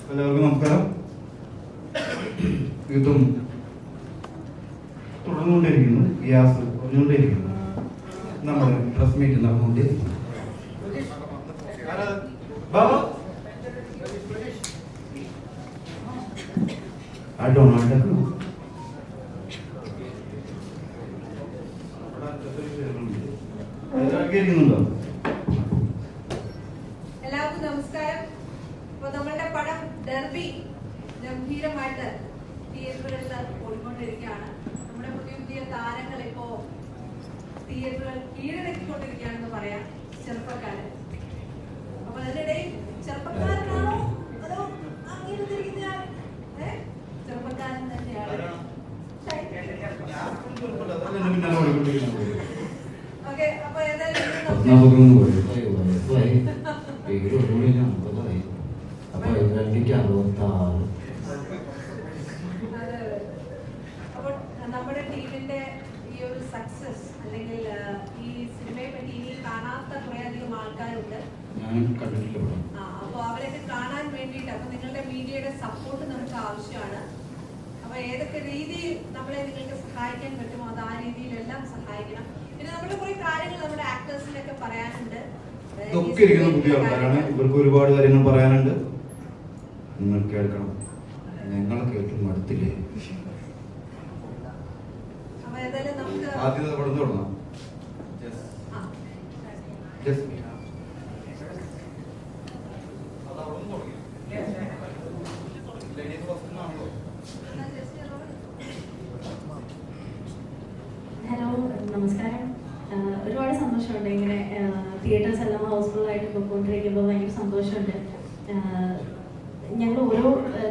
എല്ലാവർക്കും നമസ്കാരം. യുദ്ധം തുടർന്നുകൊണ്ടിരിക്കുന്നു, ഗ്യാസ് കുറഞ്ഞുകൊണ്ടിരിക്കുന്നു. നമ്മുടെ പ്രസ് മീറ്റ് നടന്നുകൊണ്ടിരിക്കുന്നു. എല്ലാവർക്കും നമസ്കാരം. ഇപ്പൊ നമ്മളുടെ പടം ഡെർബി ഗംഭീരമായിട്ട് തിയേറ്ററുകളിൽ ഓടിക്കൊണ്ടിരിക്കുകയാണ്. നമ്മുടെ പുതിയ പുതിയ താരങ്ങൾ ഇപ്പോ തിയേറ്ററുകൾ കീഴടക്കിക്കൊണ്ടിരിക്കുകയാണെന്ന് പറയാം, ചെറുപ്പക്കാരൻ. അപ്പൊ അതിനിടയിൽ ചെറുപ്പക്കാരനാണോ അതോ ചെറുപ്പക്കാരൻ തന്നെയാണ്. ഓക്കെ, അപ്പൊ ഏതായാലും നമ്മുടെ ടീമിന്റെ ഈ ഒരു സക്സസ് അല്ലെങ്കിൽ ഈ സിനിമയെ പറ്റി ഇനി കാണാത്ത കുറേയധികം ആൾക്കാരുണ്ട്. അപ്പൊ അവരൊക്കെ കാണാൻ വേണ്ടിയിട്ട് അപ്പൊ നിങ്ങളുടെ മീഡിയയുടെ സപ്പോർട്ട് നമുക്ക് ആവശ്യമാണ്. അപ്പൊ ഏതൊക്കെ രീതിയിൽ നമ്മളെ നിങ്ങൾക്ക് സഹായിക്കാൻ പറ്റുമോ അത് ആ രീതിയിലെല്ലാം സഹായിക്കണം. പിന്നെ നമ്മുടെ കുറെ കാര്യങ്ങൾ നമ്മുടെ ആക്ടേഴ്സിനൊക്കെ പറയാനുണ്ട്. ഇതൊക്കെ ഇരിക്കുന്ന പുതിയ ആൾക്കാരാണ്, ഇവർക്ക് ഒരുപാട് കാര്യങ്ങൾ പറയാനുണ്ട്. നിങ്ങൾ കേൾക്കണം, ഞങ്ങളെ കേട്ടും മടുത്തില്ലേ? ആദ്യത്തെ പടം തുടങ്ങാം. ഹലോ, നമസ്കാരം. ഒരുപാട് സന്തോഷമുണ്ട് ഇങ്ങനെ തിയേറ്റേഴ്സ് എല്ലാം ഹൗസ്ഫുൾ ആയിട്ട് പോയിക്കൊണ്ടിരിക്കുമ്പോൾ ഭയങ്കര സന്തോഷമുണ്ട്. ഞങ്ങൾ ഓരോ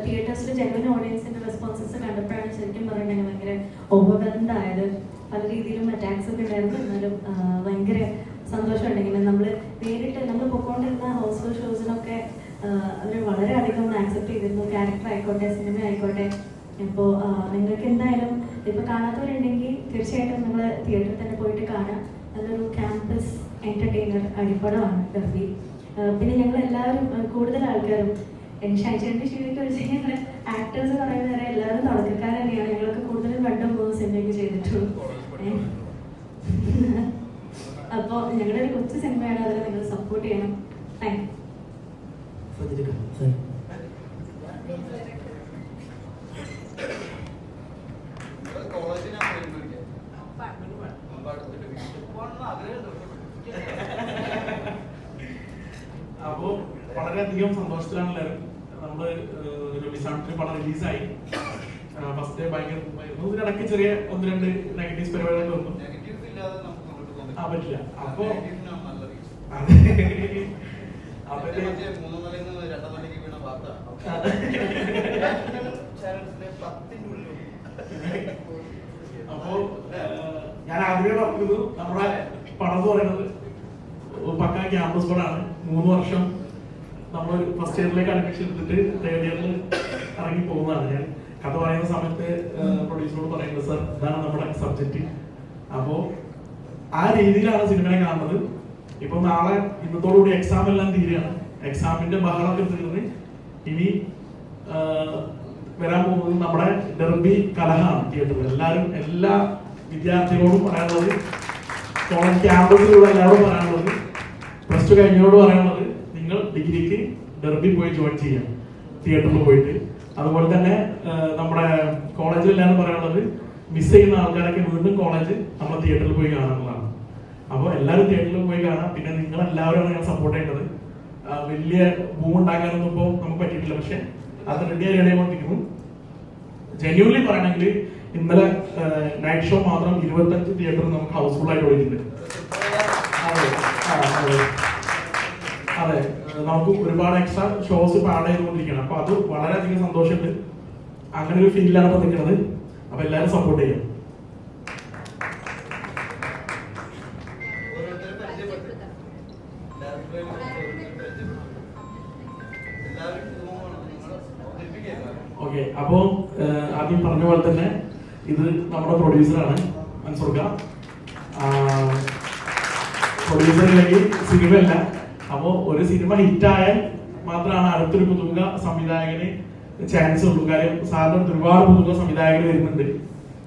തിയേറ്റേഴ്സിൽ ജെനുവിൻ ഓഡിയൻസിന്റെ റെസ്പോൺസസ് കണ്ടപ്പോഴാണ് ശരിക്കും പറയുന്നത് ഭയങ്കര ഓവർവെൽംഡ് ആയത്. പല രീതിയിലും അറ്റാക്സ് ഒക്കെ ഉണ്ടായിരുന്നു, എന്നാലും ഭയങ്കര സന്തോഷമുണ്ട്. ഇങ്ങനെ നമ്മൾ നേരിട്ട് നമ്മൾ പൊയ്ക്കൊണ്ടിരുന്ന ഹൗസ്ഫുൾ ഷോസിനൊക്കെ അവർ വളരെയധികം ആക്സെപ്റ്റ് ചെയ്തിരുന്നു. ക്യാരക്ടർ ആയിക്കോട്ടെ, സിനിമ ആയിക്കോട്ടെ. ഇപ്പോൾ നിങ്ങൾക്ക് എന്തായാലും ഇപ്പോൾ കാണാത്തവരുണ്ടെങ്കിൽ തീർച്ചയായിട്ടും നിങ്ങൾ തിയേറ്ററിൽ തന്നെ പോയിട്ട് കാണാം. നല്ലൊരു ക്യാമ്പസ് എൻ്റർടൈനർ അടിപ്പടമാണ് ഡെർബി. പിന്നെ ഞങ്ങൾ എല്ലാവരും കൂടുതൽ ആൾക്കാരും ഷൈജന്റെ ശരിയൊക്കെ വെച്ച് ഞങ്ങൾ ആക്ടേഴ്സ് പറയുന്നത് വരെ എല്ലാവരും തുടക്കക്കാർ തന്നെയാണ്. ഞങ്ങളൊക്കെ കൂടുതലും 2-3 സിനിമയൊക്കെ ചെയ്തിട്ടുള്ളൂ. അപ്പോൾ ഞങ്ങളുടെ ഒരു കൊച്ചു സിനിമയാണ്, അതിൽ നിങ്ങൾ സപ്പോർട്ട് ചെയ്യണം. Thank you. അപ്പോ വളരെയധികം സന്തോഷത്തിലാണ് എല്ലാവരും. നമ്മള് ലിസാണ്ടിന്റെ പടം റിലീസായി. ഫസ്റ്റ് ഡേ ഭയങ്കര ഇതിനിടയ്ക്ക് ചെറിയ 1-2 നെഗറ്റീവ്സ് പരിപാടികൾ വന്നു. പറ്റില്ല. അപ്പൊ അപ്പോ ഞാൻ ആദ്യമേ പറഞ്ഞത് നമ്മുടെ പടം എന്ന് പറയുന്നത് പക്ക ക്യാമ്പസ് പടമാണ്. 3 വർഷം നമ്മൾ ഫസ്റ്റ് ഇയറിലേക്ക് അഡ്മിഷൻ എടുത്തിട്ട് 3rd ഇയറിൽ ഇറങ്ങി പോകുന്നതാണ്. ഞാൻ കഥ പറയുന്ന സമയത്ത് പ്രൊഡ്യൂസറോട് പറയുന്നത്, സർ ഇതാണ് നമ്മുടെ സബ്ജക്റ്റ്. അപ്പോ ആ രീതിയിലാണ് സിനിമയെ കാണുന്നത്. ഇപ്പൊ നാളെ ഇന്നത്തോടുകൂടി എക്സാം എല്ലാം തീരുകയാണ്. എക്സാമിന്റെ ബഹളമൊക്കെ തീർന്ന് ഇനി വരാൻ പോകുന്നത് നമ്മുടെ ഡെർബി കലഹമാണ് തിയേറ്ററിൽ. എല്ലാ വിദ്യാർത്ഥികളോടും പറയാനുള്ളത്, കോളേജ് ക്യാമ്പസിലുള്ള എല്ലാവരോടും പറയാനുള്ളത്, +2 കഴിഞ്ഞവരോട് പറയാനുള്ളത്, നിങ്ങൾ ഡിഗ്രിക്ക് ഡെർബി പോയി ജോയിൻ ചെയ്യാം തിയേറ്ററിൽ പോയിട്ട്. അതുപോലെ തന്നെ നമ്മുടെ കോളേജിലെല്ലാം പറയാനുള്ളത്, മിസ് ചെയ്യുന്ന ആൾക്കാരൊക്കെ വീണ്ടും കോളേജ് നമ്മൾ തിയേറ്ററിൽ പോയി കാണാനുള്ളതാണ്. അപ്പോൾ എല്ലാവരും തിയേറ്ററിൽ പോയി കാണാം. പിന്നെ നിങ്ങൾ എല്ലാവരും ഞാൻ സപ്പോർട്ട് ചെയ്യേണ്ടത്. വലിയ ബൂം ഉണ്ടാക്കാനൊന്നും ഇപ്പോൾ നമുക്ക് പറ്റിയിട്ടില്ല, പക്ഷെ അത് റെഡിയായി കൊണ്ടിരിക്കുന്നു. ജെന്യൂൻലി പറയണമെങ്കിൽ ഇന്നലെ നൈറ്റ് ഷോ മാത്രം 25 തിയേറ്റർ നമുക്ക് ഹൗസ്ഫുൾ ആയിട്ട് ഓടിയിട്ടുണ്ട്. അതെ, നമുക്ക് ഒരുപാട് എക്സ്ട്രാ ഷോസ് ഇപ്പോൾ ആഡ് ചെയ്തുകൊണ്ടിരിക്കുകയാണ്. അപ്പൊ അത് വളരെയധികം സന്തോഷമുണ്ട്. അങ്ങനെ ഒരു ഫീലിലാണ് ഇപ്പൊ നിൽക്കുന്നത്. അപ്പൊ എല്ലാവരും സപ്പോർട്ട് ചെയ്യാം. ഓക്കെ, അപ്പോ ആദ്യം പറഞ്ഞ പോലെ തന്നെ ഇത് നമ്മുടെ പ്രൊഡ്യൂസറാണ് മൻസൂർക്ക. പ്രൊഡ്യൂസർ ഇല്ലെങ്കിൽ സിനിമയല്ല. അപ്പോൾ ഒരു സിനിമ ഹിറ്റായാൽ മാത്രമാണ് അടുത്തൊരു പുതുമുഖ സംവിധായകന് ചാൻസ് ഉള്ളൂ. കാര്യം സാറിന്റെ അടുത്ത് ഒരുപാട് പുതുമുഖ സംവിധായകർ വരുന്നുണ്ട്.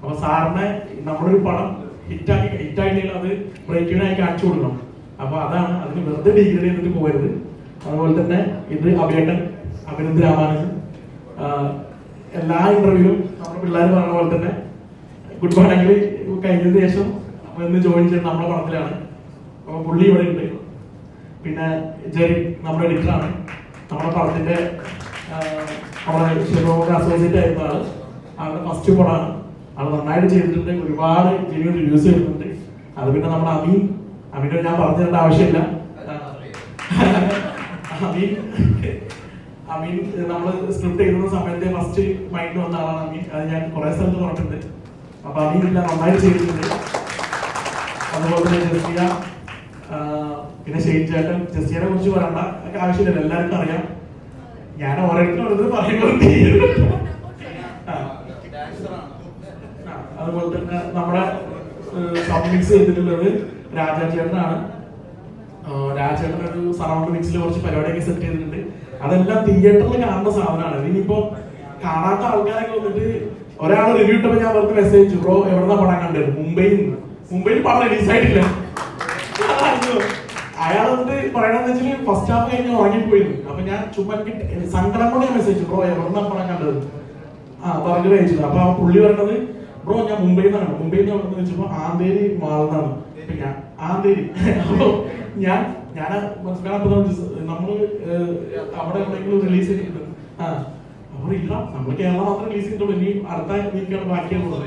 അപ്പൊ സാറിനെ നമ്മുടെ ഒരു പടം ഹിറ്റായില്ലെങ്കിൽ അത് ബ്രേക്കിനായി കാണിച്ചു കൊടുക്കണം. അപ്പൊ അതാണ്, അതിന് വെറുതെ ഡിഗ്രേഡ് ചെയ്തിട്ട് പോകരുത്. അതുപോലെ തന്നെ ഇത് അഭിയേട്ടൻ അഭിനന്ദ് രാമാനുജൻ എല്ലാ ഇന്റർവ്യൂവിലും നമ്മുടെ പിള്ളേർ പറഞ്ഞ പോലെ തന്നെ ഗുഡ് മോർണിംഗിൽ കഴിഞ്ഞതിന് ശേഷം ഇന്ന് ജോയിൻ ചെയ്ത് നമ്മുടെ പടത്തിലാണ്. അപ്പൊ പുള്ളി ഇവിടെ ഉണ്ട്. പിന്നെ ജെറി നമ്മുടെ എഡിറ്ററാണ്. നമ്മുടെ പടത്തിന്റെ നമ്മുടെ ഷെറോയുടെ അസോസിയേറ്റ് ആയിരുന്ന ആളുടെ ഫസ്റ്റ് പടമാണ്. ആൾ നന്നായിട്ട് ചെയ്തിട്ടുണ്ട്. ഒരുപാട് ജെന്യൂൻ റിവ്യൂസ് വരുന്നുണ്ട്. അത് പിന്നെ നമ്മുടെ അമീനെ ഞാൻ പറഞ്ഞു തരേണ്ട ആവശ്യമില്ല. അമീൻ നമ്മൾ സ്ക്രിപ്റ്റ് എഴുതുന്ന സമയത്ത് ഫസ്റ്റ് മൈൻഡ് വന്ന ആളാണ് അമീൻ. അത് ഞാൻ കുറെ സ്ഥലത്ത് പറഞ്ഞിട്ടുണ്ട്. അപ്പൊ അമീൻ ഇല്ല, നന്നായി ചെയ്തിട്ടുണ്ട്. അതുപോലെ തന്നെ ജസ്റ്റിയ, പിന്നെ ഷെയ്ൻ ചേട്ടൻ. ജസ്റ്റിയെ കുറിച്ച് പറയണ്ട ആവശ്യമില്ല, എല്ലാവർക്കും അറിയാം. ഞാൻ ഓരോരുത്തരും പറയുമ്പോൾ അതുപോലെ തന്നെ നമ്മുടെ സബ്മിക്സ് ചെയ്തിട്ടുള്ളത് രാജാചേട്ടനാണ്. രാജേട്ടൻ ഒരു സറൗണ്ട് മിക്സിൽ കുറച്ച് പരിപാടിയൊക്കെ സെറ്റ് ചെയ്തിട്ടുണ്ട്. അതെല്ലാം തിയേറ്ററിൽ കാണുന്ന സാധനമാണ്. ഇനിയിപ്പോ കാണാത്ത ആൾക്കാരൊക്കെ വന്നിട്ട് ഒരാൾ റിവ്യൂ ഇട്ടപ്പോ ഞാൻ അവർക്ക് മെസ്സേജ്, ബ്രോ എവിടെന്നാ പടം കണ്ടത്? മുംബൈയിൽ പടം റിലീസായിട്ടില്ല. അയാൾ വന്നിട്ട് പറയണെന്ന് വെച്ചാൽ ഫസ്റ്റ് ഹാഫ് കഴിഞ്ഞ് ഉറങ്ങിപ്പോയിരുന്നു. അപ്പൊ ഞാൻ ചുമ്മാ സങ്കടം കൊണ്ട് ഞാൻ മെസ്സേജ്, ബ്രോ എവിടെന്നാ പടം കണ്ടത്? പറഞ്ഞു കഴിച്ചത്. അപ്പൊ ആ പുള്ളി പറയണത്, ബ്രോ ഞാൻ മുംബൈയിൽ നിന്നാണ്. മുംബൈയിൽ നിന്ന് എവിടെ വെച്ചപ്പോ ആന്തേരി മാളുന്നാണ്. അപ്പൊ ഞാൻ ആന്തേരി. അപ്പൊ ഞാൻ മനസ്സിലാകുമ്പോ നമ്മള് അവിടെ എവിടെയെങ്കിലും റിലീസ് ചെയ്തിട്ടുണ്ട്. അപ്പൊ ഇല്ല, നമ്മള് കേരളം മാത്രം റിലീസ് ചെയ്തിട്ടുള്ളൂ. ഇനി അടുത്ത വീക്കാണ് ബാക്കിയുള്ളത്.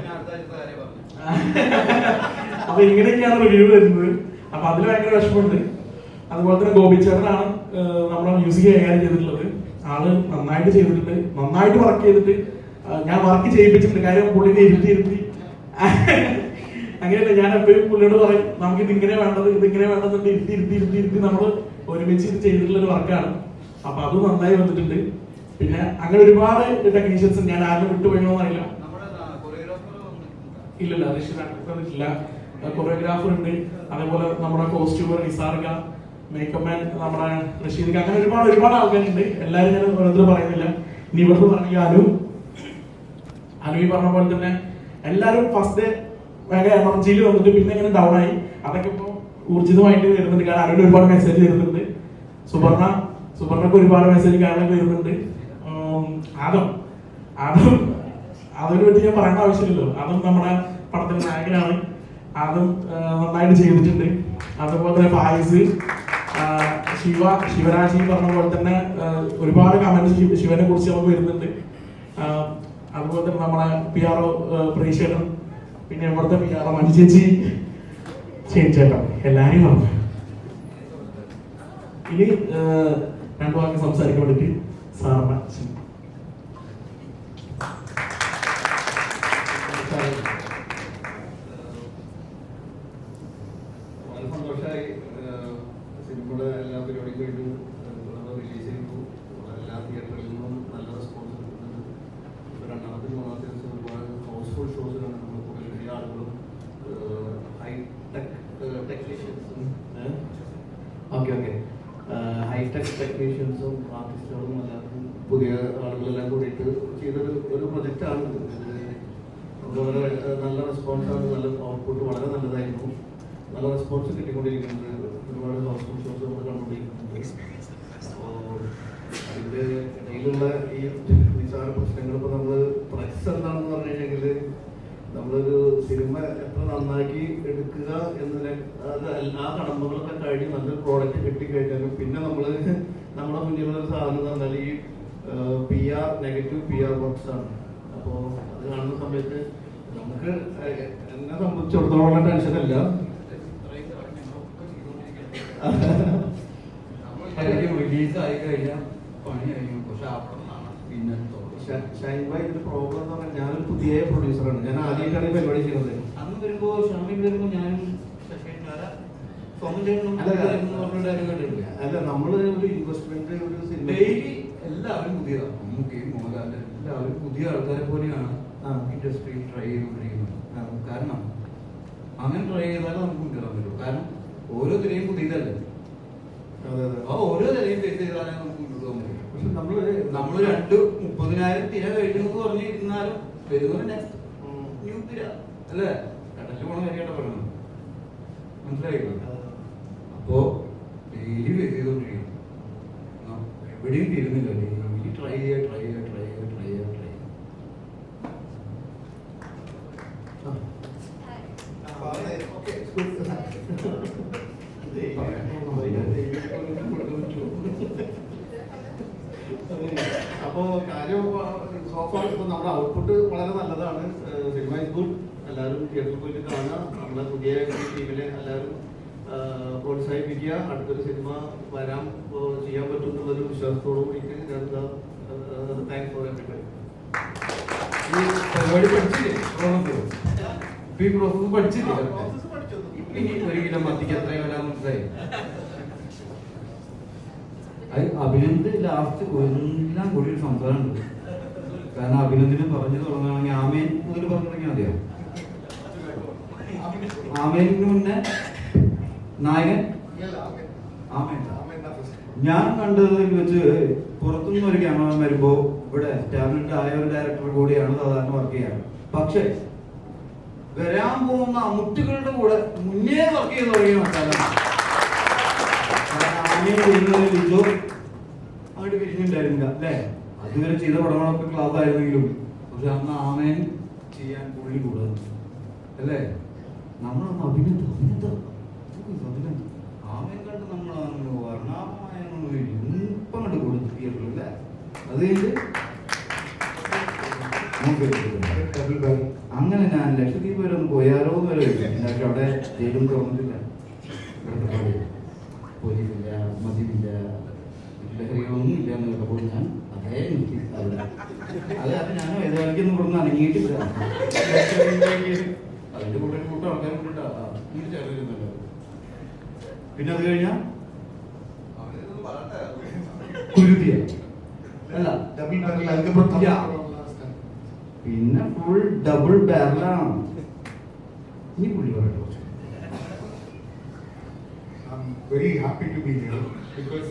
അപ്പൊ ഇങ്ങനെയൊക്കെയാണ് റിവ്യൂ വരുന്നത്. അപ്പൊ അതിൽ ഭയങ്കര വിഷമമുണ്ട്. അതുപോലെ തന്നെ ഗോപിച്ചേട്ടനാണ് നമ്മുടെ മ്യൂസിക് കൈകാര്യം ചെയ്തിട്ടുള്ളത്. ആള് നന്നായിട്ട് ചെയ്തിട്ടുണ്ട്, നന്നായിട്ട് വർക്ക് ചെയ്തിട്ട് ഞാൻ വർക്ക് ചെയ്യിപ്പിച്ചിട്ടുണ്ട്. കാര്യം പുള്ളിനെ ഇരുത്തി അങ്ങനെയല്ല, ഞാൻ എപ്പോഴും പുള്ളിയോട് പറയും നമുക്ക് ഇതിങ്ങനെ വേണ്ടത് ഇരുത്തി നമ്മൾ ഒരുമിച്ച് ഇത് ചെയ്തിട്ടുള്ള ഒരു വർക്കാണ്. അപ്പൊ അത് നന്നായി വന്നിട്ടുണ്ട്. പിന്നെ അങ്ങനെ ഒരുപാട് ടെക്നീഷ്യൻസ്, ഞാൻ ആരും വിട്ടുപോയെന്നോ അറിയില്ല. ഇല്ലല്ല, വന്നിട്ടില്ല. കൊറിയോഗ്രാഫർ ഉണ്ട്. അതേപോലെ നമ്മുടെ കോസ്റ്റ്യൂമർ നിസാർക്ക, മേക്കപ്പ് മാൻ നമ്മുടെ റഷീദ്, അങ്ങനെ ഒരുപാട് ആൾക്കാരുണ്ട്. എല്ലാവരും ഞാൻ ഓരോരുത്തർ പറയുന്നില്ല. ഇനി ഇവിടുന്ന് പറഞ്ഞ അനു പറഞ്ഞ പോലെ തന്നെ എല്ലാവരും ഫസ്റ്റ് ഡേ ഭയങ്കര എനർജിയിൽ വന്നിട്ട് പിന്നെ ഇങ്ങനെ ഡൗൺ ആയി. അതൊക്കെ ഇപ്പോൾ ഊർജിതമായിട്ട് വരുന്നുണ്ട്. കാരണം അനുവിന് ഒരുപാട് മെസ്സേജ് വരുന്നുണ്ട്. സുവർണക്ക് ഒരുപാട് മെസ്സേജ് കാര്യങ്ങളൊക്കെ വരുന്നുണ്ട്. അതിനെ പറ്റി ഞാൻ പറയേണ്ട ആവശ്യമില്ലല്ലോ. അതും നമ്മുടെ പടത്തിന്റെ നായകനാണ്. അതും നന്നായിട്ട് ചെയ്തിട്ടുണ്ട്. അതുപോലെ തന്നെ ഫായിസ്, ശിവരാജി പറഞ്ഞ പോലെ തന്നെ ഒരുപാട് കമന്റ്സ് ശിവനെ കുറിച്ച് നമുക്ക് വരുന്നുണ്ട്. അതുപോലെ തന്നെ നമ്മുടെ PR പ്രേക്ഷകൻ, പിന്നെ ഇവിടുത്തെ PR മഞ്ജു ചേച്ചി, ചേട്ടൻ, എല്ലാരെയും പറഞ്ഞു. ഇനി രണ്ടു വാക്ക് സംസാരിക്കാൻ വേണ്ടിട്ട് സാറിന് വളരെ സന്തോഷമായി. സിനിമയുടെ എല്ലാ പരിപാടിയും കഴിഞ്ഞു, റിലീസ് ചെയ്തു. എല്ലാ തിയേറ്ററിൽ നിന്നും നല്ല റെസ്പോൺസ് കിട്ടുന്നുണ്ട്. രണ്ടാമത്തെ മൂന്നാമത്തെ ദിവസം ഒരുപാട് ഹൗസ്ഫുൾ ഷോസിലാണ് നമ്മൾ കൂടുതൽ വലിയ ആളുകളും ഹൈടെക് ടെക്നീഷ്യൻസും ഹൈടെക് ടെക്നീഷ്യൻസും ആർട്ടിസ്റ്റുകളും എല്ലാവർക്കും പുതിയ ആളുകളെല്ലാം കൂടിയിട്ട് ചെയ്തൊരു പ്രൊജക്റ്റാണ് ഇത്. വളരെ നല്ല റെസ്പോൺസാണ്, നല്ല ഔട്ട്പുട്ട് വളരെ നല്ലതായിരുന്നു. നല്ല റെസ്പോൺസ് കിട്ടിക്കൊണ്ടിരിക്കുന്നുണ്ട്. ഒരുപാട് ഹൗസ്ഫുൾ ഷോസ് നമ്മൾ കണ്ടുകൊണ്ടിരിക്കുന്നുണ്ട്. അപ്പോൾ അതിൻ്റെ ഇടയിലുള്ള ഈ നിസ്സാര പ്രശ്നങ്ങൾ ഇപ്പോൾ നമ്മൾ പ്രസ് എന്താണെന്ന് പറഞ്ഞു കഴിഞ്ഞെങ്കിൽ നമ്മളൊരു സിനിമ എത്ര നന്നാക്കി എടുക്കുക എന്നതിനെ ആ കടമ്പകളൊക്കെ കഴിഞ്ഞ് നല്ലൊരു പ്രോഡക്റ്റ് കിട്ടിക്കഴിഞ്ഞാലും പിന്നെ നമ്മുടെ മുന്നിലുള്ള ഒരു സാധനം എന്ന് പറഞ്ഞാൽ ഈ നെഗറ്റീവ് PR വർക്ക്സ് ആണ്. അപ്പോൾ അത് കാണുന്ന സമയത്ത് നമുക്ക് എന്നെ സംബന്ധിച്ചിടത്തോളം ടെൻഷനല്ല. റിലീസ് ആയി കഴിഞ്ഞാൽ പണി കഴിയും. പക്ഷെ പിന്നെ ഷൈൻ ഭായ് ഇതിന്റെ പ്രോബ്ലം എന്ന് പറഞ്ഞാൽ ഞാനൊരു പുതിയ പ്രൊഡ്യൂസറാണ്. ഞാൻ ആദ്യമായിട്ടാണ് ഈ പരിപാടി ചെയ്യുന്നത്. അന്ന് വരുമ്പോ ഷാമിൽ വരുമ്പോ ഞാനും അല്ല, നമ്മള് ഒരു ഇൻവെസ്റ്റ്മെന്റ് ഒരു സിനിമ എല്ലാവരും പുതിയതാണ്. മമ്മൂക്കയും മോഹൻലാലും എല്ലാവരും പുതിയ ആൾക്കാരെ പോലെയാണ് ഇൻഡസ്ട്രി ട്രൈ ചെയ്തുകൊണ്ടിരിക്കുന്നത്. കാരണം അങ്ങനെ ട്രൈ ചെയ്താലേ നമുക്ക് മുന്നേറാൻ പറ്റുള്ളൂ. കാരണം ഓരോ തിരയും പുതിയതല്ലേ. ആ ഓരോ തിരയും ഫേസ് ചെയ്താലേ നമുക്ക് മുന്നോട്ട് പോകാൻ പറ്റും. പക്ഷെ നമ്മള് നമ്മൾ 2-30,000 തിര കഴിക്കുന്നത് പറഞ്ഞിരുന്നാലും വരുന്നത് നെക്സ്റ്റ് ന്യൂ തിര അല്ലേ? കടലിൽ പോണ കാര്യമായിട്ട് പറയുന്നത്, മനസ്സിലായില്ലോ? അപ്പോ ഡെയിലി ഫേസ് ചെയ്തോണ്ടിരിക്കും, എവിടെയും തീരുന്നില്ല. ഡെയിലി ട്രൈ ചെയ്യുക. അപ്പോ കാര്യം സോഫാർ ഇപ്പൊ നമ്മുടെ ഔട്ട്പുട്ട് വളരെ നല്ലതാണ്. Cinema is good. എല്ലാവരും തിയേറ്ററിൽ പോയിട്ട് കാണുക. നമ്മുടെ പുതിയ ടീമിനെ എല്ലാവരും പ്രോത്സാഹിപ്പിക്കുക. അടുത്തൊരു സിനിമ വരാൻ ചെയ്യാൻ പറ്റും എന്നുള്ളൊരു വിശ്വാസത്തോടു കൂടിയിട്ട് താങ്ക്സ് ഫോർ എവരിബഡി. ഈ പരിപാടി പഠിച്ചില്ലേ? ഈ പ്രോസസ് പഠിച്ചില്ലേ? ഇനി 1 കിലോ മത്തിക്ക് എത്ര വില മനസ്സിലായി? അഭിനന്ദ് ലാസ്റ്റ് എല്ലാം കൂടി ഒരു സംസാരമുണ്ട്. കാരണം അഭിനന്ദിന് പറഞ്ഞു തുടങ്ങുകയാണെങ്കിൽ ആമേൻ മുതൽ പറഞ്ഞു തുടങ്ങിയാൽ മതിയോ? ആമേന് മുന്നേ നായകൻ ആമേൻ. ഞാൻ കണ്ടതിൽ വെച്ച് പുറത്തുനിന്ന് ഒരു ക്യാമറമാൻ വരുമ്പോ ഇവിടെ ടാലന്റ് ആയ ഒരു ഡയറക്ടർ കൂടിയാണ് സാധാരണ വർക്ക് ചെയ്യാറ്. പക്ഷെ വരാൻ പോകുന്ന അമുറ്റുകളുടെ കൂടെ മുന്നേ വർക്ക് ചെയ്ത് തുടങ്ങിയ മക്കളാണ്. ആമേൻ ചെയ്യുന്നതിൽ ലിജോ അങ്ങോട്ട് പിരിഞ്ഞിട്ടുണ്ടായിരുന്നില്ല അല്ലേ? അതുവരെ ചെയ്ത പടങ്ങളൊക്കെ ക്ലാസ് ആയിരുന്നെങ്കിലും പക്ഷെ അന്ന് ആമേൻ ചെയ്യാൻ പുള്ളി കൂടുതൽ അല്ലേ? നമ്മളന്ന് അഭിനന്ദ ആമേൻ കണ്ട് നമ്മൾ വർണ്ണാഭമായ ഇപ്പം കണ്ട് കൊടുത്തു തിയേറ്ററിൽ അല്ലേ? അത് കഴിഞ്ഞ് അങ്ങനെ ഞാൻ ലക്ഷദ്വീപ് വരെ ഒന്ന് പോയാലോ എന്ന് വരെ പക്ഷെ അവിടെ ജയിലും തുറന്നിട്ടില്ല. ഇവിടുത്തെ പോലീസില്ല, മദ്യമില്ല, ലഹരികളൊന്നും ഇല്ല എന്ന് കേട്ടപ്പോൾ ഞാൻ അതേ നിർത്തി അവിടെ. അത് കാരണം ഞാൻ ഏതായാലും ഇവിടുന്ന് അനങ്ങിയിട്ട് അതിന്റെ കൂടെ കൂട്ടം ആൾക്കാർ ചേർന്നിരുന്നല്ലോ. പിന്നെ അത് കഴിഞ്ഞാൽ കുരുതിയ അല്ല പിന്നെ ഫുൾ ഡബിൾ ബാരലാണ്. ഇനി പുള്ളി പറയട്ടെ. I'm very happy to be here because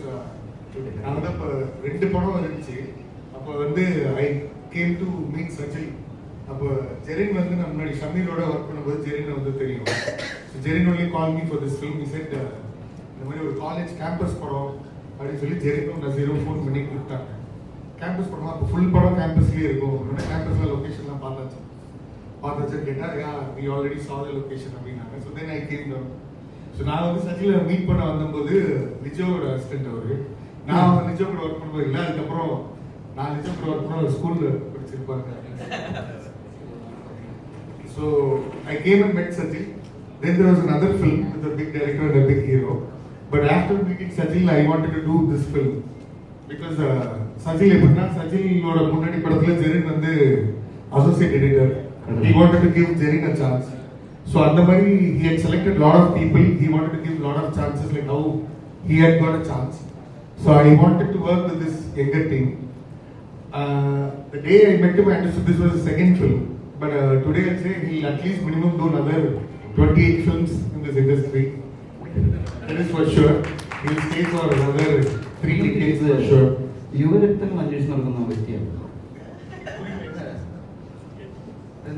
ரெண்டு படம் இருந்துச்சு. அப்போ வந்து ஐ கேம் டு மீட் சச்சில். அப்போ ஜெரின் வந்து நம்ம முன்னாடி ஷமீரோட ஒர்க் பண்ணும்போது ஜெரின் வந்து தெரியும். Jerin only called me for this film. He said இந்த மாதிரி ஒரு காலேஜ் கேம்பஸ் படம் அப்படின்னு சொல்லி ஜெரினும் நசீரும் ஃபோன் பண்ணி கூப்பிட்டாங்க. கேம்பஸ் படம் அப்போ ஃபுல் படம் கேம்பஸ்லேயே இருக்கும். கேம்பஸில் லொக்கேஷன்லாம் பார்த்தாச்சு கேட்டால் yeah we already saw the location அப்படின்னாங்க. So then I came down. So நான் வந்து சச்சில மீட் பண்ண வந்தபோது லிஜோவோட அசிஸ்டன்ட் அவரு. நான் லிஜோ கூட ஒர்க் பண்ணும்போது இல்லை. அதுக்கப்புறம் நான் லிஜோ கூட ஒர்க் பண்ண ஸ்கூலில் படிச்சிருப்பாங்க. ஸோ ஐ கேம் அண்ட் மெட் சச்சில். Then there was another film with a big director and a big hero. But after meeting Sajil, I wanted to do this film because Sajil எப்படின்னா சஜிலோட முன்னாடி படத்துல ஜெரின் வந்து associate editor. He wanted to give Jerin a chance. So அந்த மாதிரி he had selected lot of people. He wanted to give lot of chances like how he had got a chance. So I wanted to work with this younger team. The day I met him, I understood this was his second film. But today I'll say he'll at least minimum do another 28 films in this industry. That is for sure. He'll stay for another 3 decades for sure. യുവരക്തം അന്വേഷിച്ച് നടക്കുന്ന വ്യക്തിയാണ്.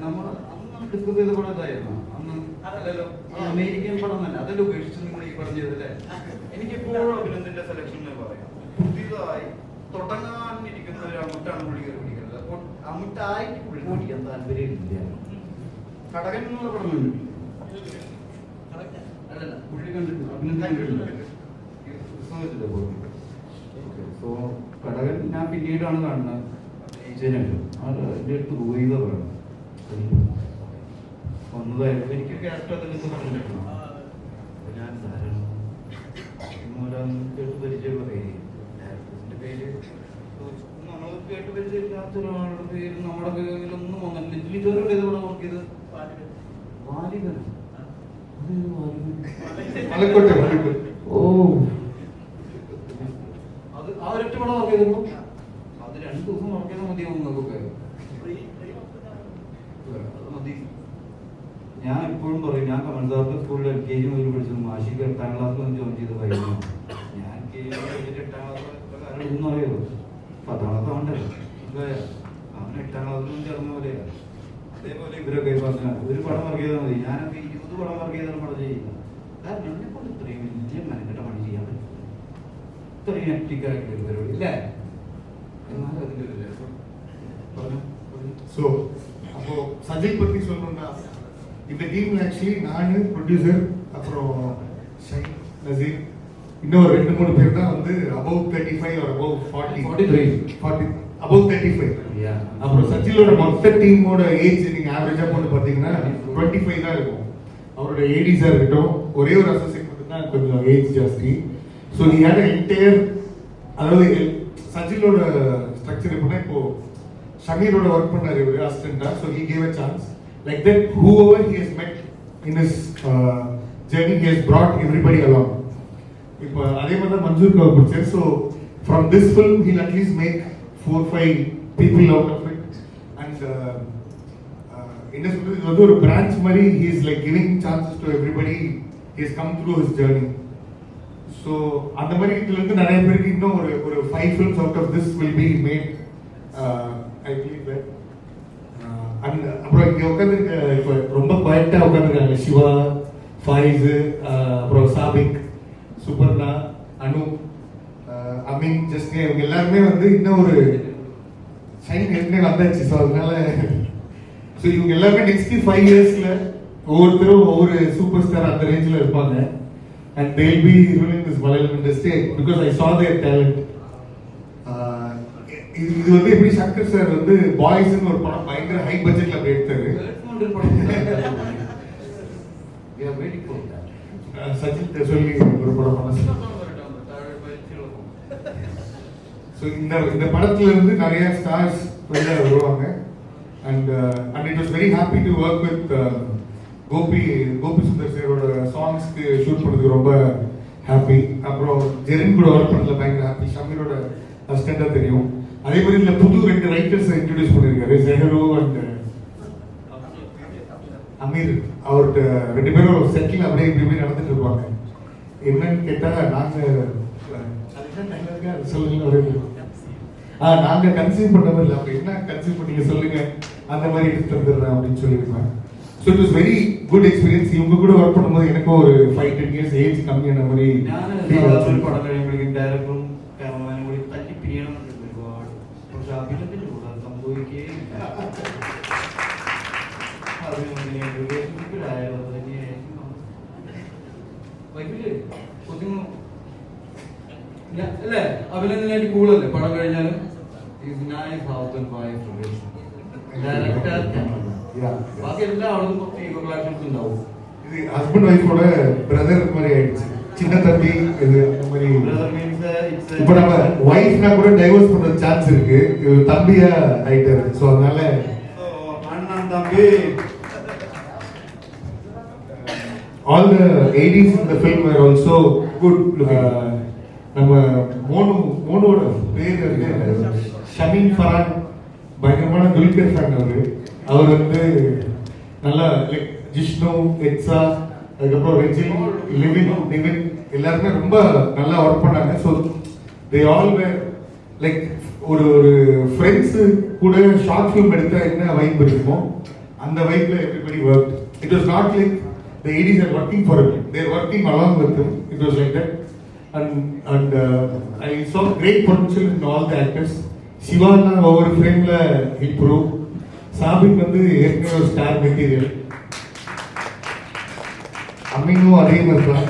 നമ്മൾ അന്ന് discuss ചെയ്ത പടം ഇതായിരുന്നു. അന്ന് അതല്ലല്ലോ അമേരിക്കൻ പടം തന്നെ അതല്ല ഉപേക്ഷിച്ച് നിങ്ങൾ ഈ പറഞ്ഞതല്ലേ? എനിക്കെപ്പോഴും അഭിനന്ദന്റെ സെലക്ഷനിൽ പറയാം, പുതിയതായി തുടങ്ങാനിരിക്കുന്ന ഒരു അമുട്ടാണ് പുള്ളി കയറി പിടിക്കുന്നത്. അപ്പോൾ അമുട്ടായിട്ട് പുള്ളി പിടിക്കാൻ താല്പര്യമില്ല. കടകൻ എന്നുള്ള പടം കണ്ടു അല്ലല്ല പുള്ളി കണ്ടിട്ടുണ്ട്, അഭിനന്ദൻ കണ്ടിട്ടുണ്ട്. സോ കടകൻ ഞാൻ പിന്നീടാണ് കാണുന്നത്. ജനകം അത് എൻ്റെ അടുത്ത് റൂയിത പറയണം ഒന്നതായിരുന്നു. എനിക്ക് ക്യാരക്ടർ അതിൽ പറഞ്ഞിട്ടുണ്ടോ? ഞാൻ ധാരാളം കേട്ട് പരിചയമുള്ള പേര് ഡയറക്ടറിന്റെ പേര് നമ്മൾ കേട്ട് പരിചയമില്ലാത്ത ഒരാളുടെ പേര് നമ്മുടെ പേരിലൊന്നും വന്നിട്ടില്ല. ഇതുവരെ ഇതോടെ വർക്ക് ചെയ്ത് വാലിബൻ. ഓ അത് ആ ഒരൊറ്റ പടം വർക്ക് ചെയ്തപ്പോ അത് 2 ദിവസം വർക്ക് ചെയ്താൽ മതിയാവും നമുക്കൊക്കെ. അത് മതി. ഞാൻ എപ്പോഴും പറയും, ഞാൻ കമൽദാറിന്റെ സ്കൂളിൽ LKG മുതൽ പഠിച്ചത് മാഷിക്ക് 8ാം ക്ലാസ്സിൽ ജോയിൻ ചെയ്ത പയ്യനാണ് ഞാൻ. 8ാം ക്ലാസ് കാരണം ഒന്നും അറിയോ 10ാമത്തെ ആണ്ടല്ലോ അവൻ 8ാം ക്ലാസ്സിലും ചേർന്ന പോലെയാ. അതേപോലെ ഇവരൊക്കെ പറഞ്ഞ ഒരു പടം വർക്ക് ചെയ്താൽ മതി, ഞാനൊക്കെ 20 പടം വർക്ക് ചെയ്താലും പടം ചെയ്യില്ല. കാരണം എന്നെ കൊണ്ട് ഇത്രയും വലിയ മെനക്കെട്ട പണി ചെയ്യാൻ പറ്റും, ഇത്രയും ഹെക്ടിക്കായിട്ടുള്ള ഒരു പരിപാടി ഇല്ലേ? എന്നാലും അതിൻ്റെ ഒരു രസം പറഞ്ഞു. So, அப்போ சஜில் பத்தி சொல்லணும்னா இந்த டீம்ல ஆக்சுவலி நான் ப்ரொடியூசர் அப்புறம் ஷைன் நசீர் இன்னொரு 2-3 பேர் தான் வந்து above 35 or above 40 above 35. அப்புறம் சஜிலோட மொத்த டீமோட ஏஜ் நீங்க ஆவரேஜா போட்டு பாத்தீங்கன்னா 25 தான் இருக்கும். அவரோட ஏடிஸா இருக்கட்டும், ஒரே ஒரு அசோசியேட் மட்டும் தான் கொஞ்சம் ஏஜ் ஜாஸ்தி. ஸோ நீ ஹேட் என்டையர், அதாவது சஜிலோட ஸ்ட்ரக்சர் எப்படின்னா இப்போ ஷமீரோட ஒர்க் பண்ணாரு இவரு அசிஸ்டண்டா. So he gave a chance like that whoever he has met in his journey he has brought everybody along. இப்போ அதே மாதிரி தான் மஞ்சூர் கவர் பிடிச்சார். So from this film he'll at least make 4-5 people out of it. And என்ன சொல்றது, இது வந்து ஒரு பிரான்ச் மாதிரி he is like giving chances to everybody. He has come through his journey. So அந்த மாதிரி இதுல இருந்து நிறைய பேருக்கு இன்னும் ஒரு 5 films out of this will be made. I believe that. And அப்புறம் இங்க உட்காந்துருக்க இப்போ ரொம்ப குவாய்ட்டா உட்காந்துருக்காங்க சிவா, ஃபாயிஸ், அப்புறம் சாபிக், சுபர்ணா, அனு, அமீன், ஜஸ்னே, இவங்க எல்லாருமே வந்து இன்னும் ஒரு ஷைன் ஏற்கனவே வந்தாச்சு. ஸோ அதனால ஸோ இவங்க எல்லாருமே நெக்ஸ்ட் 5 இயர்ஸ்ல ஒவ்வொருத்தரும் ஒவ்வொரு சூப்பர் ஸ்டார் அந்த ரேஞ்சில் இருப்பாங்க. And they'll be ruling this Malayalam industry because I saw their talent. இது வந்து எப்படி சங்கர் சார் வந்து பாய்ஸ்னு ஒரு படம் பயங்கர ஹை பட்ஜெட்ல அப்படி எடுத்தாரு. சச்சின் சொல்லி ஒரு படம் பண்ண. ஸோ இந்த படத்துல இருந்து நிறைய ஸ்டார்ஸ் வெளில வருவாங்க. And it was very happy to work with Gopi Sundar சாரோட சாங்ஸ்க்கு ஷூட் பண்ணதுக்கு ரொம்ப ஹாப்பி. அப்புறம் ஜெரின் கூட ஒர்க் பண்ணதுல பயங்கர ஹாப்பி. ஷமீரோட அசிஸ்டண்டா தெரியும். அதே மாதிரி இதுல புது 2 ரைட்டர்ஸ் இன்ட்ரோடியூஸ் பண்ணிருக்காரு, ஜெஹரு அண்ட் அமீர். அவர்கிட்ட 2 பேரும் செட்டில் அப்படியே இப்படி நடந்துட்டு இருப்பாங்க. என்னன்னு கேட்டா நாங்க சொல்லுங்க, நாங்க கன்சீவ் பண்ணவே இல்லை, அப்ப என்ன கன்சீவ் பண்ணீங்க சொல்லுங்க, அந்த மாதிரி எடுத்து தந்துடுறேன் அப்படின்னு சொல்லியிருப்பேன். So it was very good experience. இவங்க கூட ஒர்க் பண்ணும்போது எனக்கும் ஒரு 5-10 இயர்ஸ் ஏஜ் கம்மியான மாதிரி പടം കഴിയുമ്പോഴേക്കും ഡയറക്ടറും ക്യാമറമാനും കൂടി തല്ലി പിരിയണം ഒരുപാട്. പക്ഷെ അഭിനയത്തിന്റെ കൂടെ സംഭവിക്കുകയില്ല. അല്ലേ അഭിനന്ദനായിട്ട് കൂളല്ലേ പടം കഴിഞ്ഞാലും ബാക്കി എല്ലാ ആളും കുറച്ച് ഈഗോ ക്ലാഷൻസ് ഉണ്ടാവും. இது ஹஸ்பண்ட் ஒய்ஃபோட பிரதர் மாதிரி ஆயிடுச்சு, சின்ன தம்பி இது அந்த மாதிரி. இப்போ நம்ம ஒய்ஃப்னா கூட டைவர்ஸ் பண்ற சான்ஸ் இருக்கு, இது தம்பியா ஆயிட்டாரு. ஸோ அதனால அண்ணன் தம்பி. All the 80s in the film were also good looking. நம்ம மோனோட பேர் இருக்கு ஷமீன் ஃபரான், பயங்கரமான துல்கர் ஃபேன் அவர் வந்து நல்லா லைக் ஜிஷ்ணு, எட்ஸா, அதுக்கப்புறம் ரெஜின், நிவின் எல்லாருமே ரொம்ப நல்லா ஒர்க் பண்ணாங்க. So they all were like ஒரு ஃப்ரெண்ட்ஸ் கூட ஷார்ட் ஃபிலிம் எடுத்தா என்ன வைப் இருக்குமோ அந்த வைப்ல everybody work. It was not like the 80s are working for it, they are working along with them. It was like that. And I saw great potential in all the actors. Shiva na over frame la improve. Sabik வந்து ஏற்கனவே ஒரு star material. அமீனும் அதே மாதிரி தான்.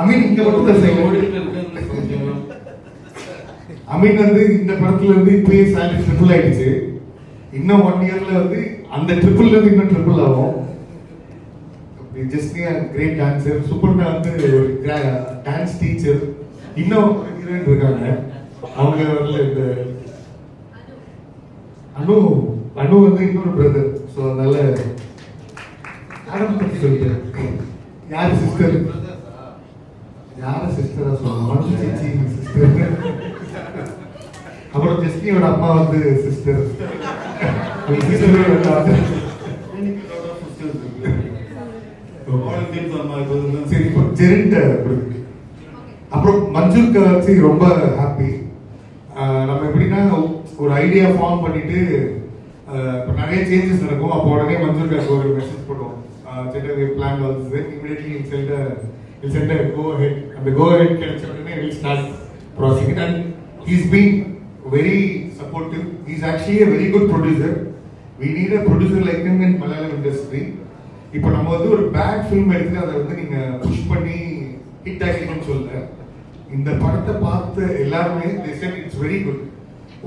அமீன் இங்க மட்டும் தான் செய்யணும். அமீன் வந்து இந்த படத்துல இருந்து இப்பயே சேலரி ட்ரிபிள் ஆயிடுச்சு. இன்னும் 1 இயர்ல வந்து அந்த ட்ரிபிள்ல இருந்து இன்னும் ட்ரிபிள் ஆகும். Just great dancer. சுப்பர்ணா வந்து ஒரு டான்ஸ் டீச்சர். இன்னும் ஒரு ஹீரோயின் இருக்காங்க, அவங்க வரல. இந்த அனு வந்து இன்னொரு பிரதர். ஸோ அதனால ஆரம்பத்தை சொல்லிட்டு யாரு சிஸ்டர், யார சிஸ்டரா சொல்லுவோம், சேச்சி சிஸ்டர். அப்புறம் ஜஸ்டியோட அம்மா வந்து சிஸ்டர். சரி, இப்போ ஜெரின்ட அப்புறம் மஞ்சூர் கவர்ச்சி ரொம்ப ஹாப்பி. ஐடியா ஃபார்ம் பண்ணிட்டு இப்போ நிறைய சேஞ்சஸ் நடக்கும். அப்போ உடனே மன்சூருக்கு ஒரு மெசேஜ் போடுவோம், சென்டர் பிளான் ஆல்சோ இமிடியட்லி இல் சென்ட் கோ ஹெட். அந்த கோ ஹெட் கிடைச்ச உடனே will start prosecute. And he's been very supportive. He's actually a very good producer. We need a producer like him in Malayalam industry. இப்போ நம்ம வந்து ஒரு bad film எடுத்து அதை வந்து நீங்க புஷ் பண்ணி ஹிட் ஆகிக்கணும்னு சொல்ல, இந்த படத்தை பார்த்து எல்லாருமே they said it's very good.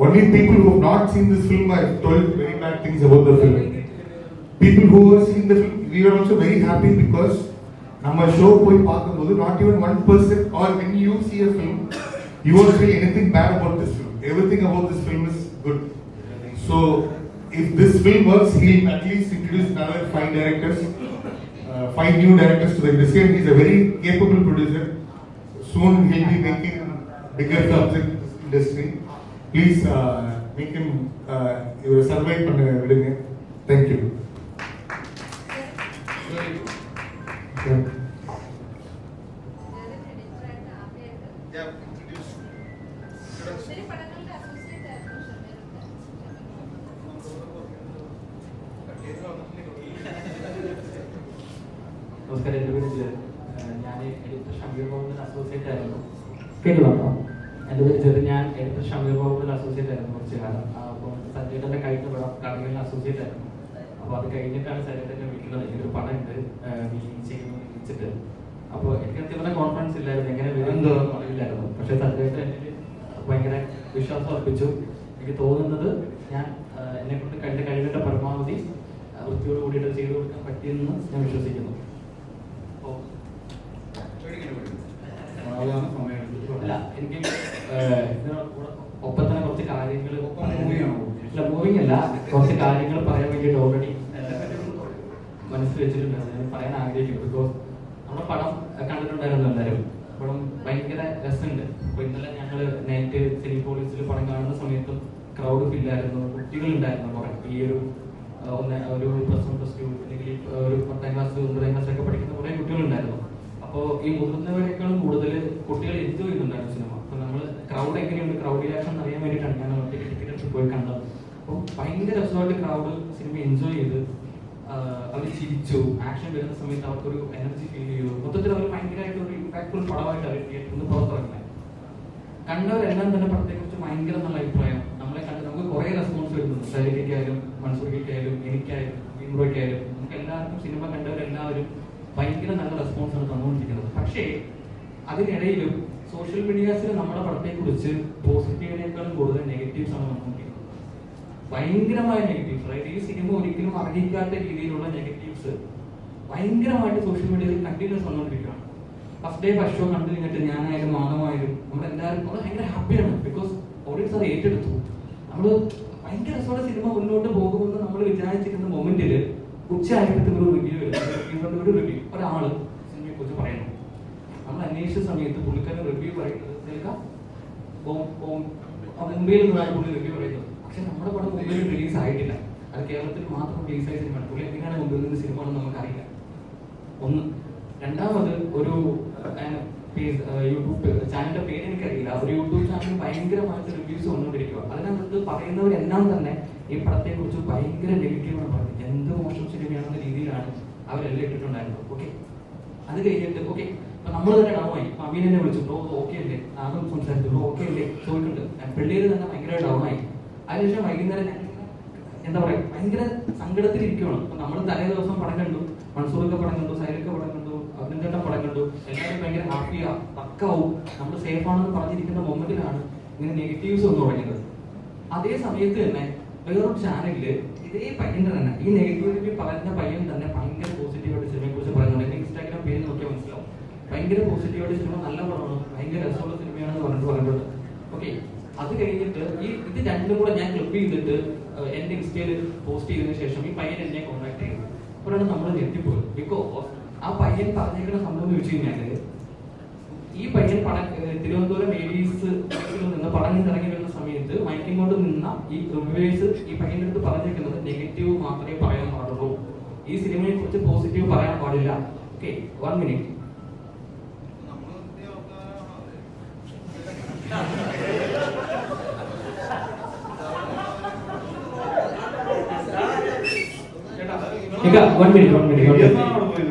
Only people who have not seen this film have told very bad things about the film. People who have seen the film, we are also very happy because நம்ம show போய் பார்க்கும்போது not even 1% or when you see a film you won't feel anything bad about this film. Everything about this film is good. So if this film works, he'll at least introduce another 5 directors, 5 new directors to the industry. He's a very capable producer. Soon he'll be making bigger films in this industry. Please make him survive பண்ண விடுங்க. Thank you. ഒത്തിരി പടങ്ങളുടെ associate ആയിരുന്നു നമസ്കാരം, എൻ്റെ പേര് ജെറിൻ. ഞാൻ editor Shameer ബാബുവിൽ associate ആയിരുന്നു. കേൾക്കുന്നുണ്ടോ? എൻ്റെ പേര് ജെറിൻ. ഞാൻ എഡിറ്റർ ഷമീർ ബാബുവിൽ അസോസിയേറ്റ് ആയിരുന്നു കുറച്ച് കാലം. അപ്പോൾ സഞ്ജയുടെ കഴിഞ്ഞ പടം കടകളിൽ അസോസിയേറ്റ് ആയിരുന്നു. അപ്പോൾ അത് കഴിഞ്ഞിട്ടാണ് സഞ്ജയുടെ വീട്ടിൽ ഒരു പടം ഉണ്ട് ചെയ്യുന്നു വിളിച്ചിട്ട്. അപ്പോൾ എനിക്ക് അത്യാവശ്യം കോൺഫിഡൻസ് ഇല്ലായിരുന്നു, എങ്ങനെ വരുമെന്ന് അറിയില്ലായിരുന്നു. പക്ഷേ സഞ്ജയുടെ എന്നിൽ ഭയങ്കര വിശ്വാസം അർപ്പിച്ചു. എനിക്ക് തോന്നുന്നത് ഞാൻ എന്നെ കൊണ്ട് കഴിവിൻ്റെ പരമാവധി വൃത്തിയോട് കൂടിയിട്ട് ചെയ്തു കൊടുക്കാൻ പറ്റിയെന്ന് ഞാൻ വിശ്വസിക്കുന്നു. അല്ല, എനിക്ക് ഒപ്പം തന്നെ കുറച്ച് കാര്യങ്ങൾ മൂവിങ് അല്ല, കുറച്ച് കാര്യങ്ങൾ പറയാൻ വേണ്ടിയിട്ട് ഓൾറെഡി മനസ്സിൽ വെച്ചിട്ടുണ്ട്. ഞാൻ പറയാൻ ആഗ്രഹിക്കുന്നു. ബിക്കോസ് നമ്മുടെ പടം കണ്ടിട്ടുണ്ടായിരുന്നു എല്ലാവരും. പടം ഭയങ്കര രസമുണ്ട്. അപ്പോൾ ഇന്നലെ ഞങ്ങൾ നൈറ്റ് സിനിപോളിസിൽ പടം കാണുന്ന സമയത്തും ക്രൗഡ് ഫില്ലായിരുന്നു, കുട്ടികളുണ്ടായിരുന്നു കുറെ. ഈ ഒരു +1+2 അല്ലെങ്കിൽ ഒരു 10ാം ക്ലാസ് 9ാം ക്ലാസ്സിലൊക്കെ പഠിക്കുന്ന കുറേ കുട്ടികളുണ്ടായിരുന്നു. അപ്പോൾ ഈ മുതിർന്നവരെക്കാളും കൂടുതൽ കുട്ടികൾ എൻജോയ് ചെയ്യുന്നുണ്ടായിരുന്നു സിനിമ. അപ്പോൾ നമ്മൾ ക്രൗഡ് എങ്ങനെയുണ്ട്, ക്രൗഡ് റിയാക്ഷൻ അറിയാൻ വേണ്ടിയിട്ടാണ് ഞാൻ ഒറ്റയ്ക്ക് ടിക്കറ്റ് എടുത്ത് പോയി കണ്ടത്. അപ്പോൾ ഭയങ്കര രസമായിട്ട് ക്രൗഡ് സിനിമ എൻജോയ് ചെയ്ത് അവർ ചിരിച്ചു. ആക്ഷൻ വരുന്ന സമയത്ത് അവർക്കൊരു എനർജി ഫീൽ ചെയ്തു. മൊത്തത്തിൽ അവർ ഭയങ്കരമായിട്ട് ഒരു ഇമ്പാക്ട്ഫുൾ പടമായിട്ട് അവർ തിയേറ്ററിൽ നിന്ന് പുറത്തിറങ്ങുന്നത്. കണ്ടവരെല്ലാം തന്നെ പടത്തെക്കുറിച്ച് ഭയങ്കര നല്ല അഭിപ്രായം. നമ്മളെ കണ്ട് നമുക്ക് കുറേ റെസ്പോൺസ് വരുന്നുണ്ട്. സൈലിക്കായാലും മൻസൂർക്കായാലും എനിക്കായാലും ഇമ്രോയ്ക്കായാലും നമുക്ക് എല്ലാവർക്കും സിനിമ കണ്ടവരെല്ലാവരും ഭയങ്കര നല്ല റെസ്പോൺസാണ് തന്നുകൊണ്ടിരിക്കുന്നത്. പക്ഷേ അതിനിടയിലും സോഷ്യൽ മീഡിയാസിൽ നമ്മുടെ പടത്തെക്കുറിച്ച് പോസിറ്റീവിനേക്കാളും കൂടുതൽ നെഗറ്റീവ്സ് ആണ് വന്നുകൊണ്ടിരിക്കുന്നത്. ഭയങ്കരമായ നെഗറ്റീവ്സ്. അതായത് ഈ സിനിമ ഒരിക്കലും അർഹിക്കാത്ത രീതിയിലുള്ള നെഗറ്റീവ്സ് ഭയങ്കരമായിട്ട് സോഷ്യൽ മീഡിയയിൽ കണ്ടിന്യൂസ് വന്നുകൊണ്ടിരിക്കുകയാണ്. ഫസ്റ്റ് ഡേ ഫസ്റ്റ് ഷോ കണ്ടു കഴിഞ്ഞിട്ട് ഞാനായാലും മാനമായാലും നമ്മളെല്ലാവരും ഭയങ്കര ഹാപ്പിയാണ്. ബിക്കോസ് ഓഡിയൻസ് അത് ഏറ്റെടുത്തു. നമ്മൾ ഭയങ്കര രസത്തോടെ സിനിമ മുന്നോട്ട് പോകുമെന്ന് നമ്മൾ വിചാരിച്ചിരുന്ന മൊമെന്റിൽ ഉച്ചയായപ്പോഴത്തേക്ക് ഒരു റിവ്യൂ വരുന്നത്, ഒരു റിവ്യൂ ഒരാള് സിനിമയെ കുറിച്ച് പറയുന്നു. നമ്മൾ അന്വേഷിച്ച സമയത്ത് പുള്ളിക്കാരൻ റിവ്യൂ പറയുന്നത് മുംബൈയിൽ നിന്നാണ് പുള്ളി റിവ്യൂ പറയുന്നത്. പക്ഷെ നമ്മുടെ പടം മുംബൈയിൽ റിലീസ് ആയിട്ടില്ല. അത് കേരളത്തിൽ മാത്രം റിലീസായ സിനിമയാണ്. പുള്ളി എങ്ങനെയാണ് മുംബൈയിൽ നിന്ന് സിനിമ ആണെന്ന് നമുക്കറിയില്ല. ഒന്ന്. രണ്ടാമത് ഒരു യൂട്യൂബ് ചാനലിന്റെ പേര് എനിക്കറിയില്ല. ഒരു യൂട്യൂബ് ചാനൽ ഭയങ്കരമായിട്ട് റിവ്യൂസ് വന്നുകൊണ്ടിരിക്കുക. അതിനകത്ത് പറയുന്നവരെല്ലാം തന്നെ ഈ പടത്തെ കുറിച്ച് ഭയങ്കര നെഗറ്റീവാണ് പറയുന്നത്. എന്ത് മോശം സിനിമയാണെന്ന രീതിയിലാണ് അവരെല്ലാം ഇട്ടിട്ടുണ്ടായിരുന്നത്. ഓക്കെ, അത് കഴിഞ്ഞിട്ട് ഓക്കെ അപ്പൊ നമ്മൾ തന്നെ ഡൗൺ ആയി. അമീനെ വിളിച്ചിട്ടോ ഓക്കെ അല്ലേ, ആദ്യം സംസാരിച്ചു ഓക്കെ അല്ലേ ചോദിക്കുന്നുണ്ട്. പിള്ളേര് തന്നെ ഭയങ്കര ഡൗൺ ആയി. അതിനുശേഷം വൈകുന്നേരം എന്താ പറയാ ഭയങ്കര സങ്കടത്തിലിരിക്കുകയാണ്. അപ്പൊ നമ്മൾ തലേ ദിവസം പടം കണ്ടു, മൻസൂറൊക്കെ പടം കണ്ടു, സൈലൊക്കെ പടം കണ്ടു, അഭിനന്ദൻ പടം കണ്ടു, എല്ലാവരും ഭയങ്കര ഹാപ്പിയാ പക്കാവും നമ്മൾ സേഫ് ആണെന്ന് പറഞ്ഞിരിക്കുന്ന മൊമെന്റിലാണ് ഇങ്ങനെ നെഗറ്റീവ്സ് വന്നു തുടങ്ങിയത്. അതേ സമയത്ത് തന്നെ വേറൊരു ചാനലില് ഇതേ പയ്യന്റെ തന്നെ ഈ നെഗറ്റിവിറ്റി പറഞ്ഞ പയ്യൻ തന്നെ ഭയങ്കര പോസിറ്റീവായിട്ട് സിനിമയെ കുറിച്ച് പറയുന്നുണ്ട്. എന്റെ ഇൻസ്റ്റാഗ്രാം പേര് നോക്കിയാൽ മനസ്സിലാവും. ഭയങ്കര പോസിറ്റീവായിട്ട് സിനിമ നല്ല പടമാണ്, ഭയങ്കര രസമുള്ള സിനിമയാണെന്ന് പറഞ്ഞിട്ടുണ്ട്. ഓക്കെ, അത് കഴിഞ്ഞിട്ട് ഇത് രണ്ടും കൂടെ ഞാൻ ക്ലിപ്പ് ചെയ്തിട്ട് എന്റെ ഇൻസ്റ്റയിൽ പോസ്റ്റ് ചെയ്തതിനു ശേഷം ഈ പയ്യൻ എന്നെ കോൺടാക്ട് ചെയ്തു. അപ്പോഴാണ് നമ്മൾ ഞെട്ടിപ്പോയി. ബിക്കോസ് ആ പയ്യൻ പറഞ്ഞേക്കുന്ന സംഭവം എന്ന് വെച്ച് കഴിഞ്ഞാല് ഈ പയ്യൻ തിരുവനന്തപുരം ഏരീസ് നിന്ന് പടം ഇറങ്ങി വരുന്ന സമയത്ത് മൈക്കിംഗ് കൊണ്ട് നിന്ന ഈ റിവ്യൂവേഴ്സ് ഈ പയ്യന്റെ അടുത്ത് പറഞ്ഞേക്കുന്നത് നെഗറ്റീവ് മാത്രമേ പറയാൻ പാടുള്ളൂ, ഈ സിനിമയെ കുറിച്ച് പോസിറ്റീവ് പറയാൻ പാടില്ല. Okay, 1 minute. 1 മിനിറ്റ്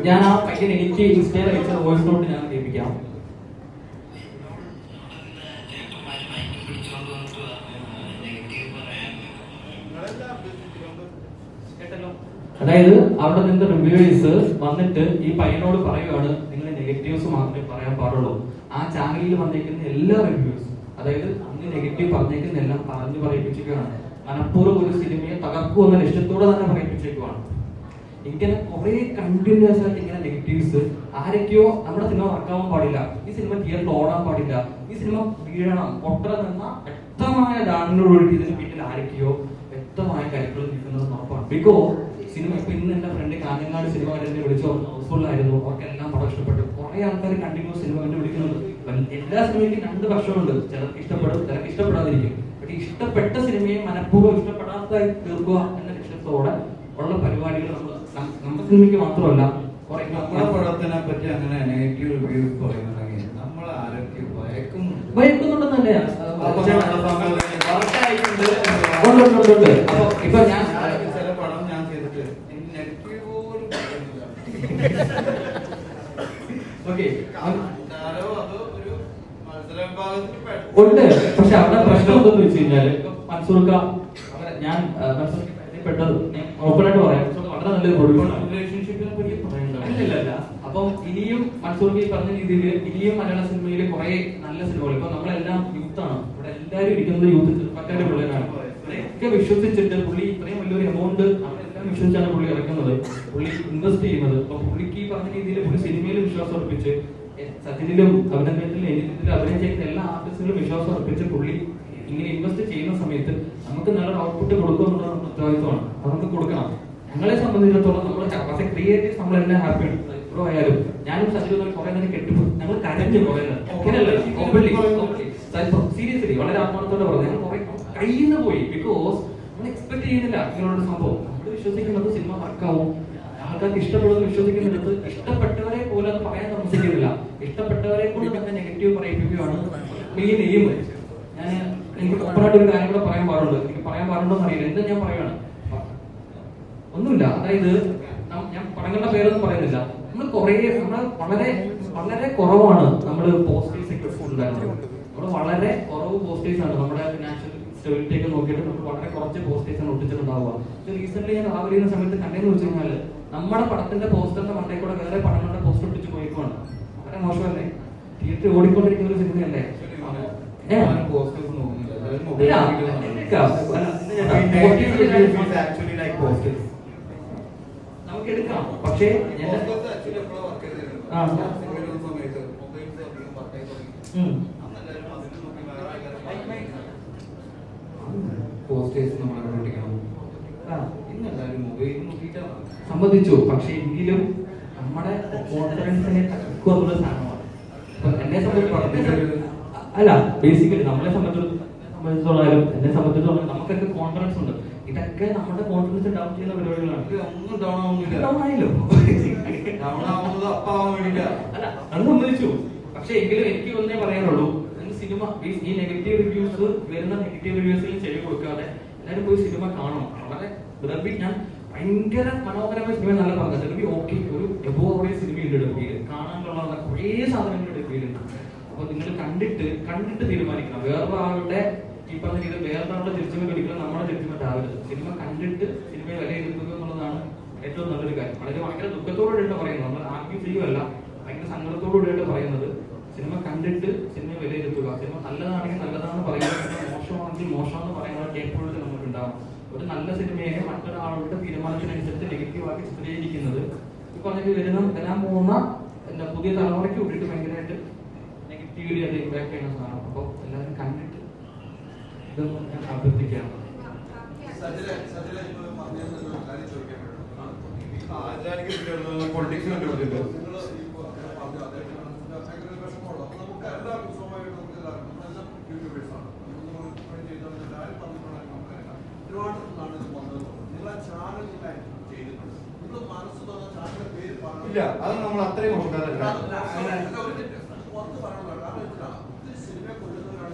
ഞാൻ ആ പയ്യൻ എനിക്ക് ഇൻസ്റ്റയിൽ അയച്ച വോയിസ് നോട്ട് ഞാൻ കേൾപ്പിക്കാം. അതായത് അവിടെ നിന്ന് റിവ്യൂവേഴ്സ് വന്നിട്ട് ഈ പയ്യനോട് പറയുകയാണ് നിങ്ങൾ നെഗറ്റീവ്സ് മാത്രമേ പറയാൻ പാടുള്ളൂ. ആ ചാനലിൽ വന്നിരിക്കുന്ന എല്ലാ റിവ്യൂസും, അതായത് അന്ന് നെഗറ്റീവ് പറഞ്ഞേക്കുന്ന എല്ലാം പറഞ്ഞു പറയിപ്പിച്ചിരിക്കുകയാണ്. മനഃപൂർവ്വം ഒരു സിനിമയെ തകർക്കുമെന്ന ലക്ഷ്യത്തോടെ തന്നെ പറയിപ്പിച്ചേക്കുവാണ്. ഇങ്ങനെ കുറെ കണ്ടിന്യൂസ് ആയിട്ട് ഇങ്ങനെ നെഗറ്റീവ്സ് ആരൊക്കെയോ നമ്മുടെ സിനിമ വർക്കാവാൻ പാടില്ല, ഈ സിനിമ തിയേറ്ററിൽ ഓടാൻ പാടില്ല, ഈ സിനിമ വീഴണം, പൊട്ടണം എന്ന വ്യക്തമായ ധാരണയോടുകൂടി ഇതിന് പിന്നിൽ ആരൊക്കെയോ വ്യക്തമായ കാര്യങ്ങൾ നിൽക്കുന്നത് ഉറപ്പാണ്. ബിക്കോസ് സിനിമ ഇപ്പൊ ഇന്ന് എന്റെ ഫ്രണ്ട് കാഞ്ഞങ്ങാട് സിനിമ എന്നെ വിളിച്ചു, ഹൗസ്ഫുള്ളായിരുന്നു, അവർക്ക് എല്ലാം പടം ഇഷ്ടപ്പെട്ടു. കുറെ ആൾക്കാർ കണ്ടിന്യൂസ് സിനിമ കണ്ട് വിളിക്കുന്നുണ്ട്. എല്ലാ സിനിമയ്ക്കും 2 വർഷമുണ്ട്, ചിലർക്ക് ഇഷ്ടപ്പെടും, ചിലർക്ക് ഇഷ്ടപ്പെടാതിരിക്കും. പക്ഷെ ഇഷ്ടപ്പെട്ട സിനിമയെ മനഃപൂർവ്വം ഇഷ്ടപ്പെടാത്തതായി തീർക്കുക എന്ന ലക്ഷ്യത്തോടെ ഉള്ള പരിപാടികൾ നമ്മുടെ സിനിമയ്ക്ക് മാത്രമല്ല നമ്മുടെ പടത്തിനെ പറ്റി അങ്ങനെ നെഗറ്റീവ് റിവ്യൂസ് പറയുന്നുണ്ടെങ്കിൽ നമ്മൾ ആരൊക്കെ ഭയക്കുന്നുണ്ടെന്നല്ലേ. ഇപ്പൊ ഞാൻ ചില പടം ഞാൻ ചെയ്തിട്ട് നെഗറ്റീവ് പോലും ഓക്കെ അതോ ഒരു മത്സര വിഭാഗത്തിൽ ഉണ്ട്. പക്ഷെ അവിടെ പ്രശ്നം എന്തെന്ന് വെച്ച് കഴിഞ്ഞാല് മൻസൂർക്ക ഞാൻ പെട്ടത് ഓപ്പണായിട്ട് പറയാം, വളരെ നല്ലൊരു പ്രൊഡ്യൂസറാണ്. റിലേഷൻഷിപ്പിനെ പറ്റി അല്ലല്ല. അപ്പം ഇനിയും മൻസൂർക്ക് ഈ പറഞ്ഞ രീതിയിൽ ഇനിയും മലയാള സിനിമയിൽ കുറെ നല്ല സിനിമകൾ, ഇപ്പൊ നമ്മളെല്ലാം യൂത്താണ്, ഇവിടെ എല്ലാവരും ഇരിക്കുന്നത് യൂത്ത് ചെറുപ്പക്കാരുടെ പിള്ളേരാണ്. ഇവരെയൊക്കെ വിശ്വസിച്ചിട്ട് പുള്ളി ഇത്രയും വലിയൊരു എമൗണ്ട് അവരെല്ലാം വിശ്വസിച്ചാണ് പുള്ളി ഇറക്കുന്നത്, പുള്ളി ഇൻവെസ്റ്റ് ചെയ്യുന്നത്. അപ്പൊ പുള്ളിക്ക് ഈ പറഞ്ഞ രീതിയിൽ പുള്ളി സിനിമയിൽ വിശ്വാസം അർപ്പിച്ച്, സച്ചിനിലും അഭിനന്ദനത്തിലും എനിത്തിലും അഭിനയം ചെയ്യുന്ന എല്ലാ ആർട്ടിസ്റ്റുകളും വിശ്വാസം അർപ്പിച്ച് പുള്ളി ഇങ്ങനെ ഇൻവെസ്റ്റ് ചെയ്യുന്ന സമയത്ത് നമുക്ക് നല്ലൊരു ഔട്ട്പുട്ട് കൊടുക്കുക എന്നുള്ളത് നമ്മുടെ ഉത്തരവാദിത്വമാണ്. അത് നമുക്ക് കൊടുക്കണം. ഞങ്ങളെ സംബന്ധിച്ചിടത്തോളം നമ്മുടെ ക്രിയേറ്റീവ്സ് നമ്മളെല്ലാം ഹാപ്പിയാണ്. എപ്പോഴും ആയാലും ഞാനും സച്ചിനും കുറെ നേരം കെട്ടിപ്പോ ഞങ്ങൾ കരഞ്ഞു കുറെ സീരിയസ്ലി വളരെ ആത്മാർത്ഥത്തോടെ പറഞ്ഞു. ഞങ്ങൾ കുറെ കയ്യിൽ നിന്ന് പോയി. ബിക്കോസ് നമ്മൾ എക്സ്പെക്ട് ചെയ്യുന്നില്ല ഇങ്ങനൊരു സംഭവം. നമ്മൾ വിശ്വസിക്കുന്നത് സിനിമ വർക്കാവും, ആൾക്കാർക്ക് ഇഷ്ടപ്പെടുന്നത് വിശ്വസിക്കുന്നിടത്ത് ഇഷ്ടപ്പെട്ടവരെ പോലും അത് പറയാൻ താമസിക്കുന്നില്ല. ഇഷ്ടപ്പെട്ടവരെ കൊണ്ട് തന്നെ നെഗറ്റീവ് പറയിപ്പിക്കുകയാണ് മെയിൻ എയിം. ഞാൻ എനിക്ക് ഓപ്പണായിട്ട് ഒരു കാര്യം കൂടെ പറയാൻ പാടുള്ളൂ. എനിക്ക് പറയാൻ പാടുണ്ടോന്ന് അറിയില്ല, എന്താ ഞാൻ പറയുകയാണ് ഒന്നുമില്ല. അതായത് ഞാൻ പടങ്ങളുടെ പേരൊന്നും പറയുന്നില്ല. നമ്മൾ വളരെ വളരെ കുറവാണ് നമ്മൾ പോസ്റ്റേഴ്സ് ഒക്കെ ഉണ്ടായിരുന്നത്. നമ്മൾ വളരെ കുറവ് പോസ്റ്റേഴ്സ് ആണ് നമ്മുടെ ഫിനാൻഷ്യൽ സ്റ്റെബിലിറ്റി ഒക്കെ നോക്കിയിട്ട് നമ്മൾ വളരെ കുറച്ച് പോസ്റ്റേഴ്സ് ആണ് ഒട്ടിച്ചിട്ടുണ്ടാവുക. റീസെന്റ് ഞാൻ ട്രാവൽ ചെയ്യുന്ന സമയത്ത് കണ്ടെന്ന് വെച്ച് കഴിഞ്ഞാൽ നമ്മുടെ പടത്തിന്റെ പോസ്റ്ററിന്റെ മണ്ടയിൽ കൂടെ വേറെ പടങ്ങളുടെ പോസ്റ്റർ ഒട്ടിച്ച് പോയിക്കുവാണ്. വളരെ മോശമല്ലേ? തിയേറ്റർ ഓടിക്കൊണ്ടിരിക്കുന്ന ഒരു സിനിമയല്ലേ? നമുക്ക് എടുക്കാം. പക്ഷേ സമ്മതിച്ചു. പക്ഷെ എങ്കിലും നമ്മുടെ കോൺഫിഡൻസിനെ തക്കുള്ള സാധനമാണ്. എന്നെ സംബന്ധിച്ചിടത്തോളം അല്ല, ബേസിക്കലി നമ്മളെ സംബന്ധിച്ചിടത്തോളം എന്നെ സംബന്ധിച്ചിടത്തോളം നമുക്കൊക്കെ കോൺഫിഡൻസ് ഉണ്ട്. ഇതൊക്കെ നമ്മുടെ കോൺഫിഡൻസ് ഡൗൺ ചെയ്യുന്ന പരിപാടികളാണ്. ഒന്നും ഡൗൺ ആവുന്നില്ല. ഡൗൺ ആയല്ലോ, ഡൗൺ ആവുന്നത് അപ്പാവാൻ വേണ്ടിയില്ല. അല്ല അത് സമ്മതിച്ചു. പക്ഷെ എങ്കിലും എനിക്ക് ഒന്നേ പറയാനുള്ളൂ, സിനിമ ഈ നെഗറ്റീവ് റിവ്യൂസ് വരുന്ന നെഗറ്റീവ് റിവ്യൂസിൽ ചെവി കൊടുക്കാതെ എല്ലാവരും പോയി സിനിമ കാണണം. വളരെ ഞാൻ ഭയങ്കര മനോഹരമായ സിനിമ നല്ല പറഞ്ഞത് ഡെർബി. ഓക്കെ, ഒരു എബോ ഓറിയ സിനിമയുണ്ട് ഡെർബിയിൽ, കാണാനുള്ള കുറേ സാധനങ്ങൾ ഡെർബിയിലുണ്ട്. അപ്പൊ നിങ്ങൾ കണ്ടിട്ട് തീരുമാനിക്കണം. വേറൊരാളുടെ ഈ പറഞ്ഞ രീതിയിൽ വേറൊരാളുടെ ജഡ്ജ്മെന്റ് എടുക്കണം, നമ്മുടെ ജഡ്ജ്മെന്റ് ആവരുത്. സിനിമ കണ്ടിട്ട് സിനിമയെ വിലയിരുത്തുക എന്നുള്ളതാണ് ഏറ്റവും നല്ലൊരു കാര്യം. ഭയങ്കര ദുഃഖത്തോടുകൂടിയിട്ട് പറയുന്നത്, നമ്മൾ ആർഗ്യൂ ചെയ്യുകയല്ല, ഭയങ്കര സങ്കടത്തോടുകൂടിയിട്ട് പറയുന്നത്. സിനിമ കണ്ടിട്ട് സിനിമയെ വിലയിരുത്തുക. സിനിമ നല്ലതാണെങ്കിൽ നല്ലതാണെന്ന് പറയുന്നത്, മോശമാണെങ്കിൽ മോശമെന്ന് പറയുന്നത് കേൾപ്പോഴും നമുക്ക് ഉണ്ടാവും. ഒരു നല്ല സിനിമയെ മറ്റൊരാളുടെ തീരുമാനത്തിനനുസരിച്ച് നെഗറ്റീവാക്കി ചിത്രീകരിക്കുന്നത് ഈ പറഞ്ഞ വരാൻ പോകുന്ന എന്താ പുതിയ തലമുറയ്ക്ക് കൂട്ടിയിട്ട് ഭയങ്കരമായിട്ട് നെഗറ്റീവ്ലി അത് ഇമ്പാക്ട് ചെയ്യുന്ന സാധനം. അപ്പോൾ എല്ലാവരും കണ്ടിട്ട് ഇതൊന്നും ഞാൻ അഭ്യർത്ഥിക്കുകയാണ്. പൊളിറ്റിക്സ് കണ്ടുപിടിച്ചിട്ട് ഇല്ല, അത് നമ്മൾ അത്രയും നോക്കാറില്ല.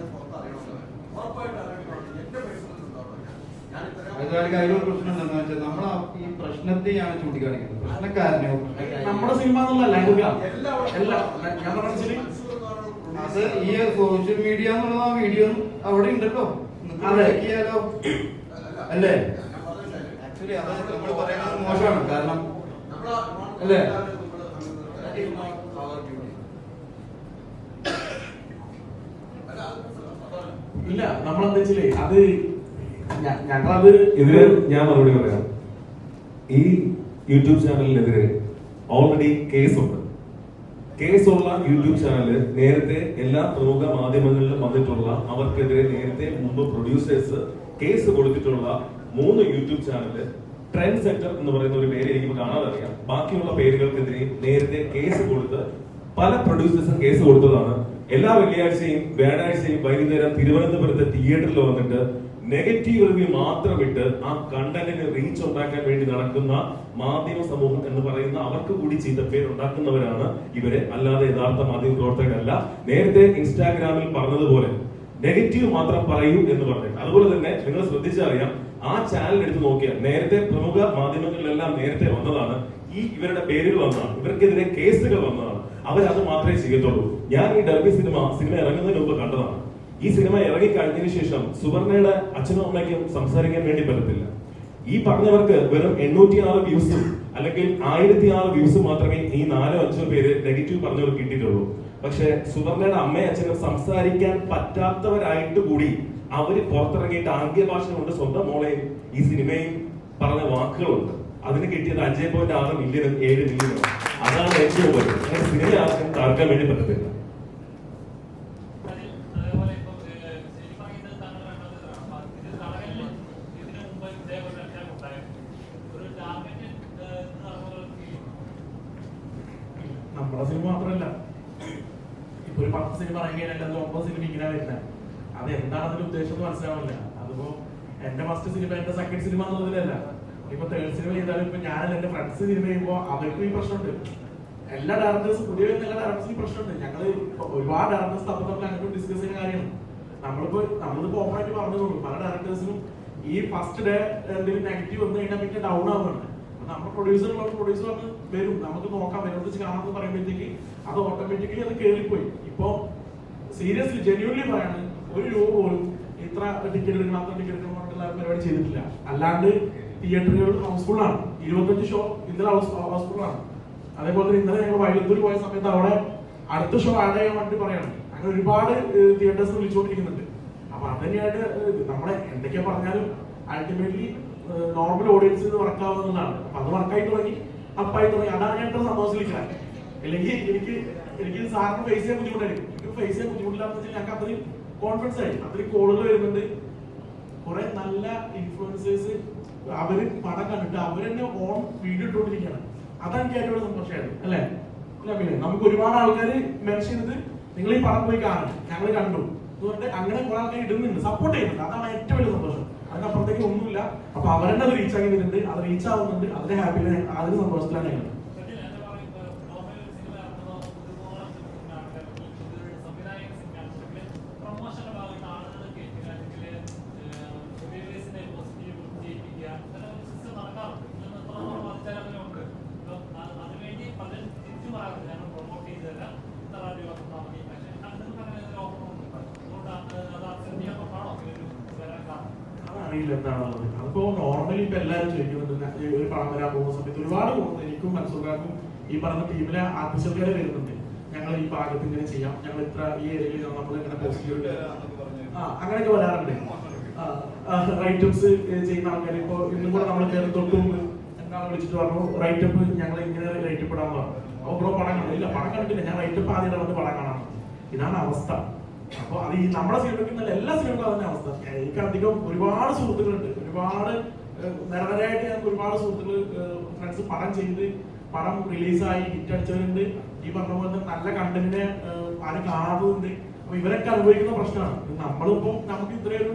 മുതലാളിക്ക് അതിലൊരു പ്രശ്നം എന്താണെന്ന് വെച്ചാൽ നമ്മൾ ഈ പ്രശ്നത്തെയാണ് ചൂണ്ടിക്കാണിക്കുന്നത്, പ്രശ്നക്കാരനെയോ നമ്മുടെ സിനിമ എന്നുള്ളതല്ല അത് ഈ സോഷ്യൽ മീഡിയ എന്നുള്ള ആ വീഡിയോ അവിടെ ഉണ്ടല്ലോ, ചെക്ക് ചെയ്യാലോ അല്ലേ? ആക്ച്വലി അത് നമ്മൾ പറയുന്നത് മോശമാണ്, കാരണം അല്ലേ? ഇല്ല, നമ്മളെന്താ വെച്ചാലേ അത് ഞങ്ങളത് ഇതിന് ഞാൻ മറുപടി പറയാം. ഈ യൂട്യൂബ് ചാനലിനെതിരെ ഓൾറെഡി കേസുണ്ട്. കേസുള്ള യൂട്യൂബ് ചാനല് നേരത്തെ എല്ലാ പ്രമുഖ മാധ്യമങ്ങളിലും വന്നിട്ടുള്ള അവർക്കെതിരെ നേരത്തെ മുമ്പ് പ്രൊഡ്യൂസേഴ്സ് കേസ് കൊടുത്തിട്ടുള്ള 3 യൂട്യൂബ് ചാനല് ട്രെൻഡ് സെറ്റർ എന്ന് പറയുന്ന ഒരു പേര് എനിക്ക് കാണാതെ അറിയാം. ബാക്കിയുള്ള പേരുകൾക്കെതിരെ നേരത്തെ കേസ് കൊടുത്ത് പല പ്രൊഡ്യൂസേഴ്സും കേസ് കൊടുത്തതാണ്. എല്ലാ വെള്ളിയാഴ്ചയും വ്യാഴാഴ്ചയും വൈകുന്നേരം തിരുവനന്തപുരത്തെ തിയേറ്ററിൽ വന്നിട്ട് നെഗറ്റീവ് റിവ്യൂ മാത്രം ഇട്ട് ആ കണ്ടന്റിന് റീച്ച് ഉണ്ടാക്കാൻ വേണ്ടി നടക്കുന്ന മാധ്യമ സമൂഹം എന്ന് പറയുന്ന അവർക്ക് കൂടി ചീത്തപ്പേര് ഉണ്ടാക്കുന്നവരാണ് ഇവരെ, അല്ലാതെ യഥാർത്ഥ മാധ്യമ പ്രവർത്തകരല്ല. നേരത്തെ ഇൻസ്റ്റാഗ്രാമിൽ പറഞ്ഞതുപോലെ നെഗറ്റീവ് മാത്രം പറയൂ എന്ന് പറഞ്ഞു. അതുപോലെ തന്നെ നിങ്ങൾ ശ്രദ്ധിച്ചറിയാം, ആ ചാനൽ എടുത്ത് നോക്കിയാൽ നേരത്തെ പ്രമുഖ മാധ്യമങ്ങളിലെല്ലാം നേരത്തെ വന്നതാണ്, ഈ ഇവരുടെ പേരുകൾ വന്നതാണ്, ഇവർക്കെതിരെ കേസുകൾ വന്നതാണ്. അവരത് മാത്രമേ ചെയ്യത്തുള്ളൂ. ഞാൻ ഈ ഡർബി സിനിമ ഇറങ്ങുന്നതിന് മുമ്പ് കണ്ടതാണ്. ഈ സിനിമ ഇറങ്ങി കഴിഞ്ഞതിന് ശേഷം സുവർണയുടെ അച്ഛനും അമ്മയ്ക്കും സംസാരിക്കാൻ വേണ്ടി പറ്റത്തില്ല. ഈ പറഞ്ഞവർക്ക് വെറും 806 വ്യൂസും അല്ലെങ്കിൽ 1006 വ്യൂസും മാത്രമേ ഈ 4-5 പേര് നെഗറ്റീവ് പറഞ്ഞവർക്ക് കിട്ടിയിട്ടുള്ളൂ. പക്ഷെ സുവർണയുടെ അമ്മയും അച്ഛനും സംസാരിക്കാൻ പറ്റാത്തവരായിട്ട് കൂടി അവര് പുറത്തിറങ്ങിയിട്ട് ആംഗ്യ ഭാഷ കൊണ്ട് സ്വന്തം മോളെയും ഈ സിനിമയും പറഞ്ഞ വാക്കുകളുണ്ട്. അതിന് കിട്ടിയത് 5.6 മില്യനും 7 മില്യനും. അതാണ് ഏറ്റവും വലുത്. അങ്ങനെ സിനിമ ആർക്കും താർക്കാൻ വേണ്ടി പറ്റത്തില്ല. നമ്മുടെ സിനിമ മാത്രമല്ല, ഇപ്പൊ ഒരു 10 സിനിമ ഇറങ്ങിയാൽ 9 സിനിമ ഇങ്ങനെ വരുന്നത്. അത് എന്താണ് അതിന്റെ ഉദ്ദേശം എന്ന് മനസ്സിലാവില്ല. അതിപ്പോ എന്റെ ഫസ്റ്റ് സിനിമ എന്റെ സെക്കൻഡ് സിനിമ എന്നുള്ളതിലല്ല. ഇപ്പൊ തേർഡ് സിനിമ ചെയ്താലും ഇപ്പൊ ഞാനല്ല എന്റെ ഫ്രണ്ട്സ് സിനിമ ചെയ്യുമ്പോൾ അവർക്കും ഈ പ്രശ്നമുണ്ട്. എല്ലാ ഡയറക്ടേഴ്സും പുതിയ എല്ലാ ഡയറക്ടേഴ്സും ഈ പ്രശ്നമുണ്ട്. ഞങ്ങള് ഒരുപാട് ഡയറക്ടേഴ്സ് തമ്മിൽ അങ്ങോട്ട് ഡിസ്കസ് ചെയ്യുന്ന കാര്യമാണ്. നമ്മളിപ്പോ ഓപ്പണായിട്ട് പറഞ്ഞു പല ഡയറക്ടേഴ്സിനും ഈ ഫസ്റ്റ് ഡേ എന്തെങ്കിലും നെഗറ്റീവ് വന്നു കഴിഞ്ഞാൽ പിന്നെ ഡൗൺ ആവുകയാണ്. നമ്മുടെ പ്രൊഡ്യൂസർ വരും, നമുക്ക് നോക്കാം, വരുന്നത് കാണാമെന്ന് പറയുമ്പോഴത്തേക്ക് അത് ഓട്ടോമാറ്റിക്കലി അത് കയറിപ്പോയി. ഇപ്പൊ സീരിയസ്ലി ജെന്യൂൻലി പറയാണ്, ഒരു രൂപ പോലും ഇത്ര ടിക്കറ്റ് എടുക്കണം അത്ര ടിക്കറ്റ് എടുക്കണം എന്നുള്ള പരിപാടി ചെയ്തിട്ടില്ല. അല്ലാണ്ട് തിയേറ്ററുകൾ ഹൗസ്ഫുള്ളാണ്. 25 ഷോ ഇന്നലെ ഹൗസ്ഫുള്ളാണ്. അതേപോലെ തന്നെ ഇന്നലെ ഞങ്ങൾ വൈകുന്നൂർ പോയ സമയത്ത് അവിടെ അടുത്ത ഷോ ആഡ് ചെയ്യാൻ വേണ്ടി പറയണം. അങ്ങനെ ഒരുപാട് തിയേറ്റേഴ്സ് വിളിച്ചുകൊണ്ടിരിക്കുന്നുണ്ട്. അപ്പൊ അത് തന്നെയായിട്ട് നമ്മളെ എന്തൊക്കെയാ പറഞ്ഞാലും അൾട്ടിമേറ്റ്ലി നോർമൽ ഓഡിയൻസിന് വർക്കാവുന്നതാണ്. അപ്പൊ അത് വർക്കായി തുടങ്ങി, അപ്പായി തുടങ്ങി. അതാണ് ഞാൻ ഇത്ര സന്തോഷത്തിലിരിക്കാൻ. അല്ലെങ്കിൽ എനിക്ക് സാറിന് ഫേസ് ചെയ്യാൻ ബുദ്ധിമുട്ടായിരിക്കും. എനിക്ക് ഫേസ് ചെയ്യാൻ ബുദ്ധിമുട്ടില്ലാന്ന് വെച്ചാൽ ഞങ്ങൾക്ക് അത്രയും കോൺഫിഡൻസ് ആയി, അത്രയും കോളുകൾ വരുന്നുണ്ട്. കുറെ നല്ല ഇൻഫ്ലുവൻസേഴ്സ് അവര് പടം കണ്ടിട്ട് അവർ തന്നെ ഓൺ വീഡിയോ ഇട്ടുകൊണ്ടിരിക്കുകയാണ്. അതാണ് എനിക്ക് ഏറ്റവും സന്തോഷമായത്, അല്ലേ? പിന്നെ നമുക്ക് ഒരുപാട് ആൾക്കാർ മെൻഷൻ ചെയ്തത് നിങ്ങൾ ഈ പടം പോയി കാണും, ഞങ്ങൾ കണ്ടു എന്ന് പറഞ്ഞിട്ട് അങ്ങനെ കുറെ ആൾക്കാർ ഇടുന്നുണ്ട്, സപ്പോർട്ട് ചെയ്യുന്നുണ്ട്. അതാണ് ഏറ്റവും വലിയ സന്തോഷം. അതിനപ്പുറത്തേക്ക് ഒന്നുമില്ല. അപ്പൊ അവരെന്നെ അത് റീച്ച് ആകുന്നുണ്ട്, അത് റീച്ച് ആവുന്നുണ്ട്. അതിന്റെ ഹാപ്പിയിലാണ്, അതിന് സന്തോഷത്തിലാണ് ഞങ്ങൾ. അറിയില്ല എന്താണുള്ളത്. അതിപ്പോ നോർമലി ഇപ്പൊ എല്ലാവരും ചോദിക്കുന്നുണ്ട്, ഒരു പടം വരാൻ പോകുന്ന സമയത്ത് ഒരുപാട് പോകുന്നത് എനിക്കും മനസ്സിലാക്കും ഈ പറഞ്ഞ ടീമിലെ ആർട്ടിസ്റ്റുകാരെ വരുന്നുണ്ട്. ഞങ്ങൾ ഈ ഭാഗത്ത് ഇങ്ങനെ ചെയ്യാം, ഞങ്ങൾ ഇത്ര ഈ ഏരിയയിൽ നമ്മൾ ഇങ്ങനെ പോസിറ്റീവ് അങ്ങനെയൊക്കെ വരാറുണ്ട്. റൈറ്റപ്സ് ചെയ്യുന്ന ആൾക്കാർ ഇപ്പൊ ഇന്നും കൂടെ നമ്മൾ കയറി തൊട്ട് മുമ്പ് എന്നാണ് വിളിച്ചിട്ട് പറഞ്ഞു റൈറ്റപ്പ് ഞങ്ങൾ ഇങ്ങനെ റൈറ്റപ്പ് ഇടാൻ പറഞ്ഞു. അപ്പൊ ബ്രോ പടം കണ്ടില്ല, പടം കണ്ടിട്ടില്ല, ഞാൻ റൈറ്റപ്പ് ആദ്യം വന്ന് പടം കാണാം. ഇതാണ് അവസ്ഥ. അപ്പൊ അത് ഈ നമ്മുടെ സിനിമയ്ക്ക് എല്ലാ സിനിമകളും അതിന്റെ അവസ്ഥ. എനിക്ക് അധികം ഒരുപാട് സുഹൃത്തുക്കളുണ്ട്, ഒരുപാട് നിരവധിയായിട്ട് ഞങ്ങൾക്ക് ഒരുപാട് സുഹൃത്തുക്കൾ ഫ്രണ്ട്സ് പടം ചെയ്ത് പടം റിലീസായി ഹിറ്റ് അടിച്ചവരുണ്ട്. ഈ പറഞ്ഞ പോലെ നല്ല കണ്ടന്റിനെ ആരും കാണാത്തതുണ്ട്. അപ്പൊ ഇവരൊക്കെ അനുഭവിക്കുന്ന പ്രശ്നമാണ്. നമ്മളിപ്പോ നമുക്ക് ഇത്രയൊരു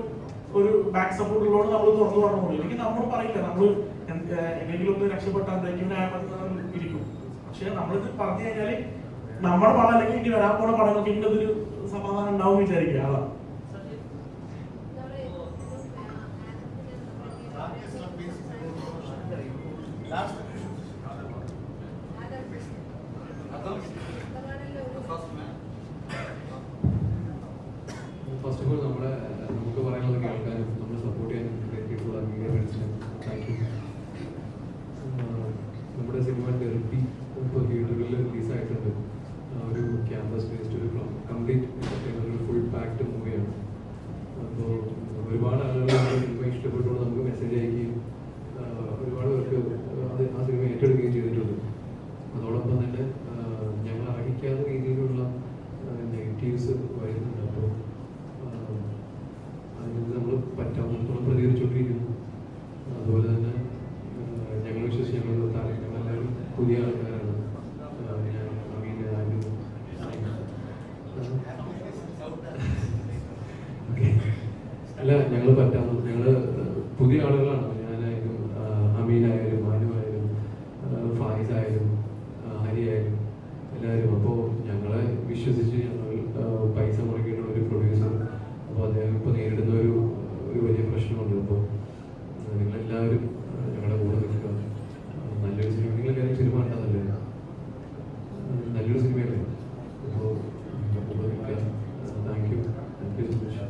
ബാക്ക് സപ്പോർട്ട് ഉള്ളതുകൊണ്ട് നമ്മൾ തുറന്നു പറഞ്ഞു. എനിക്ക് നമ്മൾ പറയില്ല, നമ്മൾ എന്തെങ്കിലും ഒന്ന് രക്ഷപ്പെട്ടാൽ ഇരിക്കും. പക്ഷെ നമ്മളിത് പറഞ്ഞു കഴിഞ്ഞാല് നമ്മുടെ പടം അല്ലെങ്കിൽ ഇനി വരാൻ പോണ പടങ്ങൾക്ക് ഇതിന്റെ ഒരു സമാധാനം ഉണ്ടാവും വിചാരിക്കുക. അതാണ് ഒരുപാട് ആളുകൾ സിനിമ ഇഷ്ടപ്പെട്ടുകൊണ്ട് നമുക്ക് മെസ്സേജ് അയക്കുകയും ഒരുപാട് പേർക്ക് അത് ആ സിനിമ ഏറ്റെടുക്കുകയും ചെയ്തിട്ടുണ്ട്. അതോടൊപ്പം തന്നെ ഞങ്ങൾ അർഹിക്കാത്ത രീതിയിലുള്ള നെഗറ്റീവ്സ് വരുന്നുണ്ട്. അപ്പോൾ അതിന് നമ്മൾ പറ്റാവുന്നിടത്തോളം പ്രതികരിച്ചുകൊണ്ടിരിക്കുന്നു. അതുപോലെ തന്നെ ഞങ്ങൾ വിശ്വസിച്ച് ഞങ്ങളെല്ലാവരും പുതിയ ആൾക്കാരാണ്. ഞാൻ അമീൻ ആരും അല്ല, ഞങ്ങൾ പുതിയ ആളുകളാണ്. ഞാനായാലും അമീനായാലും അനുവായാലും ഫായിസായാലും ഹരിയായാലും എല്ലാവരും. അപ്പോൾ ഞങ്ങളെ വിശ്വസിച്ച് ഞങ്ങൾ പൈസ മുടക്കിയിട്ടുള്ള ഒരു പ്രൊഡ്യൂസർ. അപ്പോൾ അദ്ദേഹം ഇപ്പോൾ നേരിടുന്ന ഒരു വലിയ പ്രശ്നമുണ്ട്. അപ്പോൾ നിങ്ങളെല്ലാവരും ഞങ്ങളുടെ കൂടെ നിൽക്കുക. നല്ലൊരു സിനിമ, നിങ്ങളെല്ലാവരും സിനിമ കണ്ടതല്ലേ, നല്ലൊരു സിനിമയല്ലേ. അപ്പോൾ കൂടെ നിൽക്കുക. Thank you so much.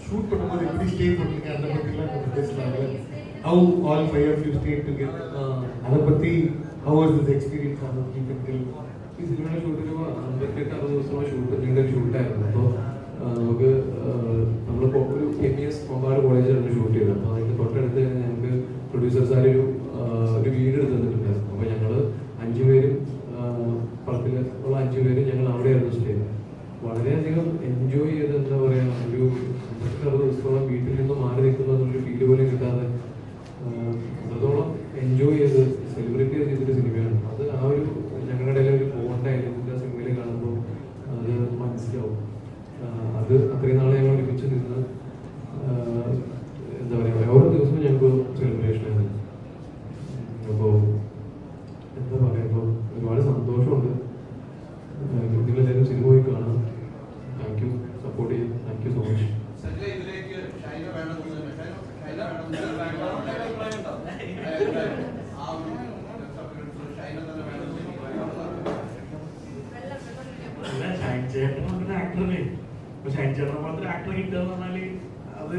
Shoot பண்ணும்போது எப்படி ஸ்டே பண்ணீங்க அதை பத்திலாம் கொஞ்சம் பேசலாம்ல. How all five of you stayed together. அதை பத்தி how was this experience on the Keep and Kill? ഈ സിനിമയുടെ ഷൂട്ടിന് 58-60 ദിവസമാണ് നീണ്ട ഷൂട്ടായിരുന്നു. അപ്പോൾ നമുക്ക് നമ്മളിപ്പോൾ ഒരു MES മൊബൈൽ കോളേജിലാണ് ഷൂട്ട് ചെയ്തത്. അപ്പോൾ അതിൻ്റെ തൊട്ടടുത്ത് ഞങ്ങൾക്ക് പ്രൊഡ്യൂസേഴ്സാർ ഒരു വീട് എടുത്തിട്ടുണ്ടായിരുന്നു. അപ്പോൾ ഞങ്ങൾ 5 പേരും പടത്തിലുള്ള 5 പേരും ഞങ്ങൾ അവിടെയായിരുന്നു സ്റ്റേ. വളരെയധികം എൻജോയ് ചെയ്ത്, എന്താ പറയുക, ഒരു 56 ദിവസത്തോളം വീട്ടിൽ നിന്ന് മാറി നിൽക്കുന്ന ഒരു ഫീല് പോലും കിട്ടാതെ അത്രത്തോളം എൻജോയ് ചെയ്ത് സെലിബ്രേറ്റ് ചെയ്തൊരു സിനിമയാണ് അത്. ആ ഒരു ഞങ്ങളുടെ ഇടയിൽ ഒരു ബോണ്ടായിരുന്നു ആ സിനിമയിൽ കാണുമ്പോൾ അത് മനസ്സിലാവും. അത് അത്രയും നാളെ ഞങ്ങൾ ഒരുമിച്ച് നിന്ന് എന്താ പറയുക, ഓരോ ദിവസവും ഞങ്ങൾക്ക് സെലിബ്രേഷൻ ആയിരുന്നു. അപ്പോൾ എന്താ പറയുക, ഇപ്പോൾ ഒരുപാട് സന്തോഷമുണ്ട്. നിങ്ങളെല്ലാവരും സിനിമ പോയി കാണാം. താങ്ക് യു, സപ്പോർട്ട് ചെയ്യും. Thank you so much. ചേട്ടൻ ഒരു ആക്ടറല്ലേ. ഇപ്പൊ ഷൈൻ ചേട്ടനെ മാത്രം ആക്ടർ കിട്ടുക എന്ന് പറഞ്ഞാല് അത്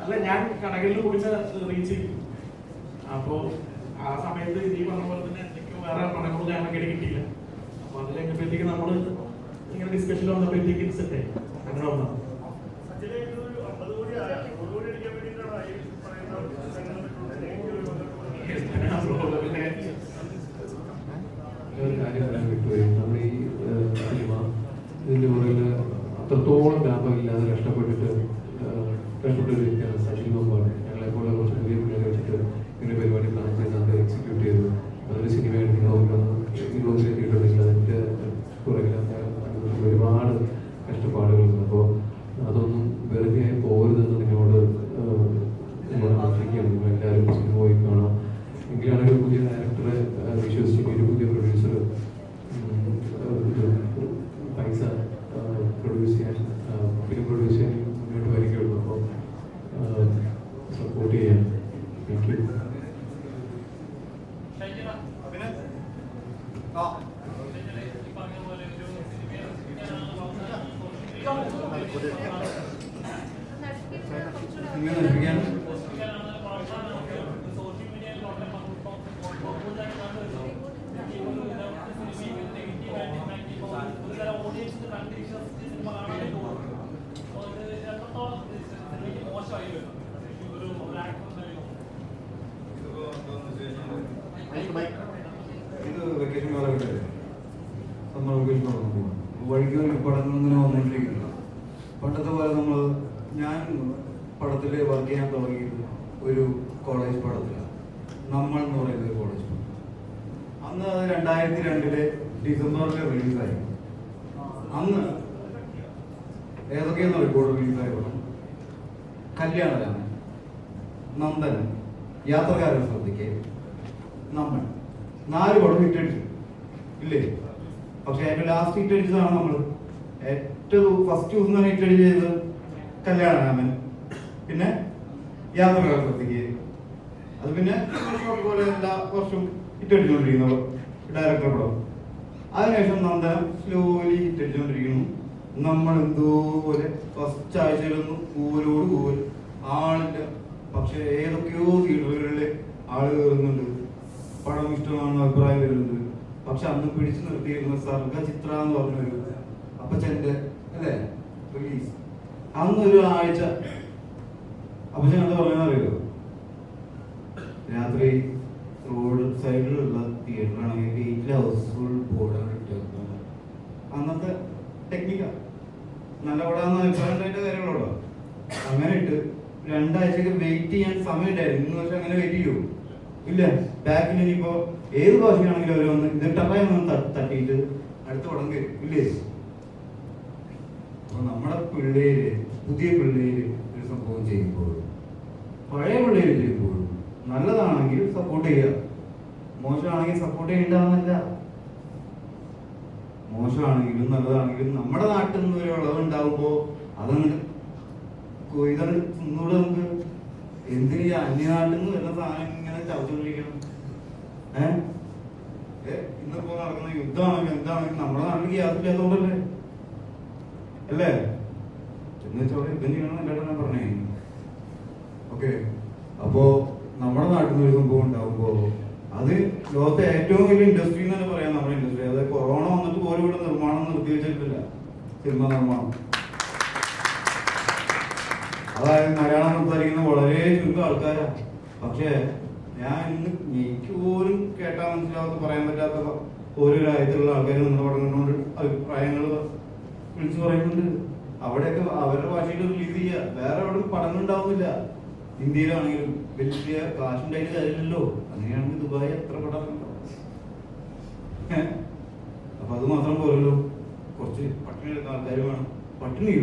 അല്ല. ഞാൻ കടകളിൽ കുടിച്ച റീച്ച് ചെയ്യും. അപ്പോ ആ സമയത്ത് ഈ പറഞ്ഞ പോലെ തന്നെ എന്തൊക്കെയോ വേറെ പണങ്ങളും ഞങ്ങൾക്ക് കിട്ടിയില്ല. അപ്പൊ അത് കഴിഞ്ഞപ്പോഴത്തേക്ക് നമ്മള് ഇങ്ങനെ ഡിസ്കഷൻ വന്നപ്പോഴത്തേക്ക് സെറ്റായി. അങ്ങനെ വന്നാ ഒരു കാര്യം പറയാൻ വിട്ടുപോയി. നമ്മൾ ഈ സിനിമ ഇതിൻ്റെ പുറകിൽ അത്രത്തോളം ലാഭമില്ലാതെ കഷ്ടപ്പെട്ടൊരു വ്യക്തിയാണ് സച്ചിൻ മമ്പാട്. ഞങ്ങളെപ്പോലെ കുറച്ച് പുതിയ പിള്ളേരെ വെച്ചിട്ട് ഇങ്ങനെ പരിപാടി പ്ലാൻ ചെയ്ത് അത് എക്സിക്യൂട്ട് ചെയ്തു. അതൊരു സിനിമയായിട്ട് നിങ്ങളെത്തിയിട്ടുണ്ടെങ്കിൽ അതിൻ്റെ പുറകിൽ ഒരുപാട് കഷ്ടപ്പാടുകളുണ്ട്. അപ്പോൾ അതൊന്നും വെറുതെ പോകരുതെന്ന് നിങ്ങളോട് ആഗ്രഹിക്കുകയാണ്. നിങ്ങളെല്ലാവരും സിനിമ പോയി കാണാം. എങ്കിലാണ് ഒരു പുതിയ ഡയറക്ടറെ വിശ്വസിച്ചിട്ട് ഒരു പുതിയ പ്രൊഡ്യൂസർ പൈസ പ്രൊഡ്യൂസ് ചെയ്യാൻ ഫിലിം പ്രൊഡ്യൂസ് ചെയ്യാൻ മുന്നോട്ട് വരികയുള്ളൂ. അപ്പോൾ സപ്പോർട്ട് ചെയ്യാൻ. Thank you. ഇത് വെക്കേഷൻ കാലഘട്ടം, സമ്മർ വെക്കേഷൻ തുടങ്ങുമ്പോൾ വഴിക്ക് പടങ്ങൾ ഇങ്ങനെ വന്നുകൊണ്ടിരിക്കുന്നു. പണ്ടത്തെ പോലെ ഞാൻ പടത്തിൽ വർക്ക് ചെയ്യാൻ തുടങ്ങിയത് ഒരു കോളേജ് പടത്തിലാണ്. നമ്മൾ എന്ന് പറയുന്ന ഒരു കോളേജ് പടം. അന്ന് അത് 2002 ഡിസംബറിൽ റിലീസായി. അന്ന് ഏതൊക്കെയെന്ന് റിപ്പോർട്ട് റിലീസായ പടം കല്യാണരാമൻ, നന്ദനം, യാത്രക്കാരൻ ശ്രദ്ധിക്കേ, നമ്മൾ 4 പടം ഹിറ്റടിച്ചു ഇല്ലേ? പക്ഷെ അതിന്റെ ലാസ്റ്റ് ഹിറ്റടിച്ചതാണ് നമ്മൾ. ഏറ്റവും ഫസ്റ്റ് ദിവസം തന്നെ ഹിറ്റടിച്ച് ചെയ്ത് കല്യാണരാമൻ, പിന്നെ യാത്രക്കാരൻ ശ്രദ്ധിക്കേ. അത് പിന്നെ പോലെ എല്ലാ വർഷവും ഹിറ്റടിച്ചുകൊണ്ടിരിക്കുന്നു ഡയറക്ടർ പടം. അതിനുശേഷം നന്ദനം സ്ലോലി ഹിറ്റടിച്ചുകൊണ്ടിരിക്കുന്നു. നമ്മൾ എന്തോപോലെ ഫസ്റ്റ് ആഴ്ചയിലൊന്നും കൂവലോട് കൂവൽ ആളില്ല. പക്ഷെ ഏതൊക്കെയോ തിയേറ്ററുകളിൽ ആള് കയറുന്നുണ്ട്. പടം ഇഷ്ടമാണെന്ന് അഭിപ്രായം വരുന്നത്. പക്ഷെ അന്ന് പിടിച്ചു നിർത്തിയിരുന്ന സർഗചിത്ര എന്ന് പറഞ്ഞൊരു അപ്പച്ചന്റെ അല്ലേ റിലീസ്, അന്നൊരു ആഴ്ച അപ്പച്ചൻ എന്താ പറയുന്നത് അറിയോ? രാത്രി റോഡ് സൈഡിലുള്ള തിയേറ്ററാണെങ്കിൽ ഗേറ്റിൽ ഹൗസ്ഫുൾ ബോർഡാണ് ഇട്ടേക്കുന്നത്. അന്നത്തെ ടെക്നിക്കാ. നല്ല പടാന്ന് അഭിപ്രായം ഉണ്ടായിട്ട് കാര്യമുള്ളൂ. അങ്ങനെ ഇട്ട് 2 ആഴ്ചക്ക് വെയിറ്റ് ചെയ്യാൻ സമയം ഉണ്ടായിരുന്നു. 3 വർഷം അങ്ങനെ വെയിറ്റ് ചെയ്യൂ ഇല്ല. ബാക്കിൽ ഇനിയിപ്പോ ഏത് ഭാഷയാണെങ്കിലും അവർ വന്ന് ഇത് ടപ്പായൊന്നും തട്ടിയിട്ട് അടുത്ത പടം കയറും ഇല്ലേ? അപ്പൊ നമ്മുടെ പിള്ളേര്, പുതിയ പിള്ളേര് ഒരു സംഭവം ചെയ്യുമ്പോൾ, പഴയ പിള്ളേര് ചെയ്യുമ്പോൾ നല്ലതാണെങ്കിൽ സപ്പോർട്ട് ചെയ്യുക, മോശമാണെങ്കിൽ സപ്പോർട്ട് ചെയ്യേണ്ടതെന്നല്ല. മോശമാണെങ്കിലും നല്ലതാണെങ്കിലും നമ്മുടെ നാട്ടിൽ നിന്ന് ഒരു ഇളവുണ്ടാവുമ്പോ അതങ്ങോട്ട് കൊയ്താണ് ഒന്നുകൂടെ നമുക്ക് എന്തിനീ അന്യനാട്ടിൽ നിന്ന് വരുന്ന സാധനം ഇങ്ങനെ ചവച്ചുകൊണ്ടിരിക്കണം? ഇന്നിപ്പോ നടക്കുന്ന യുദ്ധമാണെങ്കിലും എന്താണെങ്കിലും നമ്മുടെ നാട്ടിൽ ഗ്യാസ് ഇല്ലാത്തതുകൊണ്ടല്ലേ അല്ലേ? എന്ന് വെച്ചോടെ യുദ്ധം ചെയ്യണമെന്നല്ല ഞാൻ പറഞ്ഞേ. ഓക്കെ, അപ്പോ നമ്മുടെ നാട്ടിൽ നിന്ന് ഒരു സംഭവം ഉണ്ടാവുമ്പോ അത് ലോകത്തെ ഏറ്റവും വലിയ ഇൻഡസ്ട്രി എന്ന് തന്നെ പറയാം നമ്മുടെ ഇൻഡസ്ട്രി. അതായത് കൊറോണ വന്നിട്ട് പോലും ഇവിടെ നിർമ്മാണം നിർത്തി വെച്ചിട്ടില്ല, സിനിമ നിർമ്മാണം. അതായത് മലയാളം സംസാരിക്കുന്ന വളരെ ചുരുക്കം ആൾക്കാരാ. പക്ഷേ ഞാൻ ഇന്ന് എനിക്ക് പോലും കേട്ടാൽ മനസ്സിലാവാത്ത, പറയാൻ പറ്റാത്ത ഓരോ രാജ്യത്തുള്ള ആൾക്കാർ നമ്മുടെ പടങ്ങളോട് അഭിപ്രായങ്ങൾ വിളിച്ചു പറയുന്നുണ്ട്. അവിടെയൊക്കെ അവരുടെ ഭാഷയിൽ റിലീസ് ചെയ്യുക. വേറെ എവിടെ പടങ്ങൾ ഉണ്ടാവുന്നില്ല. ഇന്ത്യയിലാണെങ്കിലും വലിയ കാശുണ്ടായിട്ട് കാര്യമില്ലല്ലോ. അങ്ങനെയാണെങ്കിൽ ദുബായ് എത്ര പടം ഉണ്ടാവും? അപ്പൊ അത് മാത്രം പോരല്ലോ, കുറച്ച് പട്ടിണി എടുക്കുന്ന ആൾക്കാർ വേണം. പട്ടിണി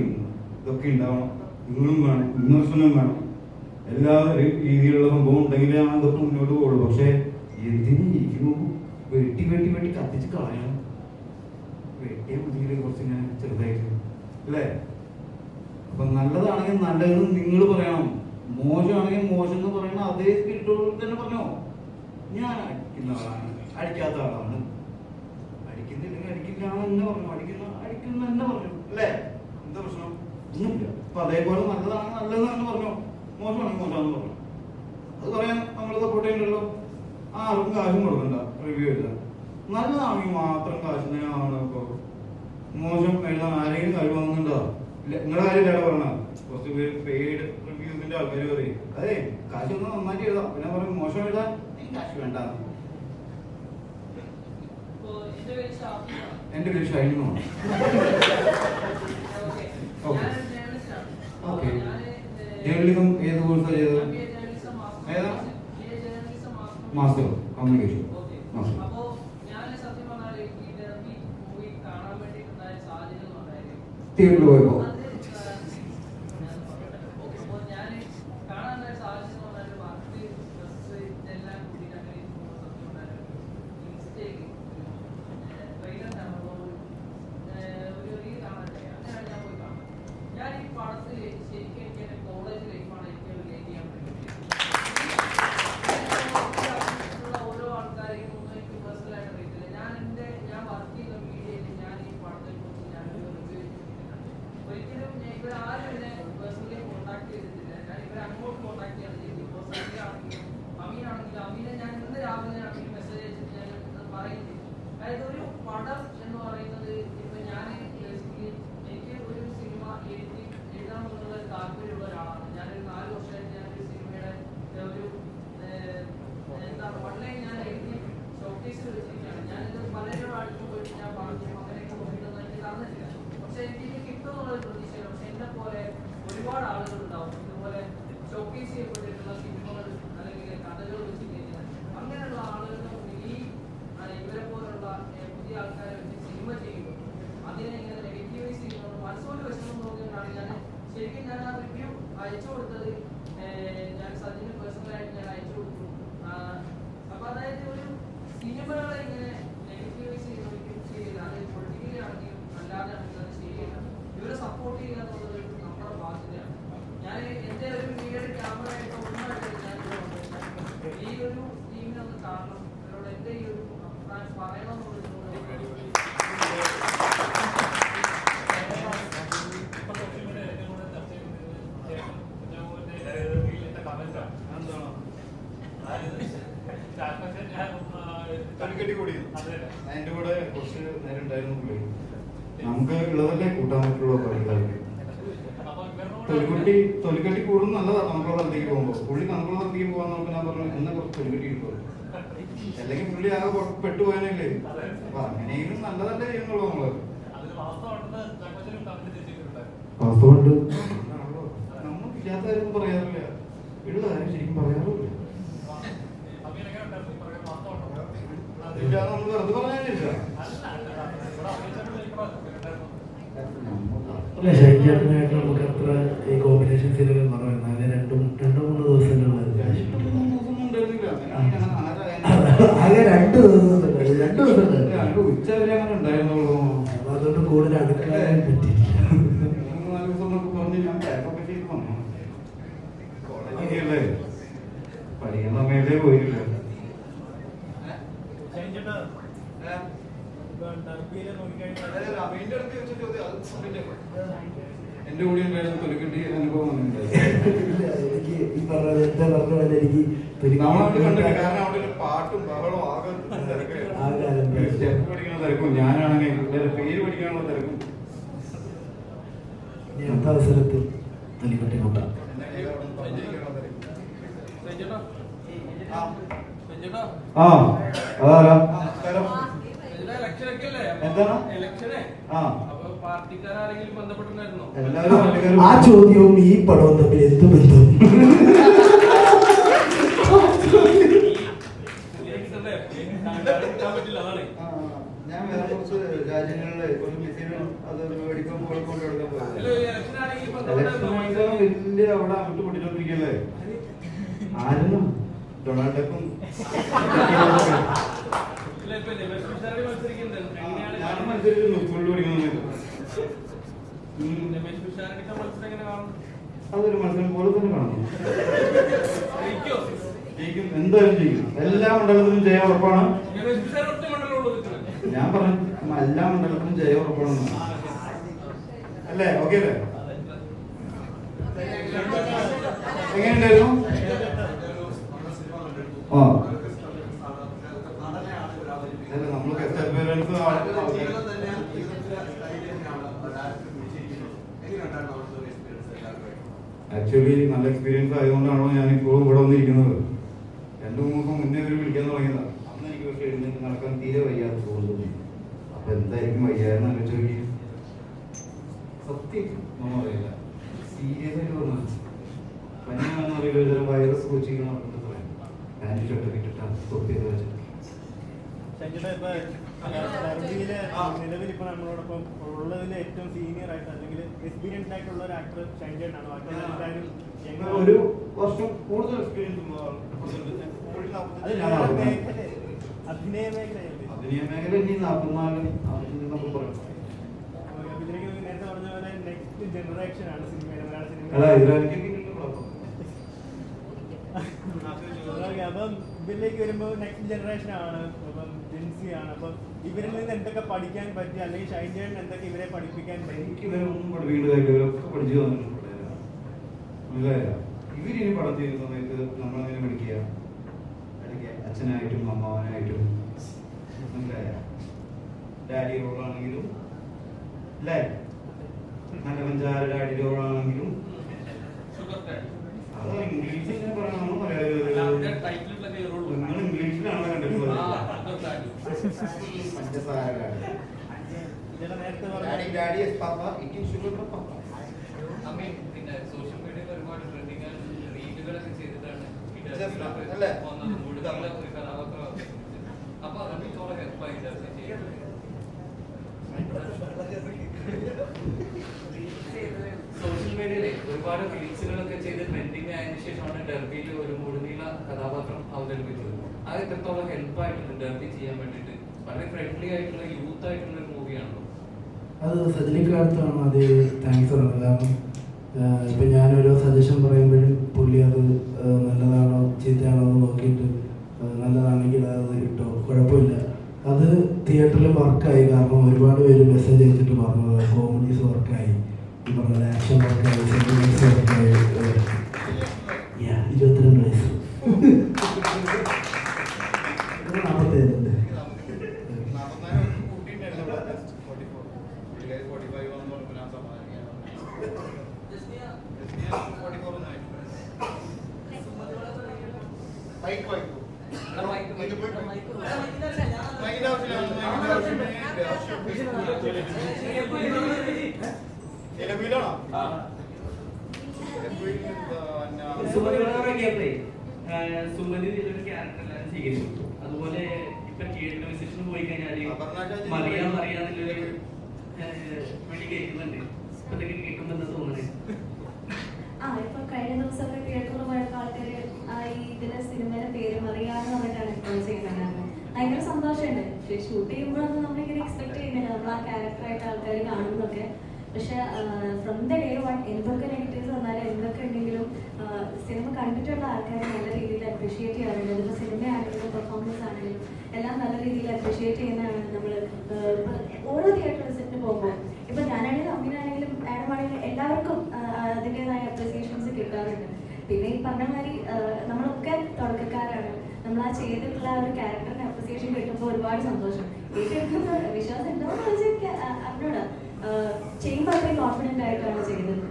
ഇതൊക്കെ ഉണ്ടാവണം, നിങ്ങളും വേണം, വിമർശനം വേണം, എല്ലാ രീതിയിലുള്ള സംഭവം ഉണ്ടെങ്കിലാണ് ഇതൊക്കെ മുന്നോട്ട് പോകുള്ളൂ. പക്ഷെ എന്തിനു ഇരിക്കുന്നു? വെട്ടി വെട്ടി വെട്ടി കത്തിച്ച് കളയണം. വെട്ടിയ മുതിരെ കുറച്ച് ഇങ്ങനെ ചെറുതായിട്ട് അല്ലേ? അപ്പൊ നല്ലതാണെങ്കിൽ നല്ലതെന്ന് നിങ്ങൾ പറയണം, മോശമാണെങ്കിൽ മോശം എന്ന് പറയണം. അതേ സ്പിരിറ്റോട് തന്നെ പറഞ്ഞോ. ഞാൻ അടിക്കുന്ന ആളാണ്, അടിക്കാത്ത ആളാണ്, അടിക്കുന്നില്ലെങ്കിൽ അടിക്കില്ല എന്ന് പറഞ്ഞു, അടിക്കുന്ന തന്നെ പറഞ്ഞു അല്ലേ? എന്താ പ്രശ്നം? ഒന്നുമില്ല. അപ്പൊ അതേപോലെ നല്ലതാണ് നല്ലതെന്ന് പറഞ്ഞോ, മോശമാണെങ്കിൽ മോശമാണെന്ന് പറഞ്ഞു. അത് പറയാൻ നമ്മൾ സപ്പോർട്ട് ചെയ്യണ്ടല്ലോ. ആർക്കും കാശും കൊടുക്കണ്ട, റിവ്യൂ എഴുതാൻ. നല്ലതാണെങ്കിൽ മാത്രം കാശ് തന്നെയാണ്. ഇപ്പൊ മോശം എഴുതാൻ ആരെങ്കിലും കഴിവൊന്നുണ്ടോ? ഇല്ല. നിങ്ങളുടെ കാര്യമില്ല പറഞ്ഞ കുറച്ച് പേര് പെയ്ഡ് റിവ്യൂസിന്റെ ആൾക്കാർ പറയും അതെ കാശ് ഒന്ന് നന്നാക്കി എഴുതാം, പിന്നെ പറയും മോശം എഴുതാൻ കാശ് വേണ്ട. എന്റെ പേര് ഷൈനു. ഓക്കെ, ജേർണലിസം ഏത് കോഴ്സാണ് ചെയ്തത്? ഏതാ? Master communication master. തിയേറ്ററിൽ പോയപ്പോ ഒരു പടം എന്ന് പറയുന്നത് ഇപ്പൊ ഞാൻ എനിക്ക് ഒരു സിനിമ എഴുതാമെന്നുള്ള താല്പര്യമുള്ള ഒരാളാണ്. ഞാനൊരു 4 വർഷമായിട്ട് ഞാനൊരു സിനിമയുടെ ഒരു എന്താണ് ഓൺലൈൻ ഞാൻ എഴുതി ഷോക്കേസ് വെച്ചിരിക്കുകയാണ്. ഞാനിത് പലരും അടുത്ത് പോയിട്ട് ഞാൻ പറഞ്ഞു അങ്ങനെയൊക്കെ നോക്കിയിട്ടൊന്നും എനിക്ക് തന്നിട്ടില്ല. പക്ഷെ എനിക്ക് കിട്ടുമെന്നുള്ളൊരു പ്രതീക്ഷയാണ്. പക്ഷെ എന്നെ പോലെ ഒരുപാട് ആളുകൾ ഉണ്ടാവും ഇതുപോലെ ഷോക്കേസ് ചെയ്യപ്പെട്ടിട്ടുള്ള സിനിമകൾ അല്ലെങ്കിൽ കഥകൾ വെച്ചിരിക്കുന്നത്. അങ്ങനെയുള്ള ആളുകളുടെ ഈ ഇവരെ പോലുള്ള പുതിയ ആൾക്കാരെ വെച്ച് സിനിമ ചെയ്യുന്നു, അതിനെ ഇങ്ങനെ നെഗറ്റീവൈസ് ചെയ്യുന്നത് മനസ്സുകൊണ്ട് വിഷമം തോന്നിയിട്ടാണ് ഞാൻ ശരിക്കും ഞാൻ ആ റിവ്യൂ അയച്ചു കൊടുത്തത്. ഞാൻ സജിന് പേഴ്സണലായിട്ട് ഞാൻ അയച്ചു കൊടുത്തു. അപ്പൊ അതായത് ഒരു സിനിമകളെ ഇങ്ങനെ നെഗറ്റീവൈസ് ചെയ്യില്ല, അത് പൊളിറ്റിക്കലി ആണെങ്കിലും അല്ലാതെ ആണെങ്കിലും അത് ശരിയല്ല. ഇവരെ സപ്പോർട്ട് ചെയ്യുക എന്നുള്ളത് നമ്മുടെ ബാധ്യതയാണ്. ഞാൻ എന്റെ ഒരു വീഡിയോ ക്യാമറ ആയിട്ട് ഒന്നായിട്ട് ഞാൻ ഈ ഒരു ടീമിനെ ഒന്ന് കാണണം, ഇവരോട് എന്റെ ഈ ഒരു അഭിപ്രായം പറയണമെന്നുള്ളത് എന്താണ് തൊലിക്കെട്ടി കൂടി അതിന്റെ കൂടെ കുറച്ച് നേരം ഉണ്ടായിരുന്നു പുള്ളി. നമുക്ക് ഉള്ളതല്ലേ കൂട്ടാൻ പറ്റുള്ളൂ കളിക്കാർക്ക്. തൊലിക്കെട്ടി കൂടും നല്ലതാണ് നമുക്കുള്ള സ്ഥലത്തേക്ക് പോകുമ്പോൾ. പുള്ളി നമുക്കുള്ള സ്ഥലത്തേക്ക് പോകാൻ നമുക്ക് ഞാൻ പറഞ്ഞു എന്നാ കുറച്ച് തൊലിക്കെട്ടി കിട്ടുമോ, അല്ലെങ്കിൽ പുള്ളി ആകെ പെട്ടുപോകാനല്ലേ. അപ്പൊ അങ്ങനെയെങ്കിലും നല്ലതല്ലേ ചെയ്യുന്നുള്ളൂ നമ്മള്. വാസ്തവമുണ്ട്. നമ്മളില്ലാത്ത കാര്യം പറയാറില്ല, ഉള്ള കാര്യം ശരിക്കും പറയാറില്ല. അതില്ലാതെ നമ്മൾ വെറുതെ പറഞ്ഞില്ല. അല്ല, ഷൈജേട്ടനായിട്ട് നമുക്ക് അത്ര ഈ കോമ്പിനേഷൻ സീനുകൾ കുറവായിരുന്നു. ആകെ രണ്ടോ മൂന്നോ ദിവസങ്ങളുള്ളത്. ആകെ 2 ദിവസം ഉച്ച വരെ അങ്ങനെ ഉണ്ടായിരുന്നുള്ളൂ. അതുകൊണ്ട് കൂടുതൽ അടുക്കാൻ പറ്റിയില്ല. 3-4 ദിവസം എന്നൊക്കെ പറഞ്ഞ് ഞാൻ പാക്കൊക്കെ ചെയ്ത് വന്നു. കോളേജിലല്ലേ പഠിക്കുന്ന സമയത്തേ പോയിട്ടില്ല. എന്റെ കൂടെ ഉണ്ടായിരുന്ന തൊലിക്കെട്ടി അനുഭവം എനിക്ക് ഈ പറഞ്ഞ എനിക്ക് നമ്മളവിടെ കണ്ടില്ല. കാരണം അവിടെ ഒരു പാട്ടും ബഹളവും ആകെ സ്റ്റെപ്പ് പഠിക്കുന്ന തിരക്കും, ഞാനാണെങ്കിൽ പേര് പഠിക്കാനുള്ള തിരക്കും. അടുത്ത അവസരത്തിൽ തൊലിക്കെട്ടി കൂട്ടാം. ആ അതാരാ എന്താണ്? എല്ലാവരും ആ ചോദ്യവും ഈ പടവും തമ്മിൽ എന്ത് ബന്ധം? ഞാൻ വേറെ കുറച്ച് രാജ്യങ്ങളിലെ കുറച്ച് മിസൈലും അത് വെടിക്കാൻ കൊണ്ട് എടുക്കാൻ പോയത്. വലിയ അവിടെ അങ്ങോട്ട് പൊട്ടിച്ചോണ്ടിരിക്കല്ലേ. ആരും ഡൊണാൾഡ് ട്രംപും ഞാനും മത്സരിച്ചിരുന്നു സ്കൂളിൽ പഠിക്കുന്ന. അതൊരു മത്സരം പോലെ തന്നെ കാണുന്നു. ജയിക്കും, എന്തായാലും ജയിക്കും. എല്ലാ മണ്ഡലത്തിലും ജയം ഉറപ്പാണ്. ഞാൻ പറഞ്ഞു എല്ലാ മണ്ഡലത്തിലും ജയം ഉറപ്പാണെന്ന് അല്ലേ? ഓക്കെ അല്ലേ? എങ്ങനെയുണ്ടായിരുന്നു? ആ അല്ല, നമ്മൾ ഗസ്റ്റ് അപ്പിയറൻസ് ആക്ച്വലി നല്ല എക്സ്പീരിയൻസ് ആയതുകൊണ്ടാണോ ഞാൻ ഇപ്പോഴും ഇവിടെ വന്നിരിക്കുന്നത്. 2-3 ദിവസം മുന്നേ ഇവർ വിളിക്കാൻ തുടങ്ങിയതാണ്. അന്ന് എനിക്ക് പക്ഷേ എഴുന്നേറ്റ് നടക്കാൻ തീരെ വയ്യാതെ തോന്നുന്നു. അപ്പൊ എന്തായിരിക്കും വയ്യാതെന്ന് ആലോചിച്ച് സത്യം നമ്മൾ അറിയില്ല. സീരിയസ് ആയിട്ട് പറഞ്ഞു പനിയാണെന്ന് അറിയില്ല, ചില വൈറസ് കൊച്ചിക്കണം പറയാം. പാൻറ് ഷർട്ടൊക്കെ ഇട്ടിട്ടാണ് തൊപ്പി ചെയ്ത് വെച്ചിട്ട്. നിലവിൽ ഇപ്പൊ നമ്മളോടൊപ്പം ഉള്ളതിൽ ഏറ്റവും സീനിയർ ആയിട്ട് അല്ലെങ്കിൽ എക്സ്പീരിയൻസ്ഡ് ആയിട്ടുള്ള ഒരു ആക്ടർ ഷൈൻജേട്ടനാണ്. ഒരു വർഷം കൂടുതൽ എക്സ്പീരിയൻസ് അഭിനയ മേഖലയല്ലേ? അഭിനയ മേഖല ഇനി 44 എന്നൊക്കെ പറയും. നേരത്തെ പറഞ്ഞ പോലെ നെക്സ്റ്റ് ജനറേഷൻ ആണ് സിനിമയുടെ, മലയാള സിനിമ. അപ്പം ഇതിലേക്ക് വരുമ്പോൾ നെക്സ്റ്റ് ജനറേഷൻ ആണ്, അപ്പം ജെൻസി ആണ്. അപ്പം ഇവരിൽ നിന്ന് എന്തൊക്കെ പഠിക്കാൻ പറ്റി, അല്ലെങ്കിൽ ഷൈൻജേട്ടൻ എന്തൊക്കെ ഇവരെ പഠിപ്പിക്കാൻ പറ്റി? എനിക്ക് ഇവരൊന്നും പഠിപ്പിക്കേണ്ട കാര്യം, ഇവരൊക്കെ പഠിച്ചു തന്നിട്ടുണ്ട്. ഇവരിനി പടം ചെയ്യുന്ന സമയത്ത് നമ്മളങ്ങനെ പഠിക്കുക, അച്ഛനായിട്ടും അമ്മാവനായിട്ടും ഡാഡി റോളാണെങ്കിലും അല്ലേ, നല്ല പഞ്ചാര ഡാഡി റോളാണെങ്കിലും അത് ഇംഗ്ലീഷിൽ ഞാൻ പറയണോ മലയാളം? നിങ്ങൾ ഇംഗ്ലീഷിലാണ് കണ്ടിട്ടുള്ളത്. പഞ്ചസാര ഡാഡി എസ് പാപ്പ ഈറ്റിംഗ് ഷുഗർ പാപ്പ. പിന്നെ സോഷ്യൽ മീഡിയയിൽ ഒരുപാട് ട്രെൻഡിങ് റീലുകളൊക്കെ ചെയ്തിട്ടാണ് അല്ലേ ഒരു കഥാപാത്രം. അപ്പൊ അതൊക്കെ ഹെൽപ്പായിട്ട് സോഷ്യൽ മീഡിയയിലെ ഒരുപാട് റീൽസുകളൊക്കെ ചെയ്ത് ട്രെൻഡിങ് ആയതിനു ശേഷമാണ് ഡെർബിയിൽ ഒരു മുഴുനീള കഥാപാത്രം അവതരിപ്പിച്ചത്. അത് എത്രത്തോളം ഹെൽപ്പായിട്ടുണ്ട് ഡെർബി ചെയ്യാൻ വേണ്ടിയിട്ട്? വളരെ ഫ്രണ്ട്ലി ആയിട്ടുള്ള യൂത്ത് ആയിട്ടുള്ള ഒരു മൂവിയാണല്ലോ. അത് സജലിക്കാലത്താണ് അത് താങ്ക്സ് പറയുന്നത്. കാരണം ഇപ്പം ഞാനൊരു സജഷൻ പറയുമ്പോഴും പുള്ളി അത് നല്ലതാണോ ചീത്തയാണോ എന്ന് നോക്കിയിട്ട് നല്ലതാണെങ്കിൽ അത് ഇട്ടോ കുഴപ്പമില്ല. അത് തിയേറ്ററിൽ വർക്കായി. കാരണം ഒരുപാട് പേര് മെസ്സേജ് അയച്ചിട്ട് പറഞ്ഞത് കോമഡീസ് വർക്കായി, ഈ പറഞ്ഞത് ആക്ഷൻ വർക്കായി, സെന്റിമെന്റ്സ് വർക്കായി. 22 വയസ്സ് 47 സുമതി ഒരു ക്യാരക്ടർ എല്ലാവരും സ്വീകരിച്ചു. അതുപോലെ ഇപ്പൊ തിയേറ്റർ വിസിറ്റിന് പോയി കഴിഞ്ഞാല് മറിയാന്നുള്ളൊരു വിളി കേൾക്കുന്നുണ്ട്. ഇതൊക്കെ കേൾക്കുമ്പോ എന്താ തോന്നുന്നത്? ഇപ്പൊ കഴിഞ്ഞ ദിവസമൊക്കെ തിയേറ്ററിൽ പോയപ്പോ ആൾക്കാര് ഈ ഇതിന്റെ സിനിമയുടെ പേര് മറിയാന്ന് പറഞ്ഞിട്ടാണ് ഇപ്പോൾ ചെയ്യുന്നുണ്ടായിരുന്നത്. ഭയങ്കര സന്തോഷമുണ്ട്. പക്ഷെ ഷൂട്ട് ചെയ്യുമ്പോഴൊന്നും നമ്മളിങ്ങനെ എക്സ്പെക്ട് ചെയ്യുന്നില്ല നമ്മൾ ആ ക്യാരക്ടറായിട്ട് ആൾക്കാർ കാണുന്നതൊക്കെ. പക്ഷെ ഫ്രം ദ ഡേ വൺ എന്തൊക്കെ നെഗറ്റീവ്സ് വന്നാലും എന്തൊക്കെ ഉണ്ടെങ്കിലും സിനിമ കണ്ടിട്ടുള്ള ആൾക്കാരെ നല്ല രീതിയിൽ അപ്രീഷിയേറ്റ് ചെയ്യാറുണ്ട്. അതിപ്പോൾ സിനിമയാണെങ്കിലും പെർഫോമൻസ് ആണെങ്കിലും എല്ലാം നല്ല രീതിയിൽ അപ്രീഷിയേറ്റ് ചെയ്യുന്നതാണ് നമ്മൾ ഓരോ തിയേറ്റർ വിസിറ്റിന് പോകുമ്പോൾ. ഇപ്പൊ ഞാനാണെങ്കിലും അമ്മീനാണെങ്കിലും ആഡമാണെങ്കിലും എല്ലാവർക്കും അതിൻ്റെതായ അപ്രീസിയേഷൻസ് കിട്ടാറുണ്ട്. പിന്നെ ഈ പറഞ്ഞ മാതിരി നമ്മളൊക്കെ തുടക്കക്കാരാണ്. നമ്മൾ ആ ചെയ്തിട്ടുള്ള ഒരു ക്യാരക്ടറിന് അപ്രീസിയേഷൻ കിട്ടുമ്പോൾ ഒരുപാട് സന്തോഷം. ഏറ്റെടുക്കുന്ന വിശ്വാസം ഉണ്ടോയെന്ന് ചോദിച്ചാൽ അറിഞ്ഞൂടാ. ചെയ്യുമ്പോൾ അത്രയും കോൺഫിഡൻ്റ് ആയിട്ടാണ് ചെയ്യുന്നത്.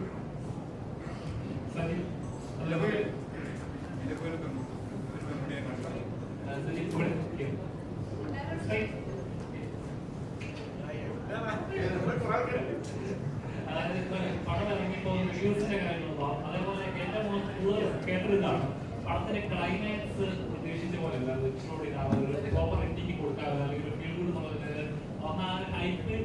പടം ഇറങ്ങിയപ്പോൾ റിവ്യൂസിന്റെ കാര്യങ്ങളോ അതേപോലെ എന്റെ കേട്ടതാണ് പടത്തിന്റെ ക്ലൈമാക്സ് പ്രതീക്ഷിച്ച പോലെയല്ല. എക്സ്പ്ലോർ ചെയ്താണ് ഒരു പ്രോപ്പർ എൻഡിങ് കൊടുക്കാതെ അല്ലെങ്കിൽ ഒരു ഫീൽ ഗുഡ് എന്നുള്ളത് ഒന്നാം ഹൈപ്പ്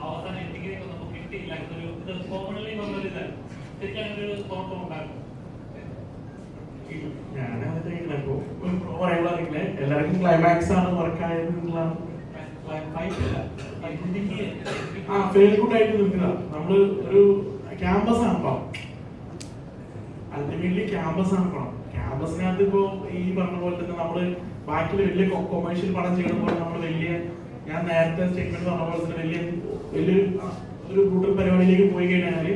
അവസാനം എൻഡിങ്ങിലേക്ക് നമുക്ക് കിട്ടിയില്ല. ഇത് കോമൺലി വന്നൊരു ഇതാണ്. ശരിക്കും അങ്ങനെ ഒരു തോട്ടം ഉണ്ടായിരുന്നു. പറയാറില്ലേ എല്ലാവർക്കും ക്ലൈമാക്സ് ആണ് വർക്കായതെന്നുള്ള ഫെയിൽ ഗുഡ് ആയിട്ട് നിൽക്കുക. നമ്മള് ഒരു ക്യാമ്പസ് ആണ് പടം. അൾട്ടിമേറ്റ്ലി ക്യാമ്പസ് ആണ് പടം. ക്യാമ്പസിനകത്ത് ഇപ്പോ ഈ പറഞ്ഞ പോലെ തന്നെ നമ്മള് ബാക്കിയുള്ള വലിയ കൊമേഴ്ഷ്യൽ പടം ചെയ്യുമ്പോൾ നമ്മൾ വലിയ ഞാൻ നേരത്തെ സ്റ്റേറ്റ്മെന്റ് പറഞ്ഞ പോലെ തന്നെ വലിയൊരു കൂട്ടർ പരിപാടിയിലേക്ക് പോയി കഴിഞ്ഞാൽ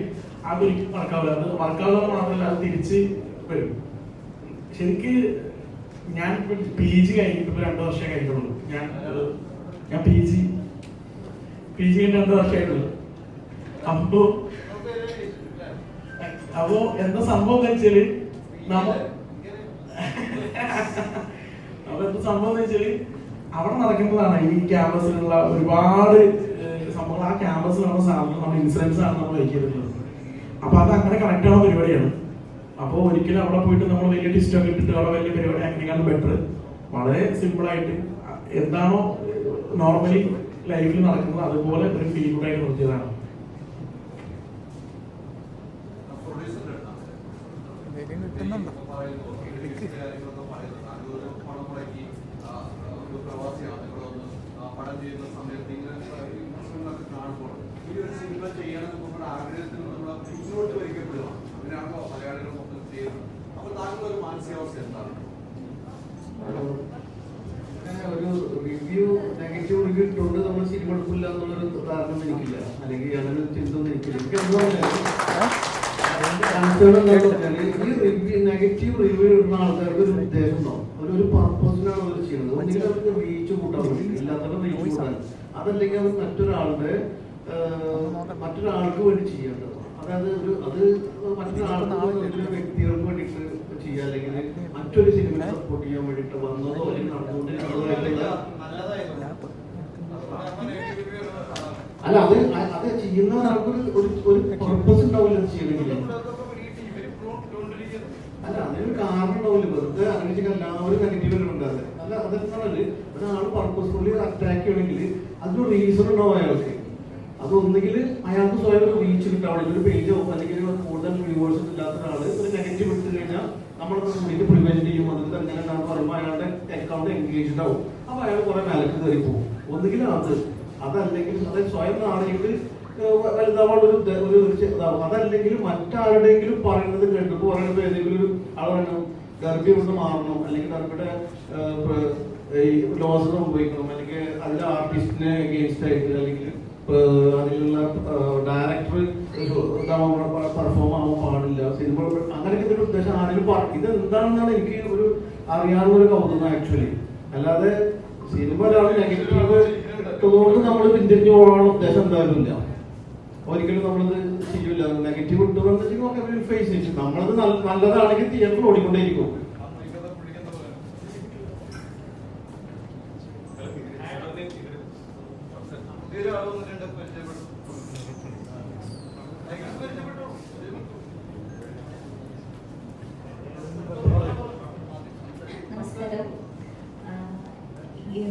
അതൊരിക്കലും വർക്കാവില്ല. അത് വർക്കാവുക മാത്രമല്ല അത് തിരിച്ച് വരും. ശരിക്ക് ഞാൻ PG കഴിഞ്ഞിട്ട് ഇപ്പൊ 2 വർഷം കഴിഞ്ഞിട്ടുള്ളൂ. ഞാൻ PG കഴിഞ്ഞ 2 വർഷമായിട്ടുള്ളൂ. അപ്പോ എന്താ സംഭവം എന്ന് വെച്ചാല് അവിടെ നടക്കുന്നതാണ് ഈ ക്യാമ്പസിലുള്ള ഒരുപാട് സംഭവങ്ങൾ. ആ ക്യാമ്പസിലുള്ള സാധനങ്ങൾ നമ്മൾ ഇൻഷുറൻസ് ആണ് നമ്മൾ വയ്ക്കുന്നത്. അപ്പൊ അത് അങ്ങനെ കറക്റ്റ് ആവുന്ന പരിപാടിയാണ്. അപ്പോൾ ഒരിക്കലും അവിടെ പോയിട്ട് നമ്മൾ വലിയ ടിസ്റ്റൊക്കെ ഇട്ടിട്ട് അവിടെ വലിയ പരിപാടി ആക്കിനേക്കാളും ബെറ്റർ വളരെ സിമ്പിൾ ആയിട്ട് എന്താണോ നോർമലി ലൈഫിൽ നടക്കുന്നത് അതുപോലെ ഒരു ഫീൽ ഗുഡ് ആയിട്ട് നിർത്തിയതാണ്. പടം ചെയ്യുന്ന സമയത്ത് കാണുമ്പോൾ ഈ ഒരു സിനിമ ചെയ്യണം നമ്മുടെ ആഗ്രഹത്തിൽ നമ്മൾ മുന്നോട്ട് വരിക്കപ്പെടുക. അങ്ങനെയാണല്ലോ മലയാളികൾ മൊത്തം ചെയ്യുന്നത്. അപ്പൊ താങ്കളുടെ ഒരു മാനസികാവസ്ഥ എന്താണ്? ഒരു റിവ്യൂ നെഗറ്റീവ് റിവ്യൂ ഇട്ടുകൊണ്ട് നമ്മൾ സിനിമ എടുക്കില്ല എന്നുള്ളൊരു ധാരണ എനിക്കില്ല. അല്ലെങ്കിൽ അങ്ങനെ ചിന്തൊന്നും എനിക്കില്ല. എനിക്ക് ഈ റിവ്യൂ നെഗറ്റീവ് റിവ്യൂ ഇടുന്ന ആൾക്കാർക്ക് ഒരു ഉദ്ദേശം ഉണ്ടാവും. ഒരു പർപ്പസിനാണ് അവർ ചെയ്യുന്നത്. ഒന്നുകിൽ അവർക്ക് റീച്ച് കൂട്ടാൻ വേണ്ടി, ഇല്ലാത്തവരുടെ റീച്ച് കൂട്ടാൻ, അതല്ലെങ്കിൽ അത് മറ്റൊരാൾക്ക് വേണ്ടി ചെയ്യേണ്ടത്. അതായത് അത് മറ്റൊരാൾക്ക് വ്യക്തികൾക്ക് വേണ്ടിയിട്ട് ചെയ്യുക, അല്ലെങ്കിൽ മറ്റൊരു സിനിമ സപ്പോർട്ട് ചെയ്യാൻ വേണ്ടിയിട്ട് വന്നതോ അല്ലെങ്കിൽ നടന്നുകൊണ്ടിരിക്കുന്നതോ അല്ല. അത് ചെയ്യുന്ന ഒരാൾക്ക് ഒരു പർപ്പസ് ഉണ്ടാവില്ല അത് ചെയ്യണമെങ്കിൽ. അല്ല, അതിനൊരു കാരണം ഉണ്ടാവില്ല. വെറുതെ അങ്ങനെ ചെയ്യാൻ എല്ലാവരും നെഗറ്റീവ് ഉണ്ടാകുന്നത് അല്ല. അതെന്താണെന്ന് ഒരാൾ പർപ്പസ്ഫുള്ളി അറ്റാക്ക് ചെയ്യണമെങ്കിൽ അതിനൊരു റീസൺ ഉണ്ടാവും അയാൾക്ക്. അതൊന്നുകിൽ അയാൾക്ക് സ്വയം ഒരു റീച്ച് കിട്ടാൻ ഒരു പേജോ അല്ലെങ്കിൽ കൂടുതൽ വ്യൂവേഴ്സ് ഇല്ലാത്ത ഒരാൾ ഒരു നെഗറ്റീവ് ഇട്ട് കഴിഞ്ഞാൽ നമ്മളൊക്കെ കൂടിയിട്ട് പ്രിവെന്റ് ചെയ്യും. അതിൽ തന്നെ എന്താണെന്ന് പറയുമ്പോൾ അയാളുടെ അക്കൗണ്ട് എൻഗേജ്ഡ് ആവും. അപ്പൊ അയാൾ കുറെ മേലക്ക് കയറി പോകും. ഒന്നുകിൽ അതല്ലെങ്കിൽ അതായത് സ്വയം നാളേക്ക് വലുതാവാനുള്ള ഒരു ഇതാവും. അതല്ലെങ്കിൽ മറ്റാരുടെയെങ്കിലും പറയുന്നത് കേട്ടപ്പോൾ പറയുന്നത് ഏതെങ്കിലും ഒരു ആൾ പറയണം ഗർഭി ഒന്ന് മാറണം, അല്ലെങ്കിൽ ഗർഭിയുടെ ലോസ് സംഭവിക്കണം, അല്ലെങ്കിൽ അതിലെ ആർട്ടിസ്റ്റിനെ അഗെയിൻസ്റ്റ് ആയിട്ട്, അല്ലെങ്കിൽ അതിലുള്ള ഡയറക്ടർ പെർഫോം ആവാൻ പാടില്ല സിനിമ, അങ്ങനെയൊക്കെ ഒരു ഉദ്ദേശം ആരെങ്കിലും ഇതെന്താണെന്നാണ് എനിക്ക് ഒരു അറിയാവുന്ന ഒരു കൗതുകം ആക്ച്വലി. അല്ലാതെ സിനിമ ഒരാൾ നെഗറ്റീവ് ഇട്ടതുകൊണ്ട് നമ്മൾ പിന്തിരിഞ്ഞു പോകാനുള്ള ഉദ്ദേശം എന്തായാലും ഇല്ല. ഒരിക്കലും നമ്മളിത് ചെയ്യൂല. നെഗറ്റീവ് ഇട്ടുകൊണ്ട് ഫേസ് ചെയ്യും. നമ്മളത് നല്ലതാണെങ്കിൽ തിയേറ്ററിൽ ഓടിക്കൊണ്ടേയിരിക്കും. പുതിയൊരു ആൾ വന്നിട്ടുണ്ട്, പരിചയപ്പെട്ടു. നമസ്കാരം.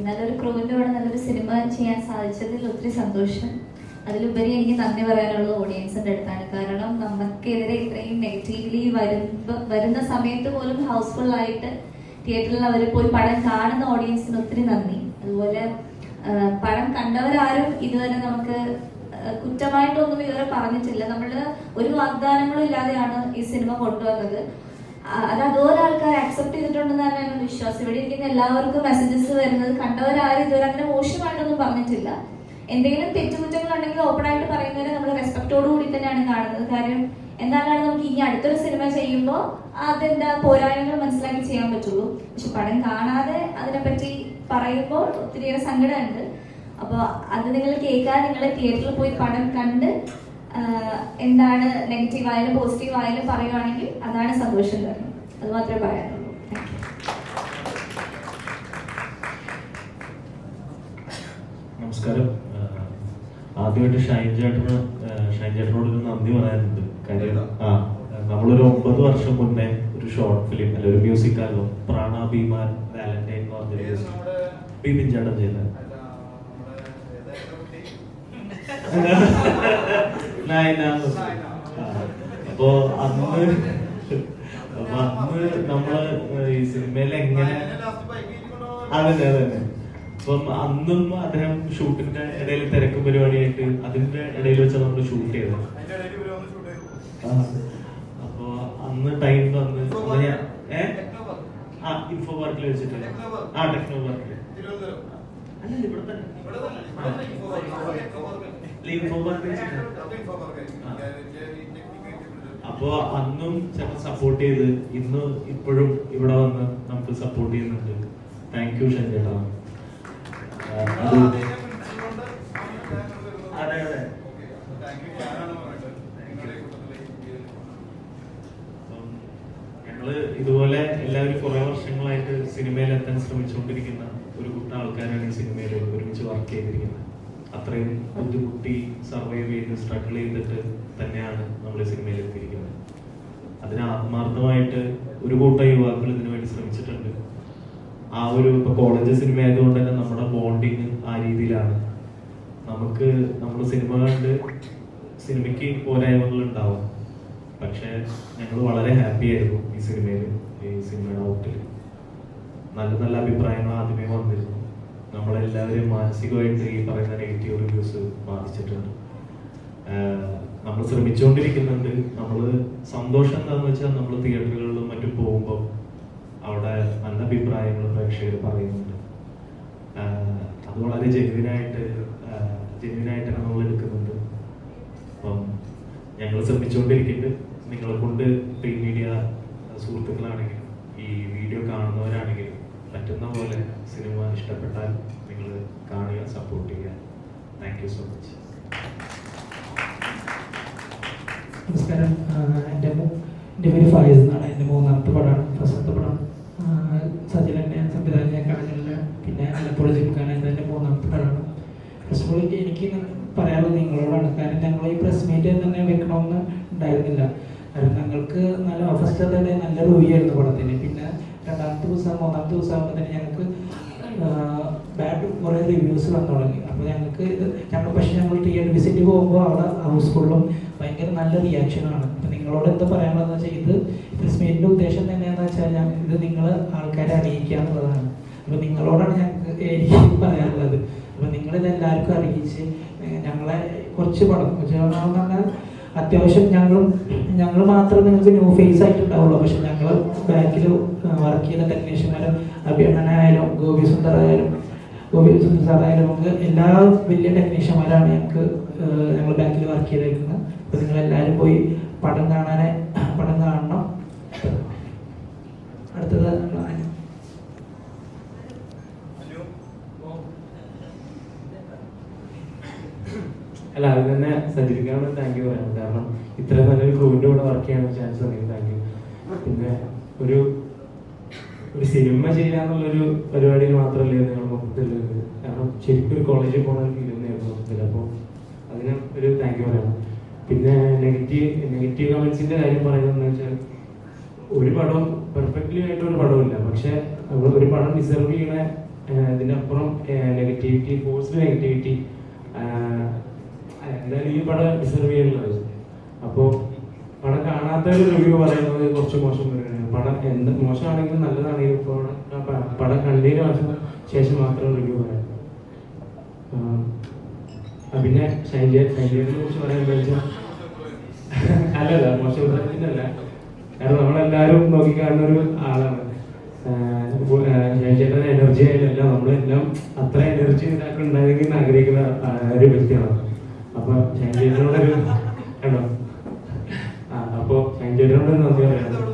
നല്ലൊരു ക്രൂവിൻ്റെ കൂടെ നല്ലൊരു സിനിമ ചെയ്യാൻ സാധിച്ചതിൽ ഒത്തിരി സന്തോഷം. അതിലുപരി എനിക്ക് നന്ദി പറയാനുള്ളത് ഓഡിയൻസിൻ്റെ അടുത്താണ്. കാരണം നമുക്കെതിരെ ഇത്രയും നെഗറ്റീവ്ലി വരുന്ന സമയത്ത് പോലും ഹൗസ്ഫുള്ളായിട്ട് തിയേറ്ററിൽ അവർ പോയി പടം കാണുന്ന ഓഡിയൻസിന് ഒത്തിരി നന്ദി. അതുപോലെ പടം കണ്ടവരാരും ഇതുവരെ നമുക്ക് കുറ്റമായിട്ടൊന്നും ഇതുവരെ പറഞ്ഞിട്ടില്ല. നമ്മൾ ഒരു വാഗ്ദാനങ്ങളും ഇല്ലാതെയാണ് ഈ സിനിമ കൊണ്ടുവന്നത്. അത് അതുപോലെ ആൾക്കാർ അക്സെപ്റ്റ് ചെയ്തിട്ടുണ്ടെന്ന് തന്നെയാണ് വിശ്വാസം. ഇവിടെ ഇരിക്കുന്ന എല്ലാവർക്കും മെസ്സേജസ് വരുന്നത് കണ്ടവരാരും ഇതുവരെ അങ്ങനെ മോശമായിട്ടൊന്നും പറഞ്ഞിട്ടില്ല. എന്തെങ്കിലും തെറ്റുകുറ്റങ്ങളുണ്ടെങ്കിൽ ഓപ്പൺ ആയിട്ട് പറയുന്നവരെ നമ്മൾ റെസ്പെക്റ്റോടു കൂടി തന്നെയാണ് കാണുന്നത്. കാര്യം എന്നാലാണ് നമുക്ക് ഇനി അടുത്തൊരു സിനിമ ചെയ്യുമ്പോൾ അതെന്താ പോരായ്മകൾ മനസ്സിലാക്കി ചെയ്യാൻ പറ്റുള്ളൂ. പക്ഷെ പടം കാണാതെ അതിനെപ്പറ്റി പറയുമ്പോൾ ഒത്തിരിയേറെ സങ്കടമുണ്ട്. അപ്പോൾ അത് നിങ്ങൾ കേൾക്കാതെ നിങ്ങൾ തിയേറ്ററിൽ പോയി പടം കണ്ട് എന്താണ് നെഗറ്റീവ് ആയാലും പോസിറ്റീവ് ആയാലും പറയുവാണെങ്കിൽ അതാണ് സന്തോഷം തരുന്നത്. അത് മാത്രമേ പറയാനുള്ളൂ. നമസ്കാരം. ആദ്യമായിട്ട് ഷൈൻ ചേട്ടനോട് ഒരു നന്ദി പറയാനുണ്ട്. കാര്യം നമ്മളൊരു 9 വർഷം മുന്നേ ഒരു ഷോർട്ട് ഫിലിം അല്ല ഒരു മ്യൂസിക് ആൽബം പ്രാണാഭിമാൻ വാലന്റൈൻ എന്ന് പറഞ്ഞ ബിപിൻ ചേട്ടൻ ചെയ്ത അപ്പോ അന്ന് നമ്മള് ഈ സിനിമയിൽ എങ്ങനെ അതെ അപ്പം അന്നും അദ്ദേഹം ഷൂട്ടിന്റെ ഇടയിൽ തിരക്ക് പരിപാടിയായിട്ട് അതിന്റെ ഇടയിൽ വെച്ചാൽ നമ്മൾ ഷൂട്ട് ചെയ്തത്. അപ്പൊ അന്ന് ടൈം തന്ന് ഇൻഫോ പാർക്കിൽ വെച്ചിട്ട് ടെക്നോ പാർക്കിൽ അല്ലല്ല ഇവിടെ തന്നെ ഇൻഫോ പാർക്കിൽ അപ്പൊ അന്നും ചേട്ടൻ സപ്പോർട്ട് ചെയ്ത് ഇന്ന് ഇപ്പോഴും ഇവിടെ വന്ന് നമുക്ക് സപ്പോർട്ട് ചെയ്യുന്നുണ്ട്. താങ്ക് യു ഷൈൻ ചേട്ടാ. അതെ ഞങ്ങള് ഇതുപോലെ എല്ലാവരും കുറെ വർഷങ്ങളായിട്ട് സിനിമയിൽ എത്താൻ ശ്രമിച്ചുകൊണ്ടിരിക്കുന്ന ഒരു കൂട്ടം ആൾക്കാരാണ് ഈ സിനിമയിൽ ഒരുമിച്ച് വർക്ക് ചെയ്തിരിക്കുന്നത്. അത്രയും ബുദ്ധിമുട്ടി സർവൈവ് ചെയ്ത് സ്ട്രഗിൾ ചെയ്തിട്ട് തന്നെയാണ് നമ്മൾ ഈ സിനിമയിൽ എത്തിയിരിക്കുന്നത്. അതിന് ആത്മാർത്ഥമായിട്ട് ഒരു കൂട്ടം യുവാക്കൾ ഇതിനു വേണ്ടി ശ്രമിച്ചിട്ടുണ്ട്. ആ ഒരു ഇപ്പൊ കോളേജ് സിനിമ ആയതുകൊണ്ട് തന്നെ നമ്മുടെ ബോണ്ടിങ് ആ രീതിയിലാണ്. നമുക്ക് നമ്മൾ സിനിമ കണ്ട് സിനിമയ്ക്ക് പോരായ്മകൾ ഉണ്ടാവും, പക്ഷെ ഞങ്ങൾ വളരെ ഹാപ്പി ആയിരുന്നു ഈ സിനിമയിൽ. ഈ സിനിമയുടെ ഔട്ടിൽ നല്ല നല്ല അഭിപ്രായങ്ങൾ ആദ്യമേ വന്നിരുന്നു. നമ്മളെല്ലാവരും മാനസികമായിട്ട് ഈ പറയുന്ന നെഗറ്റീവ് റിവ്യൂസ് ബാധിച്ചിട്ടുണ്ട്. നമ്മൾ ശ്രമിച്ചുകൊണ്ടിരിക്കുന്നുണ്ട്. നമ്മൾ സന്തോഷം എന്താണെന്ന് വെച്ചാൽ നമ്മൾ തിയേറ്ററുകളിലും മറ്റും പോകുമ്പോൾ അവിടെ നല്ല അഭിപ്രായങ്ങൾ പ്രേക്ഷകർ പറയുന്നുണ്ട്. അത് വളരെ ജെന്വിനായിട്ടാണ് നമ്മൾ എടുക്കുന്നുണ്ട്. അപ്പം ഞങ്ങൾ ശ്രമിച്ചുകൊണ്ടിരിക്കുന്നുണ്ട്. നിങ്ങളെ കൊണ്ട് പ്രീ മീഡിയ സുഹൃത്തുക്കളാണെങ്കിലും ഈ വീഡിയോ കാണുന്നവരാണെങ്കിലും പറ്റുന്ന പോലെ സിനിമ ഇഷ്ടപ്പെട്ടാൽ നിങ്ങൾ കാണുക, സപ്പോർട്ട് ചെയ്യുക. Thank you so much. നമസ്കാരം. എൻ്റെ പേര് ഫായിസ് എന്നാണ്. എൻ്റെ 3ാമത്തെ പടമാണ്, ഫസ്റ്റത്തെ പടമാണ്. സജിൽ എന്നെ സംവിധാനം ഞാൻ കാണുന്നില്ല. പിന്നെ ആലപ്പുഴ ജിംഖാന എൻ്റെ 3ാമത്തെ പടമാണ്. ഫസ്റ്റ് ഓഫ് ഓൾ എനിക്ക് പറയാനുള്ളത് നിങ്ങളോടാണ്. കാരണം ഞങ്ങൾ ഈ പ്രസ് മീറ്റ് തന്നെ വെക്കണമെന്ന് ഉണ്ടായിരുന്നില്ല. കാരണം ഞങ്ങൾക്ക് നല്ല ഫസ്റ്റ് തന്നെ നല്ല റിവ്യൂ ആയിരുന്നു പടത്തിന്. പിന്നെ 2ാമത്തെ ദിവസം 3ാമത്തെ ദിവസം ആകുമ്പോൾ തന്നെ ഞങ്ങൾക്ക് ബാഡ് കുറേ റിവ്യൂസ് വന്നു തുടങ്ങി. അപ്പോൾ ഞങ്ങൾക്ക് ഞങ്ങൾ തിയേറ്റർ വിസിറ്റ് പോകുമ്പോൾ അവിടെ ഹൗസ്ഫുള്ളും ഭയങ്കര നല്ല റിയാക്ഷനാണ്. അപ്പം നിങ്ങളോട് എന്താ പറയാനുള്ളതെന്ന് വെച്ചാൽ ഇത് പ്രസ് മീറ്റിൻ്റെ ഉദ്ദേശം തന്നെയാണെന്ന് വെച്ചാൽ ഇത് നിങ്ങൾ ആൾക്കാരെ അറിയിക്കുക എന്നുള്ളതാണ്. അപ്പോൾ നിങ്ങളോടാണ് എനിക്ക് പറയാനുള്ളത്. അപ്പോൾ നിങ്ങളിത് എല്ലാവർക്കും അറിയിച്ച് ഞങ്ങളെ കുറച്ച് പടം പറഞ്ഞാൽ അത്യാവശ്യം ഞങ്ങൾ മാത്രം നിങ്ങൾക്ക് ന്യൂ ഫേസ് ആയിട്ടുണ്ടാവുള്ളൂ. പക്ഷെ ഞങ്ങൾ ബാക്കിൽ വർക്ക് ചെയ്ത ടെക്നീഷ്യന്മാരും അഭിയണ്ണനായാലും ഗോപി സുന്ദർ സാറായാലും നമുക്ക് എല്ലാ വലിയ ടെക്നീഷ്യന്മാരാണ് ഞങ്ങൾ ബാക്കിൽ വർക്ക് ചെയ്തേക്കുന്നത്. അപ്പോൾ നിങ്ങളെല്ലാവരും പോയി പടം കാണണം. അടുത്തത് അല്ല അത് തന്നെ സഞ്ചരിക്കാനുള്ള താങ്ക് യു പറയാം. കാരണം ഇത്രയും നല്ലൊരു ക്രൂവിൻ്റെ കൂടെ വർക്ക് ചെയ്യാനുള്ള ചാൻസ് തന്നെയാണ്. Thank you. പിന്നെ ഒരു സിനിമ ചെയ്യാന്നുള്ളൊരു പരിപാടിയിൽ മാത്രമല്ലേ നിങ്ങൾ മൊത്തത്തിലുള്ളത്. കാരണം ശരിക്കും ഒരു കോളേജിൽ പോകുന്ന ഒരു ഫീൽ തന്നെയായിരുന്നു. മൊത്തത്തിൽ. അപ്പോൾ അതിന് ഒരു താങ്ക് യു പറയണം. പിന്നെ നെഗറ്റീവ് കമൻസിൻ്റെ കാര്യം പറയുന്നതെന്ന് വെച്ചാൽ ഒരു പടം പെർഫെക്റ്റ്ലി ആയിട്ടൊരു പടമില്ല, പക്ഷെ ഒരു പടം ഡിസർവ് ചെയ്യണ ഇതിനപ്പുറം നെഗറ്റിവിറ്റി, ഫോഴ്സ്ഡ് നെഗറ്റിവിറ്റി എന്തായാലും ഈ പടം ഡിസർവ് ചെയ്യുന്നത്. അപ്പോൾ പടം കാണാത്ത ഒരു റിവ്യൂ പറയുന്നത് കുറച്ച് മോശം വരികയാണ്. പടം എന്ത് മോശമാണെങ്കിലും നല്ലതാണെങ്കിലും പടം കണ്ടതിന് ശേഷം മാത്രം റിവ്യൂ പറയാം. പിന്നെ ഷൈൻജിയെ കുറിച്ച് പറയാൻ വെച്ചാൽ അല്ലല്ല മോശം അഭിപ്രായത്തിനല്ല, കാരണം നമ്മളെല്ലാവരും നോക്കിക്കാണുന്ന ഒരു ആളാണ്. ഷൈൻജിയുടെ എനർജി ആയിട്ടല്ല, നമ്മളെല്ലാം അത്ര എനർജി ഇതാക്കി ഉണ്ടായെങ്കിൽ ആഗ്രഹിക്കുന്ന ഒരു വ്യക്തിയാണ്. അപ്പൊ ഷൈൻജിയോടൊരു കണ്ടോ അപ്പോൾ ഷൈൻജിയോട് നന്ദി പറയണം.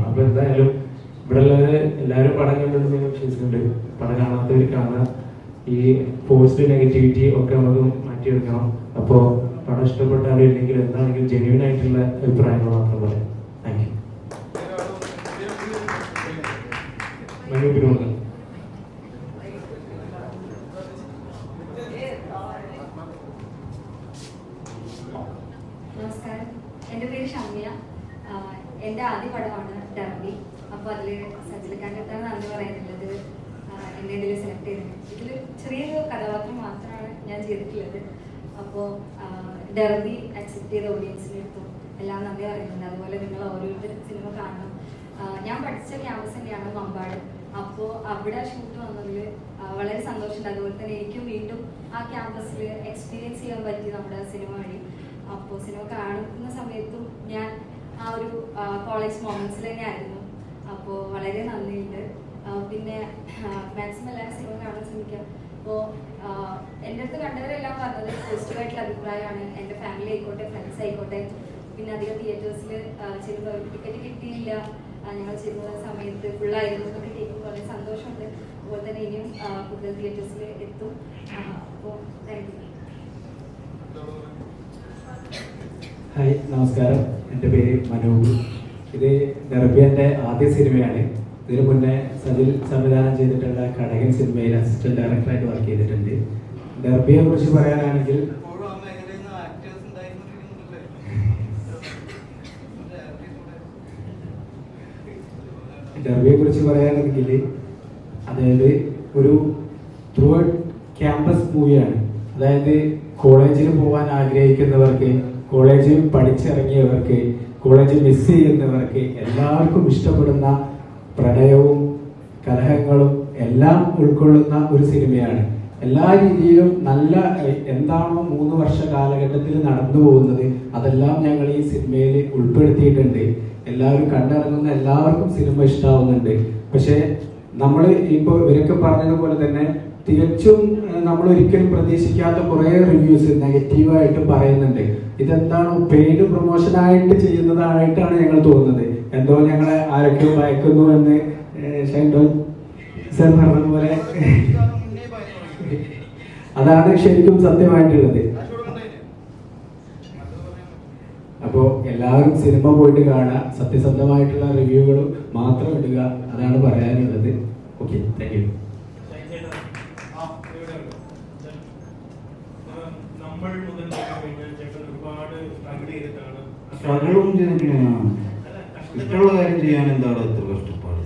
അപ്പൊ എന്തായാലും ഇവിടെ ഉള്ളത് എല്ലാവരും പടം കണ്ടിട്ട് ഞാൻ വിശ്വസിക്കുന്നുണ്ട്. പടം കാണാത്തവർ കാണാൻ ഈ പോസിറ്റീവ് നെഗറ്റിവിറ്റി ഒക്കെ നമുക്ക് മാറ്റിയെടുക്കണം. അപ്പോൾ പടം ഇഷ്ടപ്പെട്ടാലും ഇല്ലെങ്കിൽ എന്താണെങ്കിലും ജെന്യൂൻ ആയിട്ടുള്ള അഭിപ്രായങ്ങൾ മാത്രം പറയാം. Thank you. മനോപിനോദ്. നമസ്കാരം, എൻ്റെ പേര് ഷമ്യ. എൻ്റെ ആദ്യ പടമാണ് ഡർബി. അപ്പോൾ അതിൽ സജിലക്കാരൻ നന്ദി പറയുന്നുള്ളത് എന്നെ ഇതിൽ സെലക്ട് ചെയ്തത്. ഇതിൽ ചെറിയൊരു കഥാപാത്രം മാത്രമാണ് ഞാൻ ചെയ്തിട്ടുള്ളത്. അപ്പോൾ ഡർബി അക്സെപ്റ്റ് ചെയ്ത ഓഡിയൻസിനെടുത്തും എല്ലാം നന്ദി പറയുന്നുണ്ട്. അതുപോലെ നിങ്ങൾ ഓരോരുത്തർ സിനിമ കാണണം. ഞാൻ പഠിച്ച ക്യാമ്പസ് തന്നെയാണ് മമ്പാട്. അപ്പോൾ അവിടെ ഷൂട്ട് വന്നതിൽ വളരെ സന്തോഷമുണ്ട്. അതുപോലെ തന്നെ എനിക്കും വീണ്ടും ആ ക്യാമ്പസിൽ എക്സ്പീരിയൻസ് ചെയ്യാൻ പറ്റി നമ്മുടെ സിനിമ വഴി. അപ്പോൾ സിനിമ കാണുന്ന സമയത്തും ഞാൻ ആ ഒരു കോളേജ് മൊമെന്റ്സിൽ തന്നെയായിരുന്നു. അപ്പോൾ വളരെ നന്ദിയുണ്ട്. പിന്നെ മാക്സിമം എല്ലാവരും സിനിമ കാണാൻ ശ്രമിക്കാം. അപ്പോൾ എൻ്റെ അടുത്ത് കണ്ടവരെല്ലാം പറഞ്ഞത് പോസിറ്റീവായിട്ടുള്ള അഭിപ്രായമാണ്. എൻ്റെ ഫാമിലി ആയിക്കോട്ടെ, ഫ്രണ്ട്സ് ആയിക്കോട്ടെ. പിന്നെ അധികം തിയേറ്റേഴ്സിൽ ചെല്ലുമ്പോൾ ടിക്കറ്റ് കിട്ടിയില്ല, ഞങ്ങൾ ചെല്ലുന്ന സമയത്ത് ഫുള്ളായിരുന്നു എന്നൊക്കെ കേൾക്കുമ്പോൾ വളരെ സന്തോഷമുണ്ട്. അതുപോലെ തന്നെ ഇനിയും കൂടുതൽ തിയേറ്റേഴ്സിൽ എത്തും. അപ്പോൾ താങ്ക് യു. ഹായ്, നമസ്കാരം. എൻ്റെ പേര് മനോജ്. ഇത് ഡർബിയുടെ ആദ്യ സിനിമയാണ്. ഇതിനു മുന്നേ സജിൽ സംവിധാനം ചെയ്തിട്ടുള്ള കടകൻ സിനിമയിൽ അസിസ്റ്റന്റ് ഡയറക്ടറായിട്ട് വർക്ക് ചെയ്തിട്ടുണ്ട്. ഡർബിയെ കുറിച്ച് പറയാനാണെങ്കിൽ അതായത് ഒരു ത്രൂ ക്യാമ്പസ് മൂവിയാണ്. അതായത് കോളേജിൽ പോകാൻ ആഗ്രഹിക്കുന്നവർക്ക്, കോളേജിൽ പഠിച്ചിറങ്ങിയവർക്ക്, കോളേജ് മിസ് ചെയ്യുന്നവർക്ക് എല്ലാവർക്കും ഇഷ്ടപ്പെടുന്ന പ്രണയവും കലഹങ്ങളും എല്ലാം ഉൾക്കൊള്ളുന്ന ഒരു സിനിമയാണ്. എല്ലാ രീതിയിലും നല്ല എന്താണോ 3 വർഷ കാലഘട്ടത്തിൽ നടന്നു പോകുന്നത് അതെല്ലാം ഞങ്ങൾ ഈ സിനിമയിൽ ഉൾപ്പെടുത്തിയിട്ടുണ്ട്. എല്ലാവരും കണ്ടിറങ്ങുന്ന എല്ലാവർക്കും സിനിമ ഇഷ്ടാവുന്നുണ്ട്. പക്ഷേ നമ്മൾ ഇപ്പോൾ ഇവരൊക്കെ പറഞ്ഞതുപോലെ തന്നെ തികച്ചും നമ്മൾ ഒരിക്കലും പ്രതീക്ഷിക്കാത്ത കുറേ റിവ്യൂസ് നെഗറ്റീവായിട്ട് പറയുന്നുണ്ട്. ഇതെന്താണോ പെയ്ഡ് പ്രൊമോഷനായിട്ട് ചെയ്യുന്നതായിട്ടാണ് ഞങ്ങൾ തോന്നുന്നത്. എന്തോ ഞങ്ങളെ ആരൊക്കെയോ ഭയക്കുന്നു എന്ന് ഷൈൻഡോ സർ പറഞ്ഞതുപോലെ അതാണ് ശരിക്കും സത്യമായിട്ടുള്ളത്. അപ്പോൾ എല്ലാവരും സിനിമ പോയിട്ട് കാണുക, സത്യസന്ധമായിട്ടുള്ള റിവ്യൂകൾ മാത്രം ഇടുക, അതാണ് പറയാനുള്ളത്. Okay, thank you. സ്ട്രഗിളും ചെയ്തിട്ടാണ്. ഇഷ്ടമുള്ള കാര്യം ചെയ്യാൻ എന്താണ് ഇത്ര കഷ്ടപ്പാട്?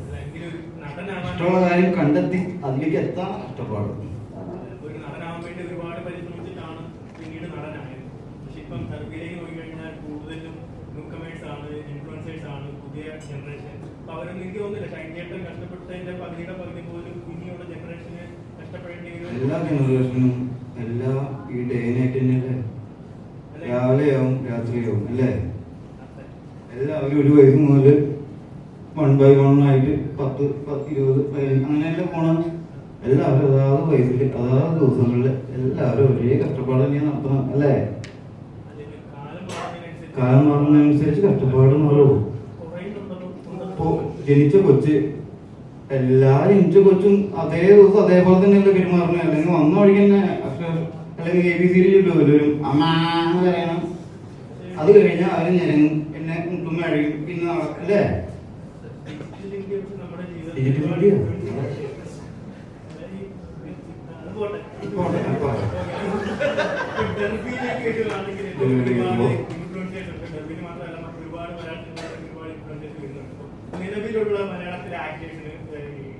ഇഷ്ടമുള്ള കാര്യം കണ്ടെത്തി അതിലേക്ക് എത്താൻ കഷ്ടപ്പാട്. ഒരു നടനാവാൻ വേണ്ടി ഒരുപാട് പരിശ്രമിച്ചിട്ടാണ് പിന്നീട് നടനായത്. പക്ഷെ ഇപ്പം സർവേയിലേക്ക് നോക്കിക്കഴിഞ്ഞാൽ കൂടുതലും ന്യൂകമേഴ്സ് ആണ്, ഇൻഫ്ലുവൻസേഴ്സ് ആണ്, പുതിയ ജനറേഷൻ. അപ്പൊ അവരൊന്നും എനിക്ക് തോന്നുന്നില്ല ഷൈൻജിയേട്ടൻ കഷ്ടപ്പെട്ടതിന്റെ പകുതി പോലും ഇനിയുള്ള ജനറേഷന് കഷ്ടപ്പെടേണ്ടി വരും. എല്ലാ ജനറേഷനും എല്ലാ ഈ ഡേ നൈറ്റ് തന്നെയല്ലേ, രാവിലെയാവും രാത്രിയാവും അല്ലേ? എല്ലാവരും ഒരു വയസ്സ് മുതൽ 1 by 1 ആയിട്ട് 10, 20, 15 അങ്ങനെയല്ലേ പോണം. എല്ലാവരും അതാത് വയസ്സിൽ അതാത് ദിവസങ്ങളിൽ എല്ലാവരും ഒരേ കഷ്ടപ്പാട് തന്നെയാണ് നടത്തണം അല്ലേ? കാലം മാറുന്നതനുസരിച്ച് കഷ്ടപ്പാട് മാറും. ഇപ്പോ ജനിച്ച കൊച്ച് ജനിച്ച കൊച്ചും അതേ ദിവസം അതേപോലെ തന്നെയല്ലേ പെരുമാറുന്നത്. അല്ലെങ്കിൽ വന്ന വഴിക്ക് തന്നെ അല്ലെങ്കിൽ ABC എല്ലാവരും അമ്മ എന്ന് പറയണം. അത് കഴിഞ്ഞാൽ അവര് ഞെരങ്ങും, പിന്നെ മുട്ടും മഴയും, പിന്നെ അല്ലേ? ഡിജിറ്റൽ മീഡിയ നിലവിലുള്ള മലയാളത്തിലെ ആക്ടേഴ്സിന്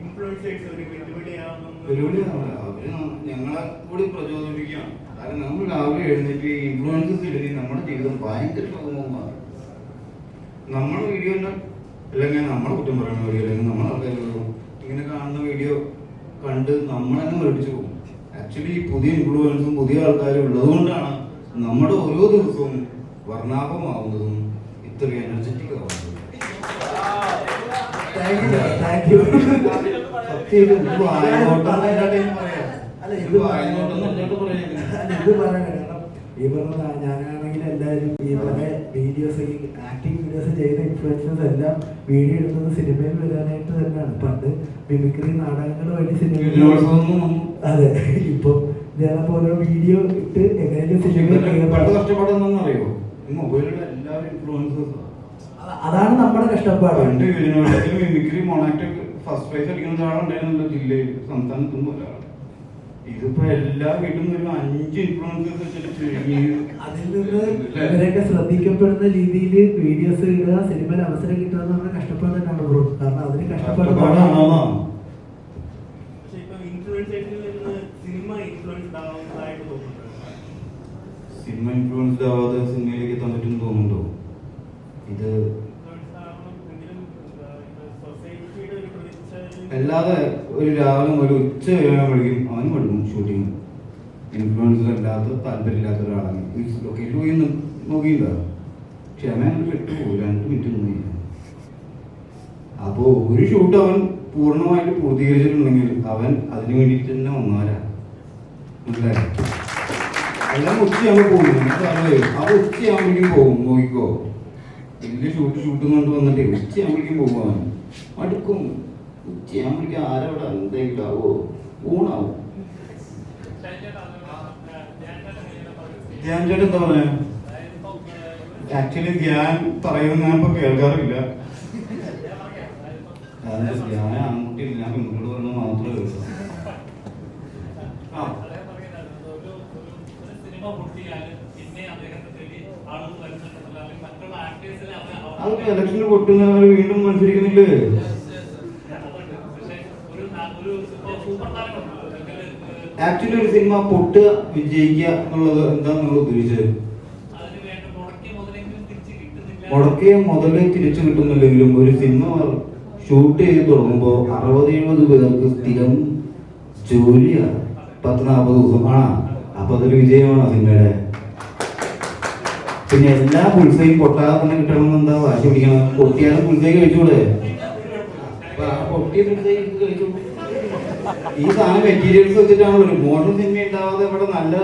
ഇൻഫ്ലുവൻസേഴ്സ് ഒരു വെല്ലുവിളിയാണെന്ന് വെല്ലുവിളിയാണ്. അവര് ഞങ്ങളെ കൂടി പ്രചോദിപ്പിക്കുകയാണ്. കാരണം നമ്മൾ രാവിലെ എഴുന്നേറ്റ് ഇൻഫ്ലുവൻസസ് ഇല്ലെങ്കിൽ നമ്മുടെ ജീവിതം ഭയങ്കര സുഗമമാണ്. നമ്മുടെ വീഡിയോ അല്ലെങ്കിൽ നമ്മളെ കുറ്റം പറയുന്ന വീഡിയോ അല്ലെങ്കിൽ നമ്മളെ ആൾക്കാർ ഇങ്ങനെ കാണുന്ന വീഡിയോ കണ്ട് നമ്മളെന്നെ മേടിച്ചു പോകും. ആക്ച്വലി പുതിയ ഇൻഫ്ലുവൻസും പുതിയ ആൾക്കാരും ഉള്ളത് കൊണ്ടാണ് നമ്മുടെ ഓരോ ദിവസവും വർണ്ണാഭമാവുന്നതും ഇത്രയും എനർജറ്റിക് ആവുന്നതും. ഈ പറഞ്ഞ ഞാനാണെങ്കിൽ എല്ലാവരും ഈ പറഞ്ഞ വീഡിയോസ് ആക്ടിങ് വീഡിയോസ് ചെയ്യുന്ന ഇൻഫ്ലുവൻസേഴ്സ് എല്ലാം വീഡിയോ എടുക്കുന്നത് സിനിമയിൽ വരാനായിട്ട് തന്നെയാണ്. പണ്ട് മിമിക്രി നാടകങ്ങൾ വഴി സിനിമ അതെ ഇപ്പൊ ഞാനപ്പോ ഓരോ വീഡിയോ ഇട്ട് എങ്ങനെയും സിനിമയിൽ അറിയോ മൊബൈലിലുള്ള എല്ലാവരും ഇൻഫ്ലുവൻസേഴ്സ്. അതാണ് നമ്മുടെ കഷ്ടപ്പാട്. മിമിക്രി മോണാക്ട് ഫസ്റ്റ് പ്രൈസ് അടിക്കുന്ന ഒരാളുണ്ടായിരുന്നല്ലോ ജില്ലയിൽ, സംസ്ഥാനത്തൊന്നും ഒരാൾ. ഇതിപ്പോ എല്ലാ വീട്ടിലും ഒരു 5 ഇൻഫ്ലുവൻസേഴ്സ് വെച്ചിട്ട് അതിൽ നിന്ന് ഇവരൊക്കെ ശ്രദ്ധിക്കപ്പെടുന്ന രീതിയിൽ വീഡിയോസ് ഇടുക, സിനിമയിൽ അവസരം കിട്ടുക എന്ന് പറഞ്ഞാൽ കഷ്ടപ്പാട് തന്നെയാണ് ബ്രോ. കാരണം അതിന് കഷ്ടപ്പാടാണോ. പക്ഷെ ഇപ്പൊ ഇൻഫ്ലുവൻസേഴ്സിൽ നിന്ന് സിനിമ ഇൻഫ്ലുവൻസ്ഡ് ആവുന്നതായിട്ട് തോന്നുന്നുണ്ട്. സിനിമ ഇൻഫ്ലുവൻസ്ഡ് ആവാതെ സിനിമയിലേക്ക് എത്താൻ പറ്റുമെന്ന് തോന്നുന്നുണ്ടോ? ഇത് അല്ലാതെ ഒരു രാവിലെ ഒരു ഉച്ച വരാൻ വിളിക്കും, അവന് പഠിക്കും ഷൂട്ടിങ്. ഇൻഫ്ലുവൻസർ അല്ലാത്ത താല്പര്യമില്ലാത്ത ഒരാളാണ് ലൊക്കേഷൻ പോയി നോക്കിയില്ല, ക്ഷമ പെട്ടുപോകും. 2 മിനിറ്റ് ഒന്നുമില്ല. അപ്പോൾ ഒരു ഷൂട്ട് അവൻ പൂർണ്ണമായിട്ട് പൂർത്തീകരിച്ചിട്ടുണ്ടെങ്കിൽ അവൻ അതിന് വേണ്ടിയിട്ട് തന്നെ വന്നാലാ മനസ്സിലായി. എല്ലാം ഉച്ചയാകുമ്പോൾ പോകും, ആ ഉച്ചയാകുമ്പോഴേക്കും പോകും. നോക്കിക്കോ, വലിയ ഷൂട്ട് കൊണ്ട് വന്നിട്ടേ ഉച്ചയാകുമ്പോഴേക്കും പോകും. അവൻ മടുക്കും. ഉച്ചയാകുമ്പോഴേക്കും ആരവിടെ എന്തെങ്കിലും ആവോ, ഊണാവും. ധ്യാൻ ചേട്ടൻ എന്താ പറയാ? ആക്ച്വലി ധ്യാൻ പറയുന്നത് ഞാൻ ഇപ്പൊ കേൾക്കാറില്ല. ധ്യാൻ ആൺകുട്ടിയില്ല, ഞാൻ പെൺകുട്ടിയോട് പറഞ്ഞത് മാത്രമേ കേൾക്കൂ. അതൊക്കെ ഇലക്ഷന് പൊട്ടുന്നവർ വീണ്ടും മത്സരിക്കുന്നില്ലേ? ആക്ച്വലി ഒരു സിനിമ പൊട്ടുക വിജയിക്കുക എന്നുള്ളത് എന്താ നിങ്ങൾ ഉദ്ദേശിച്ചത്? മുടക്കിയ മുതലേ തിരിച്ചു കിട്ടുന്നില്ലെങ്കിലും ഒരു സിനിമ ഷൂട്ട് ചെയ്ത് തുടങ്ങുമ്പോൾ 60-70 പേർക്ക് സ്ഥിരം ജോലിയാണ്. 10-40 ദിവസം ആ, അപ്പൊ അതൊരു വിജയമാണ് സിനിമയുടെ. പിന്നെ എല്ലാ പുൽസയും പൊട്ടാതെ തന്നെ കിട്ടണമെന്ന് എന്താ വാശി പിടിക്കണം? പൊട്ടിയാലും പുൽസൈ കഴിച്ചൂടെ? പൊട്ടിയ പുൽസൈ കഴിച്ചു. ഈ സാധനം മെറ്റീരിയൽസ് വെച്ചിട്ടാണ് ഒരു മോശം സിനിമ ഉണ്ടാവാതെ ഇവിടെ നല്ല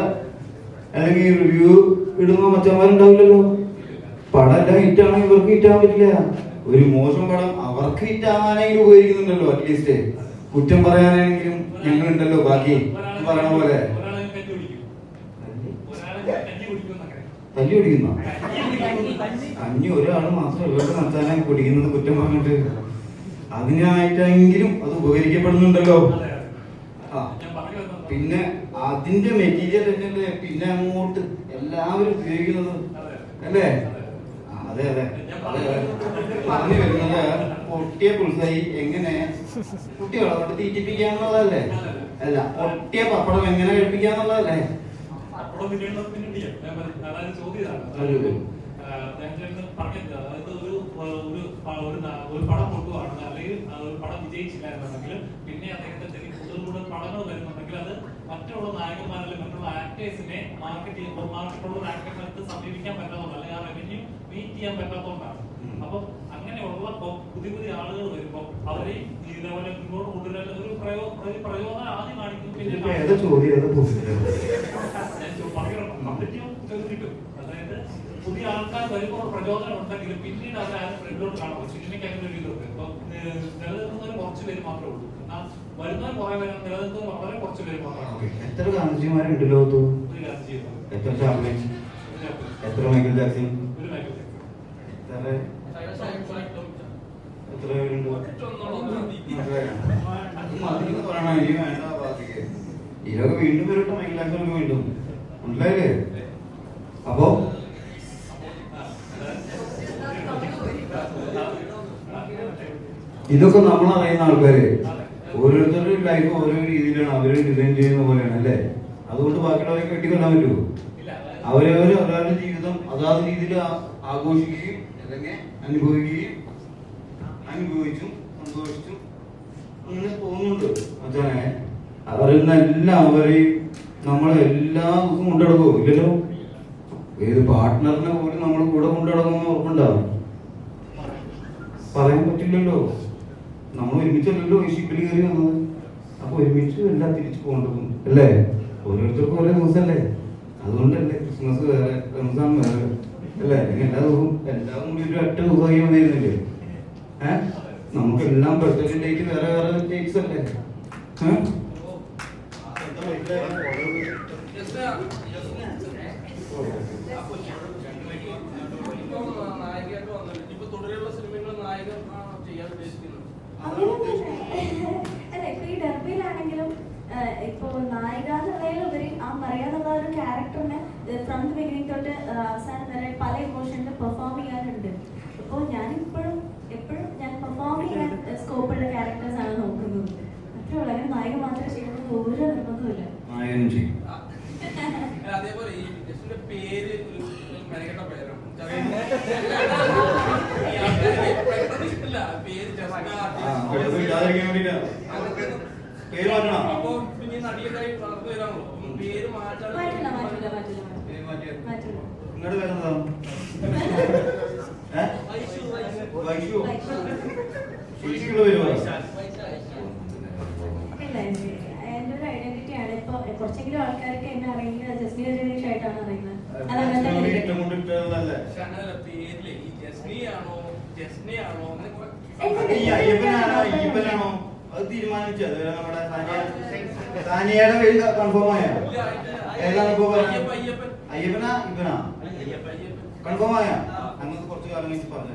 അല്ലെങ്കിൽ റിവ്യൂ ഇടുന്ന മച്ചന്മാരുണ്ടാവില്ലല്ലോ. പടം എല്ലാം ഹിറ്റാണെങ്കിൽ ഇവർക്ക് ഹിറ്റാൻ പറ്റില്ല. ഒരു മോശം പടം അവർക്ക് ഹിറ്റാവാനെങ്കിലും ഉപയോഗിക്കുന്നുണ്ടല്ലോ. അറ്റ്ലീസ്റ്റ് കുറ്റം പറയാനെങ്കിലും ഞങ്ങളുണ്ടല്ലോ. ബാക്കി പറയണ പോലെ തല്ലി കുടിക്കുന്ന കഞ്ഞി ഒരാൾ മാത്രം ഇവർക്ക് നടത്താനായി കുടിക്കുന്നത് കുറ്റം പറഞ്ഞിട്ട് അതിനായിട്ടെങ്കിലും അത് ഉപകരിക്കപ്പെടുന്നുണ്ടല്ലോ. ആ പിന്നെ അതിന്റെ മെറ്റീരിയൽ തന്നെയല്ലേ പിന്നെ അങ്ങോട്ട് എല്ലാവരും ഉപയോഗിക്കുന്നത് അല്ലേ? അതെ അതെ പറഞ്ഞു വരുന്നത് പൊട്ടിയ പുൽസായി എങ്ങനെ കുട്ടികളെ കൊണ്ട് തീറ്റിപ്പിക്കാന്നുള്ളതല്ലേ? അല്ല, പൊട്ടിയ പപ്പടം എങ്ങനെ കഴിപ്പിക്കാന്നുള്ളതല്ലേ? ഒരു പടം പൊട്ടുവാണ് അല്ലെങ്കിൽ ഒരു പടം വിജയിച്ചില്ലായിരുന്നെങ്കിൽ പിന്നെ അദ്ദേഹത്തിന്റെ കൂടുതൽ പടങ്ങൾ വരുന്നുണ്ടെങ്കിൽ അത് മറ്റുള്ള നായകന്മാരല്ലേ മറ്റുള്ള ആക്ടേഴ്സിനെ മാർക്കറ്റുള്ള ആക്ടേഴ്സിനെ സമീപിക്കാൻ പറ്റാത്തതുകൊണ്ട് അല്ലെങ്കിൽ ആ റവന്യൂ മീറ്റ് ചെയ്യാൻ പറ്റാത്തതുകൊണ്ടാണ്. അപ്പം അങ്ങനെയുള്ള പുതിയ പുതിയ ആളുകൾ വരുമ്പോൾ അവരെ ഇതേപോലെ മുന്നോട്ട് കൊണ്ടുവരാൻ ഒരു പ്രയോജനം ആദ്യം കാണിക്കും. പിന്നെ കിട്ടും. അതായത് പുതിയ ആൾക്കാർ വരുമ്പോൾ പ്രചോദനം ഉണ്ടെങ്കിലും പിന്നീട് അവരാരും ഫ്രണ്ടിലോട്ട് കാണും. സിനിമയ്ക്ക് അങ്ങനെ ഒരു ഇതുണ്ട്. ഇപ്പൊ നിലനിൽക്കുന്നവർ കുറച്ച് പേര് മാത്രമേ ഉള്ളൂ. എന്നാൽ വരുന്നവർ കുറെ പേര്, നിലനിൽക്കുന്നവർ വളരെ കുറച്ച് പേര് മാത്രമാണ്. എത്ര ഗാന്ധിജിമാരുണ്ട് ലോകത്ത്? എത്ര ചാപ്ലിൻ? എത്ര മൈക്കിൾ ജാക്സൺ? എത്ര പേരുണ്ട്? റിലാക്സ് വേണ്ടും, മനസ്സിലായില്ലേ? അപ്പോ ഇതൊക്കെ നമ്മൾ അറിയുന്ന ആൾക്കാര് ഓരോരുത്തരുടെ ലൈഫ് ഓരോ രീതിയിലാണ് അവര് ഡിസൈൻ ചെയ്യുന്ന പോലെയാണ് അല്ലേ? അതുകൊണ്ട് ബാക്കിയുള്ളവരെ കെട്ടിക്കൊല്ലാൻ പറ്റുമോ? അവരവരുടെ ജീവിതം അതാത് രീതിയിൽ ആഘോഷിക്കുകയും അല്ലെങ്കിൽ അനുഭവിച്ചും സന്തോഷിച്ചും അങ്ങനെ പോകുന്നുണ്ട്. അച്ഛനെ അവരെല്ലാം എല്ലാവരെയും നമ്മളെല്ലാ ദിവസവും കൊണ്ടുനടക്കുമോ? ഇല്ലല്ലോ. ഏത് പാർട്ട്ണറിനെ പോലും നമ്മൾ കൂടെ കൊണ്ടുനടക്കുമെന്ന് ഉറപ്പുണ്ടാവും? പറയാൻ പറ്റില്ലല്ലോ. നമ്മൾ ഒരുമിച്ചല്ലല്ലോ ഈ ഷിപ്പിൽ കയറി വന്നത്. അപ്പൊ ഒരുമിച്ച് എല്ലാം തിരിച്ചു പോകേണ്ടതും അല്ലേ? ഓരോരുത്തർക്കും ഓരോ ദിവസമല്ലേ? അതുകൊണ്ടല്ലേ ക്രിസ്മസ് വേറെ, റംസാൻ വേറെ അല്ലേ? എല്ലാ ദിവസവും എല്ലാം കൂടി ഒരു ഒറ്റ ദിവസമായി വന്നിരുന്നില്ലേ? നമുക്കെല്ലാം ബർത്ത്ഡേ ഡേറ്റ് വേറെ വേറെ ഡേറ്റ്സ് അല്ലേ? അല്ല, ഇപ്പൊ ഈ ഡർബിയിലാണെങ്കിലും ഇപ്പൊ നായിക എന്നുള്ളതിലുപരി ആ മറിയ എന്നുള്ള ഒരു ക്യാരക്ടറിനെ ഫ്രം ദി ബിഗിനിങ് തൊട്ട് അവസാനം വരെ പല ഇമോഷനിലും പെർഫോം ചെയ്യാനുണ്ട്. അപ്പോൾ ഞാനിപ്പോഴും എപ്പോഴും ഞാൻ പെർഫോം ചെയ്യാൻ സ്കോപ്പുള്ള ക്യാരക്ടേഴ്സ് ആണ് നോക്കുന്നത്. അത്രേ ഉള്ളൂ. അങ്ങനെ നായിക മാത്രം ചെയ്യുന്നത് ഒരു നിർബന്ധമില്ല. അതേപോലെ ഈ പേര് മെനക്കെട്ട പേരാണ്. അപ്പൊ പിന്നെ നടിയൊക്കെ വളർന്നു വരാണല്ലോ, പേര് മാറ്റാൻ എന്റെ ഒരു ഐഡന്റിറ്റി ആണ്. ഇപ്പൊ കുറച്ചെങ്കിലും ആൾക്കാർക്ക് എന്നെ അറിയുന്നത് ജസ്മിയ ജനീഷ് ആയിട്ടാണ് അറിയുന്നത്. അതങ്ങനെ അത് തീരുമാനിച്ചത് നമ്മുടെ സാനിയയുടെ പേര് കൺഫേം ആയ ഏതാണ് ഇപ്പൊ അയ്യപ്പനാ ഇവനാ കൺഫേം ആയ? അങ്ങനത്തെ കുറച്ച് കാലം കഴിഞ്ഞ് പറഞ്ഞു.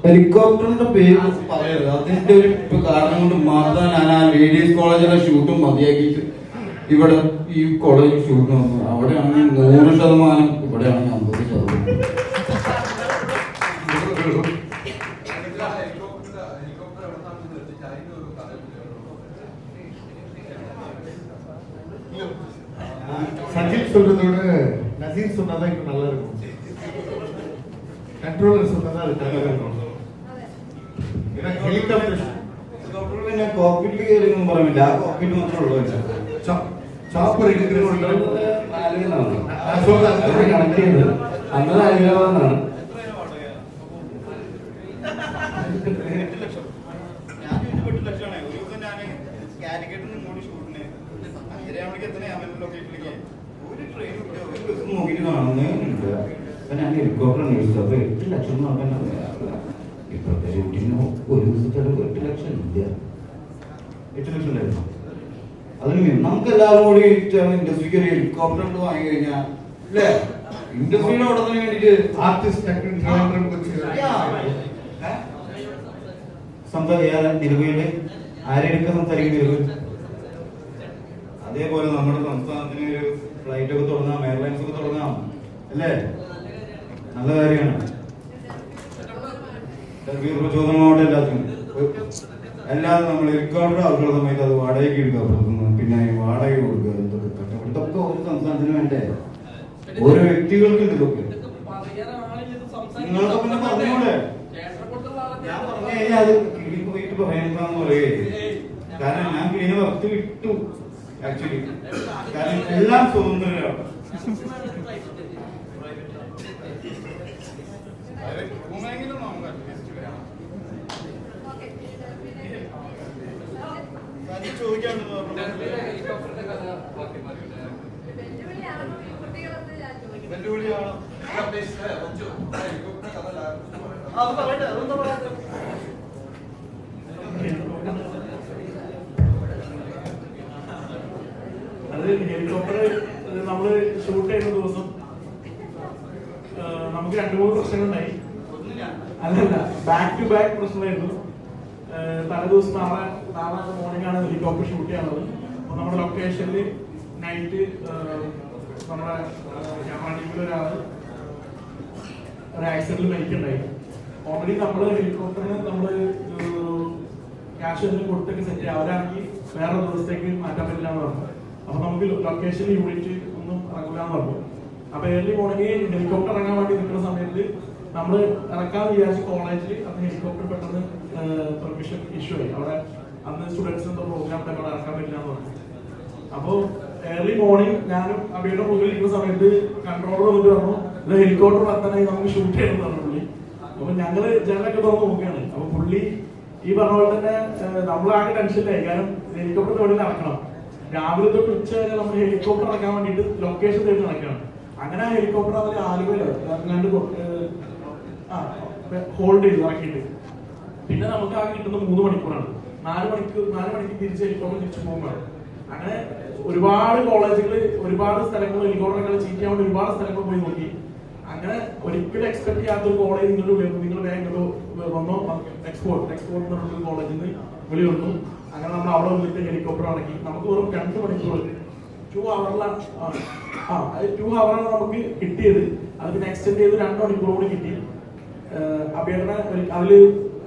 ഹെലികോപ്റ്ററിന്റെ പേര് പറയരുത്. അതിന്റെ ഒരു കാരണം കൊണ്ട് മാത്രം ഞാൻ ആ ലേഡീസ് കോളേജിലെ ഷൂട്ടും മതിയാക്കിയിട്ട് ഇവിടെ ഈ കോളേജ് ഷൂട്ടിന് വന്നു. അവിടെയാണ് 100%, ഇവിടെയാണ് 50%. சஜித் சொல்றதோட நசீர் சொன்னாதான் இன்னும் நல்லா இருக்கும். கண்ட்ரோலர் சொன்னாதான் அது நல்லா இருக்கும். ഹെലികോപ്റ്റർ പിന്നെ കോക്പിറ്റിൽ കയറി ഒന്നും പറയില്ല. ആ കോക്പിറ്റ് മാത്രമേ ഉള്ളൂ. ചോപ്പർ എടുക്കുന്നുണ്ട്. കണക്ട് ചെയ്തത് അന്നത് ഹൈദരാബാദാണ്. നോക്കിട്ട് കാണുന്നുണ്ട്. അപ്പൊ ഞാൻ ഹെലികോപ്റ്റർ അന്വേഷിച്ചു. അപ്പൊ 8 ലക്ഷം എന്ന് പറഞ്ഞാൽ ഇപ്പോഴത്തെ ഷൂട്ടിന് ഒരു ദിവസത്തെ 8 ലക്ഷം ഇല്ല. 8 ലക്ഷം ഉണ്ടായിരുന്നു. അതിന് നമുക്ക് എല്ലാവരും കൂടി ഇൻഡസ്ട്രിക്ക് ഒരു ഹെലികോപ്റ്റർ വാങ്ങി കഴിഞ്ഞാൽ അല്ലേ? ഇൻഡസ്ട്രിയുടെ ഓടത്തിന് വേണ്ടിട്ട് സംസാരിക്കാതെ നിലവില് ആരെയൊക്കെ സംസാരിക്കും നിലവിൽ. അതേപോലെ നമ്മുടെ സംസ്ഥാനത്തിന് ഒരു ഫ്ലൈറ്റ് ഒക്കെ തുടങ്ങാം, എയർലൈൻസ് ഒക്കെ തുടങ്ങാം അല്ലേ? നല്ല കാര്യമാണ്. പ്രചോദനമാവട്ടെ എല്ലാത്തിനും. അല്ലാതെ നമ്മൾ ഹെലികോപ്റ്റർ ആവശ്യമുള്ള സമയത്ത് അത് വാടകയ്ക്ക് എടുക്കുക, പിന്നെ വാടക കൊടുക്കുക, ഇതൊക്കെ ഒരു സംസ്ഥാനത്തിന് വേണ്ടേ? ഓരോ വ്യക്തികൾക്കുണ്ട് ഇതൊക്കെ. നിങ്ങൾക്ക് പിന്നെ പറഞ്ഞൂടെ? ഞാൻ പറഞ്ഞു കഴിഞ്ഞാൽ അത് കിളി പോയിട്ട് പറയണ്ടെന്ന് പറയേ. കാരണം ഞാൻ കിളിനെ വറുത്ത് വിട്ടു ആക്ച്വലി. കാരണം എല്ലാം സ്വതന്ത്രരാണ്. അത് ഹെലികോപ്റ്റർ നമ്മള് ഷൂട്ട് ചെയ്യുന്ന ദിവസം നമുക്ക് 2-3 പ്രശ്നങ്ങളുണ്ടായി. അല്ലല്ല, ബാക്ക് ടു ബാക്ക് പ്രശ്നമായിരുന്നു. തലേദിവസം നാളെ മോർണിംഗ് ആണ് ഹെലികോപ്റ്റർ ഷൂട്ട് ചെയ്യാനുള്ളത്. അപ്പോൾ നമ്മുടെ ലൊക്കേഷനിൽ നൈറ്റ് നമ്മുടെ ക്യാമറ ടീമിൽ ഒരു ആക്സിഡന്റിൽ മരിക്കുന്നുണ്ടായി. ഓൾറെഡി നമ്മൾ ഹെലികോപ്റ്ററിന് നമ്മൾ ക്യാഷ് എന്തെങ്കിലും കൊടുത്തൊക്കെ സെറ്റ് ചെയ്യാം. അവരാണെങ്കിൽ വേറെ ദിവസത്തേക്ക് മാറ്റാൻ പറ്റില്ല എന്ന് പറഞ്ഞു. അപ്പോൾ നമുക്ക് ലൊക്കേഷനിൽ യൂണിറ്റ് ഒന്നും ഇറങ്ങില്ലാന്ന് പറഞ്ഞു. അപ്പോൾ ഏർലി മോർണിംഗ് ഹെലികോപ്റ്റർ ഇറങ്ങാൻ വേണ്ടി നിൽക്കുന്ന സമയത്ത് നമ്മൾ ഇറക്കാന്ന് വിചാരിച്ച കോളേജിൽ അന്ന് ഹെലികോപ്റ്റർ പെട്ടെന്ന് പെർമിഷൻ ഇഷ്യൂ ആയി. അവിടെ അന്ന് സ്റ്റുഡൻസ് എന്തോ പ്രോഗ്രാം അവിടെ ഇറക്കാൻ പറ്റില്ല എന്ന് പറഞ്ഞു. അപ്പോൾ ഏർലി മോർണിംഗ് ഞാനും അബിയുടെ മുകളിൽ ഇരിക്കുന്ന സമയത്ത് കൺട്രോളർ വന്നിട്ട് പറഞ്ഞു ഇത് ഹെലികോപ്റ്റർ എത്താനായി നമുക്ക് ഷൂട്ട് ചെയ്യണം പറഞ്ഞു പുള്ളി. അപ്പൊ ഞങ്ങള് ജനലൊക്കെ തുറന്ന് നോക്കുകയാണ്. അപ്പൊ പുള്ളി ഈ പറഞ്ഞ പോലെ തന്നെ നമ്മളാകെ ടെൻഷനിലായി. കാരണം ഹെലികോപ്റ്റർ എവിടെ നടക്കണം. രാവിലെ തൊട്ട് ഉച്ച വരെ നമ്മൾ ഹെലികോപ്റ്റർ ഇറക്കാൻ വേണ്ടിയിട്ട് ലൊക്കേഷൻ തേടി നടക്കണം. അങ്ങനെ ആ ഹെലികോപ്റ്റർ അവർ ആലുവയിലോ ഇറങ്ങാണ്ട് ഹോൾഡ് ചെയ്ത് ഇറക്കിയിട്ട് പിന്നെ നമുക്ക് ആകെ കിട്ടുന്ന 3 മണിക്കൂറാണ്. 4 മണിക്ക് തിരിച്ച് ഹെലികോപ്റ്റർ തിരിച്ചു പോകുമ്പോൾ അങ്ങനെ ഒരുപാട് കോളേജുകൾ ഒരുപാട് സ്ഥലങ്ങൾ ഹെലികോപ്റ്ററുകൾ ചീറ്റ് ചെയ്യാൻ വേണ്ടി ഒരുപാട് സ്ഥലങ്ങൾ പോയി നോക്കി. അങ്ങനെ ഒരിക്കലും എക്സ്പെക്ട് ചെയ്യാത്തൊരു കോളേജ് നിങ്ങൾ വേഗം വന്നോ എക്സ്പോർട്ട് എന്നുള്ള കോളേജിൽ നിന്ന് വിളി വന്നു. അങ്ങനെ നമ്മൾ അവിടെ വന്നിട്ട് ഹെലികോപ്റ്റർ ഇറക്കി. നമുക്ക് വെറും 2 മണിക്കൂർ 2 ഹവറാണ് നമുക്ക് കിട്ടിയത്. അത് പിന്നെ എക്സ്റ്റെൻഡ് ചെയ്ത് 2 മണിക്കൂർ കൂടി കിട്ടി. അബിയേട്ടനെ അതില്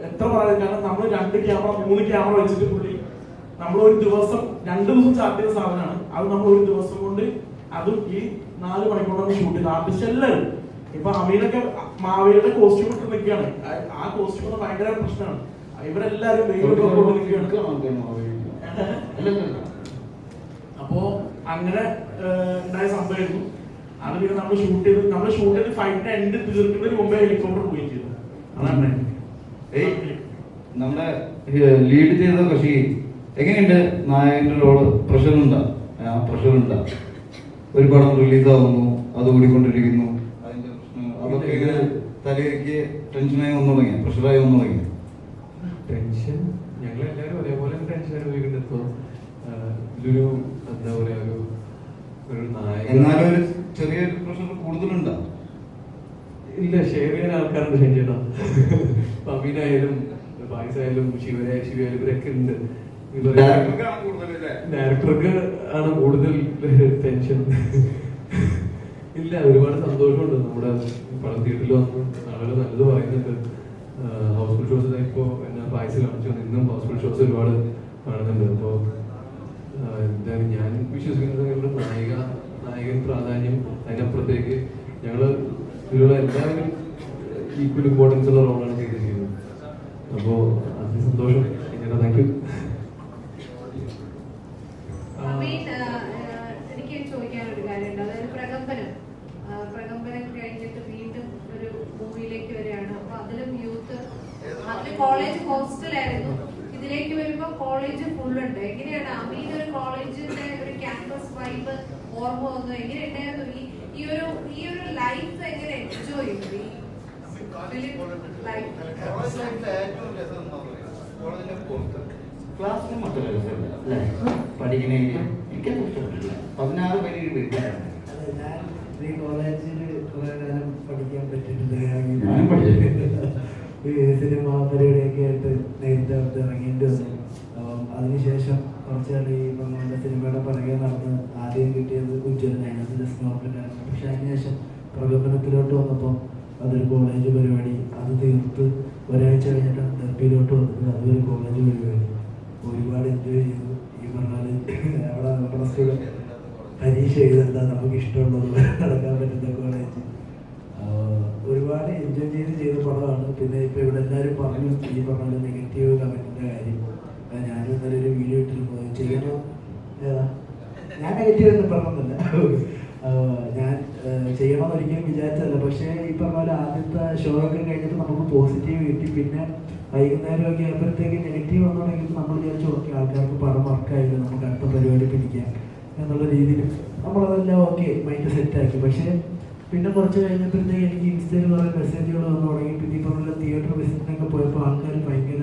എത്ര പറയുന്നത് കാരണം നമ്മൾ 2 ക്യാമറ 3 ക്യാമറ വെച്ചിട്ട് പുള്ളി നമ്മൾ ഒരു ദിവസം 2 ദിവസം ചാർട്ട് ചെയ്ത സാധനമാണ്. അത് നമ്മൾ ഒരു ദിവസം കൊണ്ട് അതും ഈ 4 മണിക്കൂറാണ് ഷൂട്ട് ചെയ്ത്. ആർട്ടിസ്റ്റ് എല്ലാവരും ഇപ്പൊ അമീനൊക്കെ മാവേലിയുടെ കോസ്റ്റ്യൂം ഇട്ട് നിൽക്കുകയാണ്. ആ കോസ്റ്റ്യൂം ഭയങ്കര പ്രശ്നമാണ്. ഇവരെല്ലാരും അപ്പോ അങ്ങനെ ഉണ്ടായ സംഭവമായിരുന്നു. അത് പിന്നെ നമ്മൾ ഷൂട്ട് ചെയ്ത് ഫൈറ്റിന്റെ എൻഡ് തീർക്കുന്നതിന് മുമ്പേ ഹെലികോപ്റ്റർ പോവുകയും ചെയ്തു. അതാണ് നമ്മുടെ ലീഡ് ചെയ്ത കക്ഷി എങ്ങനെയുണ്ട്? നായകന്റെ റോള് പ്രഷറുണ്ടാ? ഒരു പടം റിലീസാവുന്നു, അത് ഓടിക്കൊണ്ടിരിക്കുന്നു, അതിന്റെ പ്രശ്നം അതൊക്കെ ഇങ്ങനെ തലയിലേക്ക് ടെൻഷനായി വന്നു തുടങ്ങിയ, പ്രഷറായി വന്നു തുടങ്ങിയ ടെൻഷൻ ഞങ്ങളെല്ലാവരും ഒരേപോലെ ടെൻഷൻ അനുഭവിക്കുന്നുണ്ട്. ഇപ്പോൾ ഇതിലൊരു എന്താ പറയാ ഒരു നായകൻ എന്നാലും ഒരു ചെറിയ പ്രഷർ കൂടുതലുണ്ടോ? ഇല്ല, ഷെയർ ചെയ്യാൻ ആൾക്കാരുണ്ട് ഷെഞ്ചേട്ടാ. അമീനായാലും പായസായാലും ശിവയായാലും ഇവരൊക്കെ ഉണ്ട്. ഡയറക്ടർക്ക് ആണ് കൂടുതൽ ടെൻഷൻ. ഇല്ല, ഒരുപാട് സന്തോഷമുണ്ട്. നമ്മുടെ പടം തിയേറ്ററിൽ വന്നു ആളുകൾ നല്ലത് പറയുന്നുണ്ട്. ഹൗസ്ഫുൾ ഷോസ് ഇപ്പോൾ എന്നാ പായസ് കാണിച്ചു, ഇന്നും ഹൗസ്ഫുൾ ഷോസ് ഒരുപാട് കാണുന്നുണ്ട്. അപ്പോൾ എന്താണ് ഞാൻ വിശ്വസിക്കുന്നത് നായകൻ പ്രാധാന്യം, അതിനപ്പുറത്തേക്ക് ഞങ്ങൾ ഇതിലുള്ള എല്ലാവരും ഈക്വൽ ഇമ്പോർട്ടൻസ് ഉള്ള റോളാണ് ചെയ്തിരിക്കുന്നത്. അപ്പോൾ അതിന് സന്തോഷം. Thank you. എനിക്ക് ചോദിക്കാനൊരു കാര്യമുണ്ട്. അതായത് പ്രകമ്പനം കഴിഞ്ഞിട്ട് വീണ്ടും ഒരു മൂവിയിലേക്ക് വരികയാണ്. അപ്പൊ അതിലും യൂത്ത്, അതിൽ കോളേജ് ഹോസ്റ്റലായിരുന്നു. ഇതിലേക്ക് വരുമ്പോ കോളേജ് ഫുള്ളുണ്ട്. എങ്ങനെയാണ് അമീൻ ഒരു കോളേജിന്റെ ഒരു ക്യാമ്പസ് വൈബ് ഓർമ്മ വന്നു? എങ്ങനെയുണ്ടായിരുന്നു ഈ ഒരു ലൈഫ്? എങ്ങനെ എൻജോയ് ചെയ്തു ക്ലാസ് റൂം അത്ര രസമില്ല അല്ലേ? പഠിക്കണമെങ്കിൽ എനിക്കത് ഇഷ്ടപ്പെട്ടില്ല. 16 പേര് വീട്ടിലാണ്. ഈ കോളേജിൽ കുറെ കാലം പഠിക്കാൻ പറ്റിയിട്ടില്ല. സിനിമ പരിപാടിയൊക്കെ ആയിട്ട് നേരത്തെ ഇറങ്ങേണ്ടി വന്നു. അതിനുശേഷം കുറച്ചാൾ ഈ നമ്മുടെ സിനിമയുടെ പുറകെ നടന്ന് ആദ്യം കിട്ടിയത് ഉജ്ജ്വലനാണ്. അത് ജസ്റ്റ് നോർമലാണ്. പക്ഷെ അതിനുശേഷം പ്രകമ്പനത്തിലോട്ട് വന്നപ്പോൾ അതൊരു കോളേജ് പരിപാടി. അത് തീർത്ത് ഒരാഴ്ച കഴിഞ്ഞിട്ടാണ് ഡെപ്പിയിലോട്ട് വന്നത്. അതൊരു കോളേജ് പരിപാടി. ഒരുപാട് എൻജോയ് ചെയ്തു. ഈ പറഞ്ഞാൽ അവിടെ നമ്മുടെ സ്റ്റുഡൻറ്റ് പരീക്ഷ എഴുതണ്ട, നമുക്ക് ഇഷ്ടമുള്ളത് നടക്കാൻ പറ്റുന്ന കോളേജ്. ഒരുപാട് എൻജോയ് ചെയ്ത പടമാണ്. പിന്നെ ഇപ്പം ഇവിടെ എല്ലാവരും പറഞ്ഞു ഈ പറഞ്ഞ നെഗറ്റീവ് കമൻറ്റിൻ്റെ കാര്യം. ഞാനും ഇന്നലെ ഒരു വീഡിയോ ഇട്ടിരുന്നു. ചെയ്യണോ? ഞാൻ നെഗറ്റീവ് ഒന്നും പറഞ്ഞില്ല. ഞാൻ ചെയ്യണമെന്ന് ഒരിക്കലും വിചാരിച്ചതല്ല. പക്ഷേ ഈ പറഞ്ഞ പോലെ ആദ്യത്തെ ഷോ ഒക്കെ കഴിഞ്ഞിട്ട് നമുക്ക് പോസിറ്റീവ് കിട്ടി. പിന്നെ വൈകുന്നേരമൊക്കെ ആകുമ്പോഴത്തേക്ക് നെഗറ്റീവ് വന്നുണ്ടെങ്കിൽ നമ്മൾ വിചാരിച്ചു ഓക്കെ ആൾക്കാർക്ക് പടം വർക്കായില്ല, നമുക്ക് അടുത്ത പരിപാടി പിടിക്കാം എന്നുള്ള രീതിയിൽ നമ്മളതെല്ലാം ഓക്കെ മൈൻഡ് സെറ്റാക്കി. പക്ഷേ പിന്നെ കുറച്ച് കഴിഞ്ഞപ്പോഴത്തേക്ക് എനിക്ക് ഇൻസ്റ്റയിൽ കുറേ മെസ്സേജുകൾ വന്നു തുടങ്ങി. പിന്നെ ഈ പറഞ്ഞ തിയേറ്റർ വിസിറ്റിനൊക്കെ പോയപ്പോൾ ആൾക്കാർ ഭയങ്കര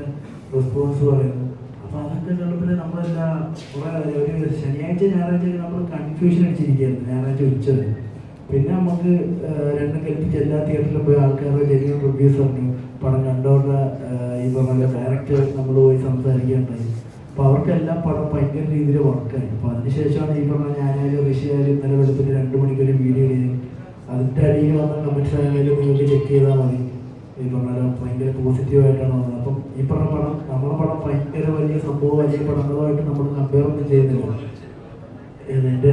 റെസ്പോൺസ് പറയുന്നു. അപ്പോൾ അതൊക്കെ കണ്ടപ്പോൾ നമ്മളെല്ലാം കുറേ ഒരു ശനിയാഴ്ച ഞായറാഴ്ച നമ്മൾ കൺഫ്യൂഷൻ അടിച്ചിരിക്കുകയായിരുന്നു. ഞായറാഴ്ച ഉച്ച വരെ. പിന്നെ നമുക്ക് രണ്ടും കൽപ്പിച്ച് എല്ലാ തിയേറ്ററിലും പോയി ആൾക്കാരുടെ ജെന്യൂൻ റിവ്യൂസ് പറഞ്ഞു. പടം കണ്ടോണ്ട ഈ പറഞ്ഞ ഡയറക്റ്റ് നമ്മൾ പോയി ഉണ്ടായി. അപ്പോൾ അവർക്കെല്ലാം പടം ഭയങ്കര രീതിയിൽ വർക്കായി. അപ്പോൾ അതിനുശേഷമാണ് ഈ പറഞ്ഞ ഞാനായാലും ഋഷിയായാലും ഇന്നലെ വെളുപ്പിന് 2 മണിക്കൊരു വീഡിയോ ഇടുകയും അതിൻ്റെ അടിയിൽ വന്ന കമൻറ്റ്സ് ആയാലും നിങ്ങൾക്ക് ചെക്ക് ചെയ്താൽ മതി. ഈ പറഞ്ഞ ഭയങ്കര പോസിറ്റീവായിട്ടാണ് വന്നത്. അപ്പം ഈ പറഞ്ഞ പടം നമ്മുടെ പടം ഭയങ്കര വലിയ സംഭവം വലിയ പടങ്ങളുമായിട്ട് നമ്മൾ കമ്പയർ ഒന്നും ചെയ്യുന്നില്ല. എൻ്റെ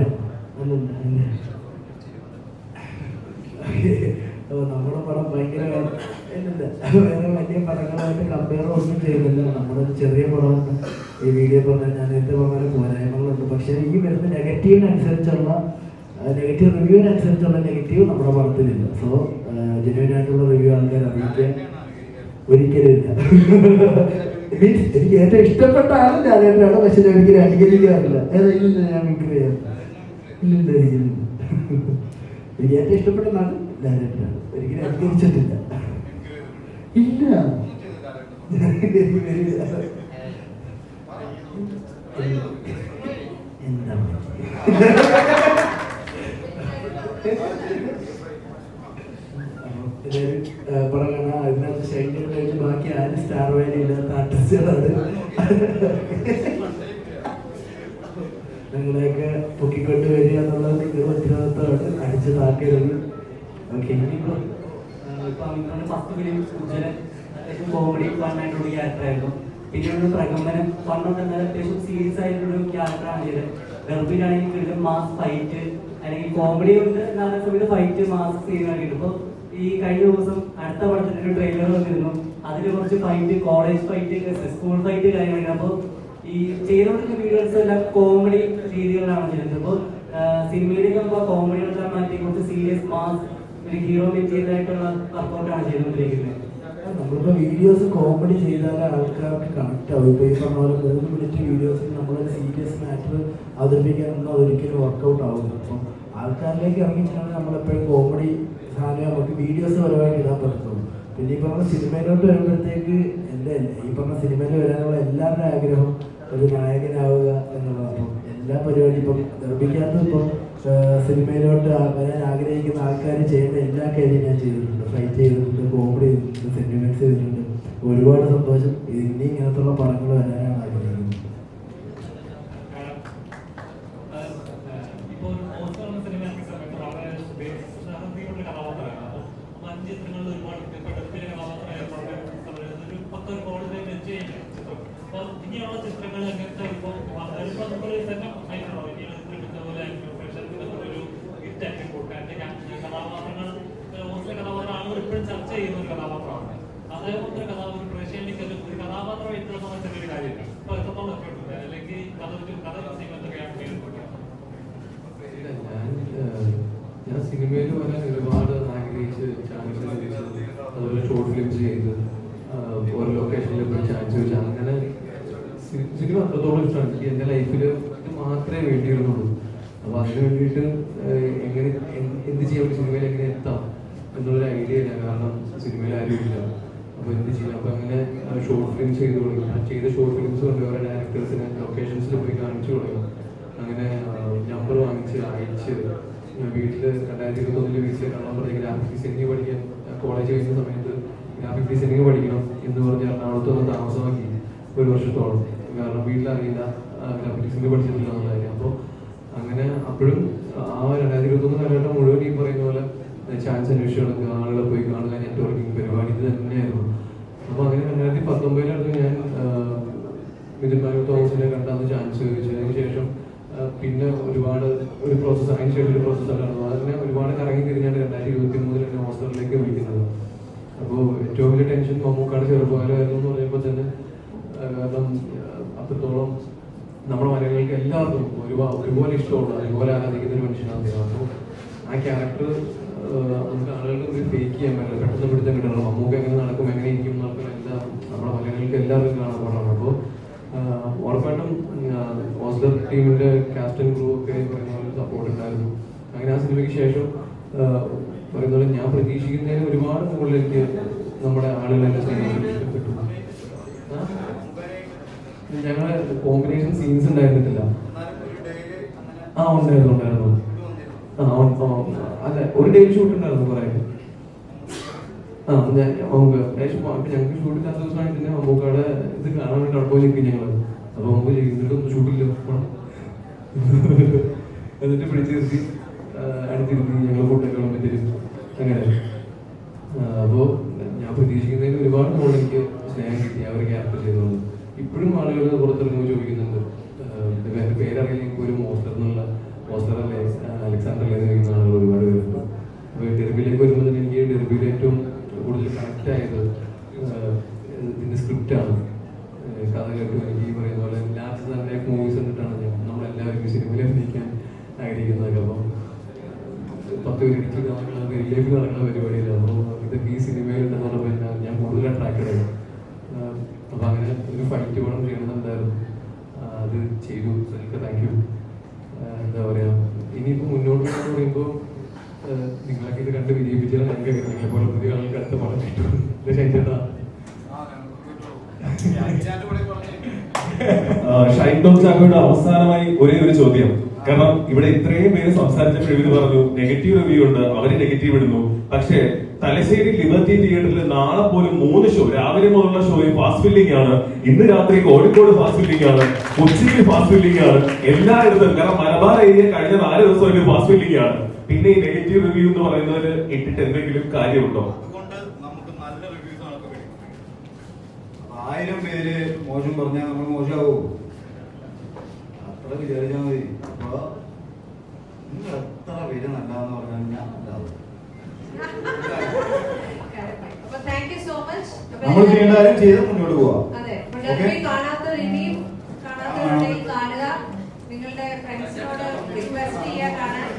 അല്ലല്ല നമ്മുടെ പടം ഭയങ്കര വേറെ വലിയ പടങ്ങളായിട്ട് കമ്പയർ ഒന്നും ചെയ്യുന്നില്ല. നമ്മുടെ ചെറിയ പടമാണ്. ഈ വീഡിയോ പറഞ്ഞാൽ ഞാൻ നേരത്തെ പറഞ്ഞ പോരായ്മകളുണ്ട്. പക്ഷേ ഈ വരുന്ന നെഗറ്റീവിനനുസരിച്ചുള്ള റിവ്യൂവിനനുസരിച്ചുള്ള നെഗറ്റീവ് നമ്മുടെ പടത്തിലില്ല. സോ ജെന്യുവനായിട്ടുള്ള റിവ്യൂ ആൾക്കാർ അറിയിക്കാൻ ഒരിക്കലും ഇല്ല. മീൻസ് എനിക്ക് ഏറ്റവും ഇഷ്ടപ്പെട്ട ആളും ലാലേട്ടനാണ്. പക്ഷെ ഞാൻ ഒരിക്കലും അനുകരിക്കാറില്ല. ഏതെങ്കിലും ഞാൻ മിക്രി ചെയ്യാം. ഇല്ലില്ല ഒരിക്കലും. എനിക്ക് ഏറ്റവും ഇഷ്ടപ്പെട്ട നാട് ലാലേട്ടനാണ്. ഒരിക്കലും അനുകരിച്ചിട്ടില്ല. ഇല്ല എന്താ പടം കാണാൻ അതിനകത്ത് ഷൈനിൽ കഴിഞ്ഞ് ബാക്കി ആരും സ്റ്റാർ വാല്യൂ ഇല്ലാത്ത ആർട്ടിസ്റ്റുകളാണ്. നിങ്ങളെയൊക്കെ പൊക്കിക്കൊണ്ട് വരിക എന്നുള്ളത് നിങ്ങളുടെ ഉത്തരവാദിത്തമാണ്. അടിച്ച് താക്കരുത്. ഓക്കെ. ഇനിയിപ്പോൾ ഫസ്റ്റ് ഫിലിം ഉജ്ജലൻ അത്യാവശ്യം കോമഡി ഫണ്ണായിട്ടുള്ള ക്യാരക്ടറായിരുന്നു. പിന്നീട് പ്രകമ്പനം ഫണ്ണുണ്ടെന്നാൽ അത്യാവശ്യം സീരിയസ് ആയിട്ടുള്ള ക്യാരക്ടറാണ് ചെയ്തത്. ഗർഭിനാണെങ്കിൽ മാസ് ഫൈറ്റ് അല്ലെങ്കിൽ കോമഡി ഉണ്ട്, നല്ല സമയത്ത് ഫൈറ്റ് മാസ് സീനാക്കി. ഇപ്പോൾ ഈ കഴിഞ്ഞ ദിവസം അടുത്ത പടത്തിന്റെ ഒരു ട്രെയിലർ വന്നിരുന്നു. അതിൽ കുറച്ച് fight, college fight, school fight കാര്യങ്ങളാണ്. അപ്പോൾ ഈ ചെയ്തുകൊണ്ടിരിക്കുന്ന വീഡിയോസ് എല്ലാം കോമഡി രീതികളിലാണ് ചെയ്യുന്നത്. ഇപ്പോൾ സിനിമയിലേക്ക് നമുക്ക് കോമഡി എടുക്കാൻ മാറ്റി കുറച്ച് സീരിയസ് മാസ് ഒരു ഹീറോ മെറ്റീരിയൽ ആയിട്ടുള്ള വർക്കൗട്ടാണ് ചെയ്തുകൊണ്ടിരിക്കുന്നത്. നമ്മളിപ്പോ വീഡിയോസ് കോമഡി ചെയ്താൽ ആൾക്കാർക്ക് കണക്ട് ആവും. ഇപ്പോൾ ഈ പറഞ്ഞ പോലെ 3 മിനിറ്റ് വീഡിയോസിൽ നമ്മളൊരു സീരിയസ് മാറ്റർ അവതരിപ്പിക്കാനൊന്നും അതൊരിക്കലും വർക്കൗട്ട് ആവും. അപ്പം ആൾക്കാരിലേക്ക് ഇറങ്ങിച്ചാൽ നമ്മളെപ്പോഴും കോമഡി സാധനം നമുക്ക് വീഡിയോസ് പരമായിട്ട് ഇടാൻ പറ്റത്തുള്ളൂ. പിന്നെ ഈ പറഞ്ഞ സിനിമയിലോട്ട് വരുമ്പോഴത്തേക്ക് ഈ പറഞ്ഞ സിനിമയിൽ വരാനുള്ള എല്ലാവരുടെ ആഗ്രഹം ഒരു നായകനാവുക എന്നുള്ളതാണ്. അപ്പം എല്ലാ പരിപാടി ഇപ്പം നിർമ്മിക്കാത്ത ഇപ്പം സിനിമയിലോട്ട് വരാൻ ആഗ്രഹിക്കുന്ന ആൾക്കാർ ചെയ്യുന്ന എല്ലാ കാര്യവും ഞാൻ ചെയ്തിട്ടുണ്ട്. ഫൈറ്റ് ചെയ്തിട്ടുണ്ട്, കോമഡി ചെയ്തിട്ടുണ്ട്, സെന്റിമെന്റ്സ് ചെയ്തിട്ടുണ്ട്. ഒരുപാട് സന്തോഷം. ഇനി ഇങ്ങനത്തുള്ള പടങ്ങൾ വരാനാണ് ആഗ്രഹിക്കുന്നത്. ഇനിയുള്ള ചിത്രങ്ങൾ എങ്ങനത്തെ കഥാപാത്രങ്ങൾ കഥാപാത്രമാണ് ഇപ്പോഴും ചർച്ച ചെയ്യുന്ന ഒരു കഥാപാത്രമാണ്. അതേപോലത്തെ ഒരു പ്രേക്ഷകനിലേക്ക് ഒരു കഥാപാത്രം ഏറ്റവും ചെറിയൊരു കാര്യമില്ല. അപ്പൊ എത്രത്തോളം എഫേർട്ടുണ്ട് അല്ലെങ്കിൽ കഥ ഞാൻ സിനിമയിൽ വരാൻ ഒരുപാട് ആഗ്രഹിച്ച് ചാൻസ് അതുപോലെ ഷോർട്ട് ഫിലിംസ് ചെയ്ത് ഓരോ ലൊക്കേഷനിൽ പോയി ചാൻസ് വെച്ച് അങ്ങനെ സിനിമ അത്രത്തോളം ഇഷ്ടമാണ്. എനിക്ക് എൻ്റെ ലൈഫിൽ ഇത് മാത്രമേ വേണ്ടിയിരുന്നുള്ളൂ. അപ്പോൾ അതിന് വേണ്ടിയിട്ട് എങ്ങനെ എന്ത് ചെയ്യാൻ പറ്റും, സിനിമയിൽ എങ്ങനെ എത്താം എന്നുള്ളൊരു ഐഡിയ ഇല്ല. കാരണം സിനിമയിൽ ആരും ഇല്ല. അപ്പോൾ എന്ത് ചെയ്യാം. അപ്പോൾ അങ്ങനെ ഷോർട്ട് ഫിലിംസ് ചെയ്ത് തുടങ്ങി. ചെയ്ത ഷോർട്ട് ഫിലിംസ് കൊണ്ട് ഓരോ ഡയറക്ടേഴ്സിനെ ലൊക്കേഷൻസിൽ പോയി കാണിച്ചു തുടങ്ങി. അങ്ങനെ നമ്പർ വാങ്ങിച്ച് അയച്ച് വീട്ടിൽ 2021 വീട്ടിൽ കാണാൻ പറഞ്ഞ ഗ്രാഫിക് ഡിസൈനിങ് പഠിക്കാൻ കോളേജ് കഴിഞ്ഞ സമയത്ത് ഗ്രാഫിക് ഡിസൈനിങ് പഠിക്കണം എന്ന് പറഞ്ഞ് എറണാകുളത്ത് വന്ന് താമസമാക്കി 1 വർഷത്തോളം. കാരണം വീട്ടിലറിയില്ല ഗ്രാഫിക് ഡിസൈനിങ് പഠിച്ചിട്ടില്ല എന്നുള്ള കാര്യം. അപ്പോൾ അങ്ങനെ അപ്പോഴും ആ 2021 കാലഘട്ടം മുഴുവൻ ഈ പറയുന്ന പോലെ ചാൻസ് അന്വേഷിച്ച് നടക്കുക, ആളുകളെ പോയി കാണുക, നെറ്റ്വർക്കിംഗ് പരിപാടി ഇത് തന്നെയായിരുന്നു. അപ്പോൾ അങ്ങനെ 2019 ഞാൻ മിഥുൻ മാനുവൽ തോമസിനെ കണ്ടാന്ന് ചാൻസ് ചോദിച്ചു. അതിനുശേഷം പിന്നെ ഒരുപാട് ഒരു പ്രോസസ്സ്, അതിന് ശേഷം ഒരു പ്രോസസ്സാണ് നടന്നത്. അതിനെ ഒരുപാട് കറങ്ങി തിരിഞ്ഞാണ് 2023 എന്നെ ഹോസ്റ്റലിലേക്ക് വിളിക്കുന്നത്. അപ്പോൾ ഏറ്റവും വലിയ ടെൻഷൻ മമ്മൂക്കാട് ചെറുപ്പകാലമായിരുന്നു എന്ന് പറയുമ്പോൾ തന്നെ, കാരണം അത്രത്തോളം നമ്മുടെ മലയാളികൾക്ക് എല്ലാവർക്കും ഒരുപോലെ ഇഷ്ടമുള്ള ഒരുപോലെ ആരാധിക്കുന്ന ഒരു മനുഷ്യനാണ് അദ്ദേഹം. അപ്പോൾ ആ ക്യാരക്ടർ നമുക്ക് ആളുകൾക്ക് ഒരു ഫേക്ക് ചെയ്യാൻ പറ്റില്ല, പെട്ടെന്ന് പിടുത്തം കിട്ടണം. മമ്മൂക്ക എങ്ങനെ നടക്കും, എങ്ങനെ ഇരിക്കും എന്നൊക്കെ എല്ലാം നമ്മുടെ മലയാളികൾക്ക് എല്ലാവർക്കും കാണാൻ പാടാണ്. അപ്പോൾ ഉറപ്പായിട്ടും ഓസ്ലർ ടീമിന്റെ കാസ്റ്റ് ആൻഡ് ക്രൂ ഒക്കെ പറയുന്ന പോലെ സപ്പോർട്ട് ഉണ്ടായിരുന്നു. അങ്ങനെ ആ സിനിമയ്ക്ക് ശേഷം പറയുന്ന പോലെ ഞാൻ പ്രതീക്ഷിക്കുന്നതിന് ഒരുപാട് മുകളിലേക്ക് നമ്മുടെ ആളുകൾ എന്നെ സ്നേഹിച്ചു, ഇഷ്ടപ്പെട്ടു. ഞങ്ങളെ കോമ്പിനേഷൻ സീൻസ് ഉണ്ടായിരുന്നില്ല. ഉണ്ടായിരുന്നു. അല്ല, ഒരു ഡേ ഷൂട്ട് ഉണ്ടായിരുന്നു കുറെ. നമുക്ക് ഞങ്ങൾക്ക് ഷൂട്ടില്ലാത്ത ദിവസമാണെങ്കിൽ തന്നെ മമ്മൂക്കാടെ ഇത് കാണാൻ വേണ്ടി അവിടെ പോയി നിൽക്കും ഞങ്ങൾ. അപ്പോൾ മമ്മൂക്ക എന്നിട്ടൊന്നും ഷൂട്ടില്ല എന്നിട്ട് പിടിച്ച് നിർത്തി അടുത്തിരുത്തി ഞങ്ങൾ ഫുഡൊക്കെ വിളമ്പത്തിരും അങ്ങനെ. അപ്പോൾ ഞാൻ പ്രതീക്ഷിക്കുന്നതിന് ഒരുപാട് മോൾ എനിക്ക് സ്നേഹം കിട്ടി അവർ ക്യാപ്ചർ ചെയ്തോളൂ. ഇപ്പോഴും ആളുകൾ പുറത്തിറങ്ങുമ്പോൾ ചോദിക്കുന്നുണ്ട് എൻ്റെ പേരറിയില്ലെങ്കിൽ ഒരു മോസ്റ്റർ അല്ലേ അലക്സാണ്ടർ അല്ലേ എന്ന് ചോദിക്കുന്ന ആളുകൾ ഒരുപാട് പേരുണ്ട്. അപ്പോൾ ഡെർബിയിലേക്ക് വരുമ്പോൾ തന്നെ എനിക്ക് ഡെർബിയിൽ ഏറ്റവും കൂടുതൽ കണക്റ്റ് ആയത് ഇതിൻ്റെ സ്ക്രിപ്റ്റാണ്. കഥ കേട്ട് എനിക്ക് ഈ പറയുന്ന പോലെ ലാസ്റ്റ് തന്നെ മൂവീസ് കണ്ടിട്ടാണ് നമ്മളെല്ലാവരും ഈ സിനിമയിൽ അഭിനയിക്കാൻ ആഗ്രഹിക്കുന്നതൊക്കെ. അപ്പം 10 പേര് ഇടിച്ച് നടക്കുന്ന റിയൽ നടക്കുന്ന പരിപാടിയില്ല. അപ്പോൾ ഇതൊക്കെ ഈ സിനിമയിൽ ഉണ്ടെന്ന് പറഞ്ഞപ്പോൾ ഞാൻ കൂടുതൽ അട്രാക്റ്റഡ് ആയി. അപ്പോൾ അങ്ങനെ ഒരു ഫൈറ്റ് പടം ചെയ്യണമെന്നുണ്ടായിരുന്നു, അത് ചെയ്തു. എനിക്ക് താങ്ക് യു. എന്താ പറയുക, ഇനിയിപ്പോൾ മുന്നോട്ട് എന്ന് പറയുമ്പോൾ നിങ്ങളൊക്കെ ഇത് കണ്ട് വിജയിപ്പിച്ചാൽ ഞങ്ങൾക്ക് നിങ്ങളെ പോലെ പുതിയ ആൾക്ക് അടുത്ത പടം കിട്ടും. ഷൈൻചേട്ടാ ഷൈൻ ടോം ചാക്കോയുടെ അവസാനമായി ഒരേ ഒരു ചോദ്യം. കാരണം ഇവിടെ ഇത്രയും പേര് സംസാരിച്ചപ്പോൾ ഇവര് പറഞ്ഞു നെഗറ്റീവ് റിവ്യൂ ഉണ്ട്, അവര് നെഗറ്റീവ് ഇടുന്നു. പക്ഷേ തലശ്ശേരി ലിബർട്ടി തിയേറ്ററിൽ നാളെ പോലും 3 ഷോ, രാവിലെ മുതലുള്ള ഷോയിൽ ഫാസ്റ്റ് ഫില്ലിംഗ് ആണ്. ഇന്ന് രാത്രി കോഴിക്കോട് ഫാസ്റ്റ് ഫില്ലിംഗ് ആണ്, കൊച്ചിയിൽ ഫാസ്റ്റ് ഫില്ലിംഗ് ആണ്, എല്ലായിടത്തും. കാരണം മലബാർ ഏരിയ കഴിഞ്ഞ 4 ദിവസമായിട്ട് ഫാസ്റ്റ് ഫില്ലിംഗ് ആണ്. പിന്നെ ഈ നെഗറ്റീവ് റിവ്യൂ എന്ന് പറയുന്നതിന് ഇട്ടിട്ട് എന്തെങ്കിലും കാര്യമുണ്ടോ? അതുകൊണ്ട് നമുക്ക് നല്ല റിവ്യൂസ് ആണ് കിട്ടും. 1000 പേര് മോശം പറഞ്ഞാൽ നമ്മൾ മോശമാവോ? അത്ര വിചാരിച്ചാൽ മതി. അപ്പൊ നിങ്ങൾ എത്ര പേര് നല്ലതെന്ന് പറഞ്ഞാൽ ഞാൻ നല്ലതാവും. അപ്പൊ താങ്ക് യു സോ മച്ച്. നമ്മൾ ചെയ്യേണ്ട കാര്യം ചെയ്ത് മുന്നോട്ട് പോവാം. അതെ, കാണാത്തവർ ഇനിയും കാണാത്തവരുണ്ടെങ്കിൽ കാണുക. നിങ്ങളുടെ ഫ്രണ്ട്സിനോട് റിക്വസ്റ്റ് ചെയ്യുക കാണാൻ.